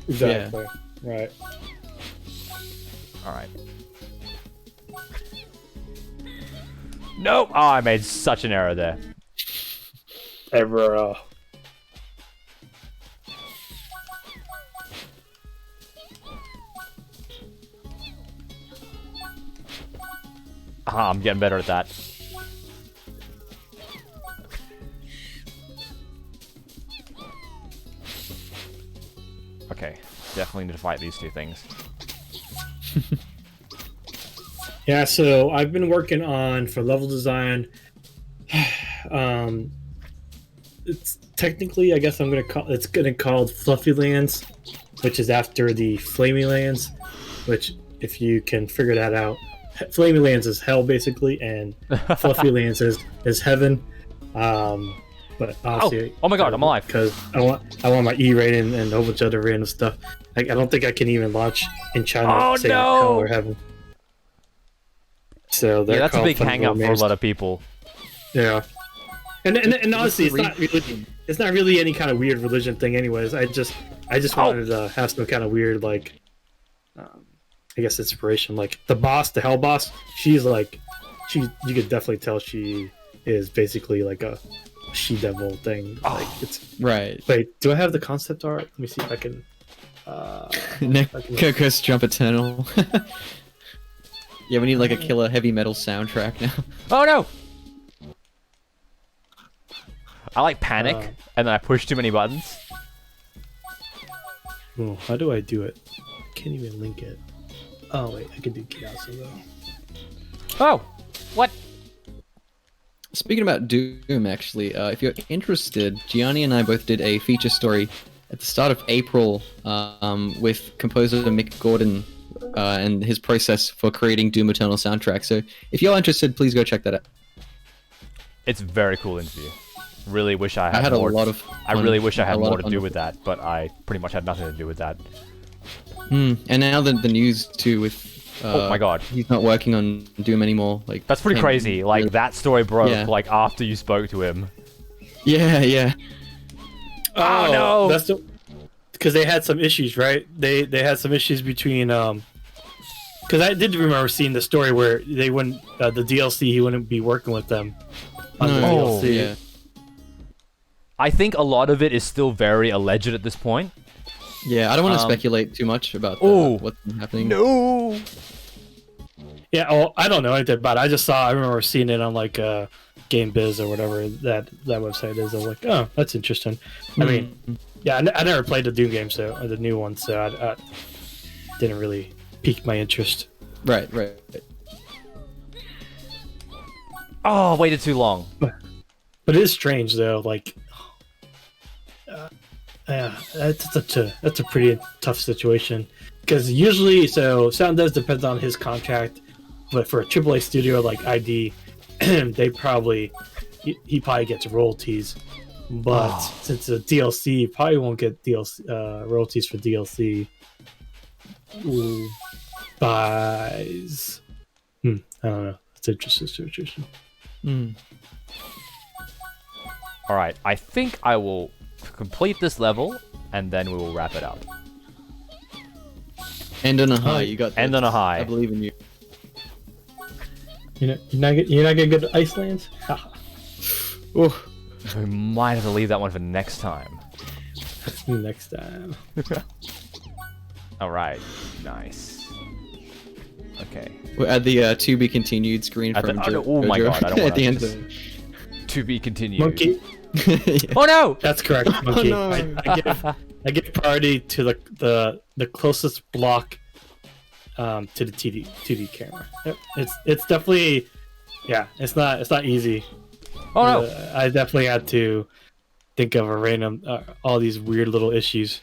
Exactly. Right. All right. Nope. Oh, I made such an error there. Ever. Ah, I'm getting better at that. Okay, definitely need to fight these two things. Yeah, so I've been working on for level design. It's technically, I guess it's gonna called Fluffy Lands, which is after the Flamey Lands, which if you can figure that out, Flamey Lands is hell basically, and Fluffy Lands is heaven. But obviously, Oh my god, I'm alive. because I want my E rating and a whole bunch of other random stuff. I don't think I can even launch in China. Oh, say no! hell or heaven. So Yeah, they're that's a called big funny hang up little for a names. lot of people. Yeah, and honestly, it's not really any kind of weird religion thing. Anyways, I just wanted to have some kind of weird I guess inspiration. Like the boss, the hell boss, she's like, you could definitely tell she is basically like a she devil thing. Like it's Right. wait, do I have the concept art? Let me see if I can. Neko Ghost Jump Eternal. Yeah, we need like a killer heavy metal soundtrack now. Oh no! I like panic, and then I push too many buttons. Oh, how do I do it? I can't even link it. Oh wait, I can do chaos though. Oh! What? Speaking about Doom, actually, if you're interested, Gianni and I both did a feature story at the start of April with composer Mick Gordon and his process for creating Doom Eternal soundtrack. So if you're interested, please go check that out. It's a very cool interview. Really wish I had more. a lot of. I really wish I had a lot more of to do fun with that, but I pretty much had nothing to do with that. And now the news too with. Oh my god. He's not working on Doom anymore. Like That's pretty crazy. Like that story broke Yeah. like after you spoke to him. Yeah. Oh, no! That's because they had some issues, right? They had some issues between because I did remember seeing the story where they wouldn't the DLC he wouldn't be working with them on the DLC. Yeah. I think a lot of it is still very alleged at this point. Yeah, I don't want to speculate too much about what's happening. No. Yeah, well, I don't know anything about it. I remember seeing it on like Game Biz or whatever that website is. I was like, oh, that's interesting. I mean, yeah, I never played the Doom game, so or the new one, so I didn't really pique my interest. Right. Oh, waited too long. But it is strange though. Like, yeah, that's a pretty tough situation because usually, sound does depend on his contract, but for a AAA studio like ID, they he probably gets royalties, but since it's a DLC, he probably won't get DLC royalties for DLC buys. I don't know. It's an interesting situation. All right, I think I will complete this level, and then we will wrap it up. End on a high. You got. End on a high. I believe in you. You're not gonna go to Iceland? Oh, We might have to leave that one for next time. Next time. All right, nice. Okay. we're at the to be continued screen At from the- oh my Jojo. god, I don't want at the end. To be continued. Monkey. Oh no! That's correct, Monkey. no. I give priority to the closest block to the 2D camera. Yep. It's definitely it's not easy. Oh no! I definitely had to think of a random all these weird little issues.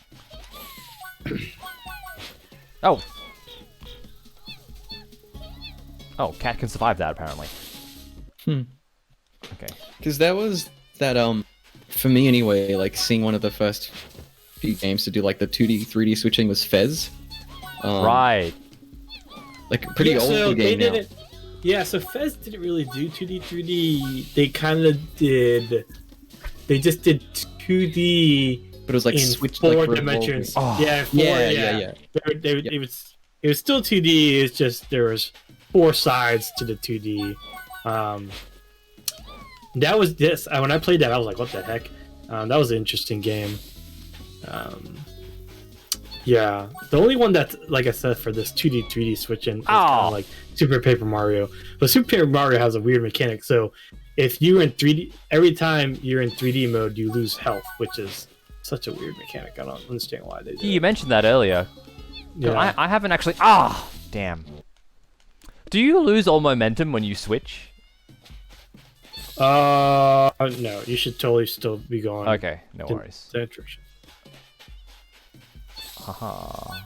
Oh. Oh, cat can survive that apparently. Okay. Because that was that for me anyway. Like seeing one of the first few games to do like the 2D 3D switching was Fez. Right. Like a pretty old game now. Yeah, so Fez didn't really do 2D 3D. They kind of did. They just did 2D. But it was like in switched 4 like dimensions. Oh. Yeah, Yeah. It was still 2D. It's just there was 4 sides to the 2D. That was this. When I played that, I was like, "What the heck?" That was an interesting game. Yeah, the only one that's like I said for this 2D 3D switching is kind of like Super Paper Mario. But Super Paper Mario has a weird mechanic. So if you're in 3D, every time you're in 3D mode, you lose health, which is such a weird mechanic. I don't understand why they do You it. mentioned that earlier. Yeah. I haven't actually. Damn. Do you lose all momentum when you switch? No, you should totally still be going. Okay, no in worries. that direction. Haha.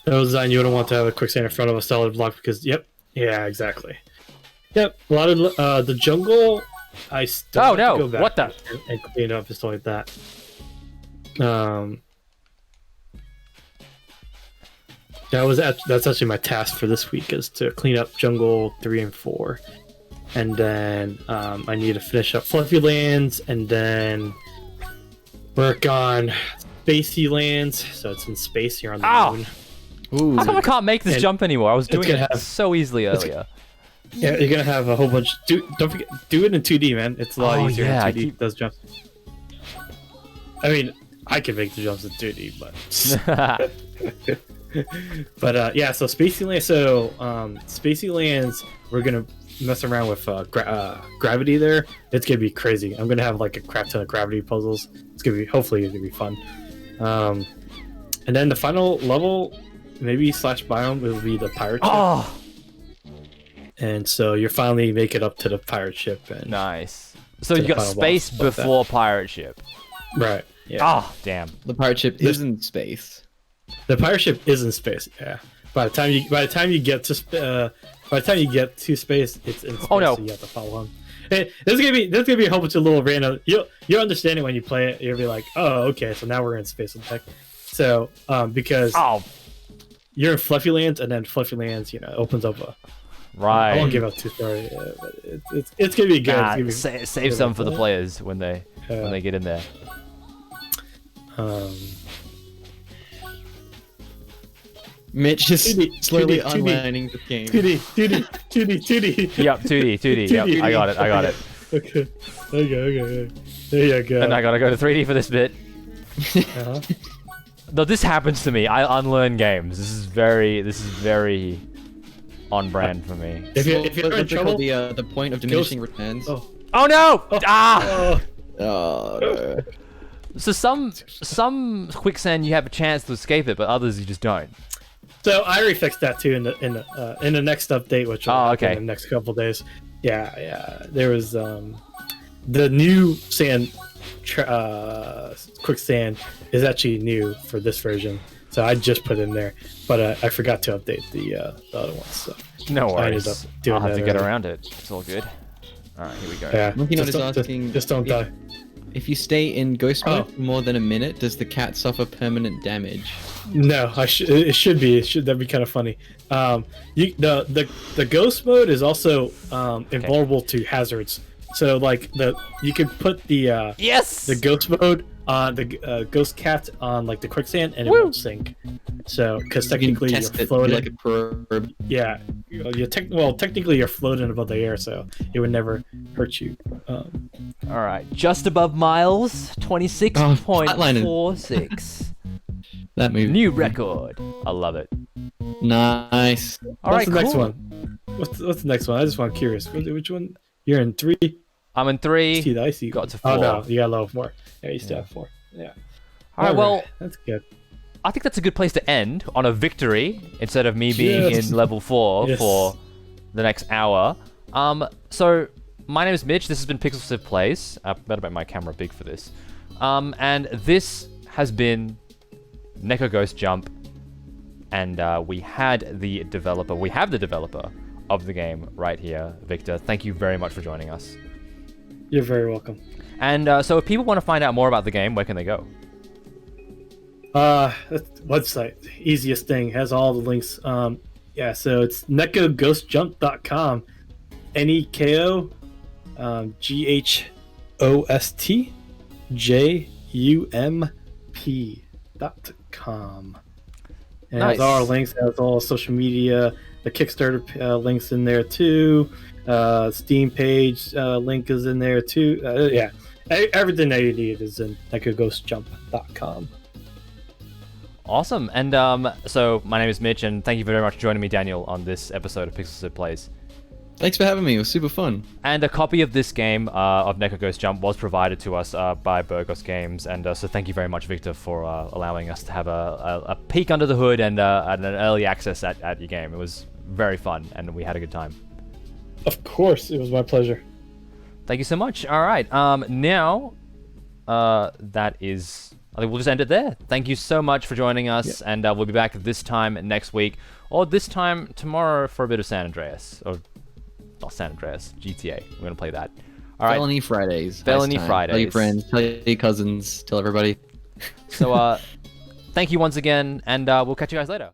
No design, you wouldn't want to have a quicksand in front of a solid block because, yeah, exactly. Yep, a lot of the jungle, I still Oh, have no, to go back what the- and clean up and stuff like that. That's actually my task for this week is to clean up jungle 3 and 4. And then I need to finish up Fluffy Lands and then work on Spacey Lands. So it's in space here on the moon. Ooh. How come I can't make this And jump anymore? I was doing gonna it have- so easily earlier. Yeah, you're gonna have a whole bunch. Don't forget, do it in 2D, man. It's a lot Oh, easier yeah, I in 2D. keep- Those jumps. I mean, I can make the jumps in 2D, but yeah. So Spacey Lands. So Spacey Lands, we're gonna mess around with gravity there. It's gonna be crazy. I'm gonna have like a crap ton of gravity puzzles. Hopefully it's gonna be fun. And then the final level, maybe / biome, will be the pirate ship. And so you're finally make it up to the pirate ship. And Nice. So To you the got final space boss, like that. before pirate ship. Right. Yeah. Damn. The pirate ship is in space. The pirate ship is in space. Yeah. By the time you get to space, it's in space. Oh, no. So you have to follow him. There's gonna be a whole bunch of little random. You'll understand it when you play it. You'll be like, oh, okay, so now we're in Space Attack. So because you're in Fluffy Lands, and then Fluffy Lands, opens up a. Right. I won't give out too story, but it's gonna be good. Nah, It's gonna be save some for the players when they get in there. Mitch is 2D, slowly 2D. unlearning the game. 2D. Yep, 2D. Yep, I got it. Okay. Okay. There you go. And I gotta go to 3D for this bit. Uh-huh. No, this happens to me. I unlearn games. This is very on brand for me. If you're in trouble, the point of diminishing returns. Oh no! Ah! Oh, no. So some quicksand you have a chance to escape it, but others you just don't. So I refixed that too in the next update, which will happen in the next couple days. Yeah. There was the new sand quicksand is actually new for this version, so I just put it in there, but I forgot to update the other ones. So no worries. I ended up doing I'll have to get already. around it. It's all good. All right, here we go. Yeah. Monkey Nut is asking. Just don't die. If you stay in ghost mode for more than a minute, does the cat suffer permanent damage? No, it should be. That'd be kind of funny. The ghost mode is also invulnerable to hazards. So like you can put the ghost mode on the ghost cat on like the quicksand and it won't sink. So because technically you're floating. Like a probe. Yeah, technically you're floating above the air, so it would never hurt you. All right, just above miles, 26.46. That movie. New record. I love it. Nice. All right, What's the next cool. one? What's the next one? I just want curious. Which one? You're in 3. I'm in 3. I see. Got to 4. Oh no, you got a low more. Yeah, you still have 4. Yeah. All right, well, that's good. I think that's a good place to end on a victory instead of me being in level 4 for the next hour. So my name is Mitch. This has been Pixel Sift Plays. I better make my camera big for this. And this has been Neko Ghost Jump, and we have the developer of the game right here, Victor. Thank you very much for joining us. You're very welcome. And so if people want to find out more about the game, where can they go? Website, easiest thing, has all the links. So it's nekoghostjump.com. NEKOGHOSTJUMP.com. And it has all our links, it has all social media, the Kickstarter links in there too. Steam page link is in there too. Everything that you need is in nekoghostjump.com. Awesome. And so my name is Mitch, and thank you very much for joining me, Daniel, on this episode of Pixel Sift Plays. Thanks for having me. It was super fun. And a copy of this game of Neko Ghost Jump was provided to us by Burgos Games, and so thank you very much, Victor, for allowing us to have a peek under the hood and an early access at your game. It was very fun, and we had a good time. Of course, it was my pleasure. Thank you so much. All right, now that is... I think we'll just end it there. Thank you so much for joining us, and we'll be back this time next week, or this time tomorrow for a bit of San Andreas, or not San Andreas, GTA. We're gonna play that. All right. Felony Fridays. Felony Fridays. Tell your friends, tell your cousins, tell everybody. So, thank you once again, and we'll catch you guys later.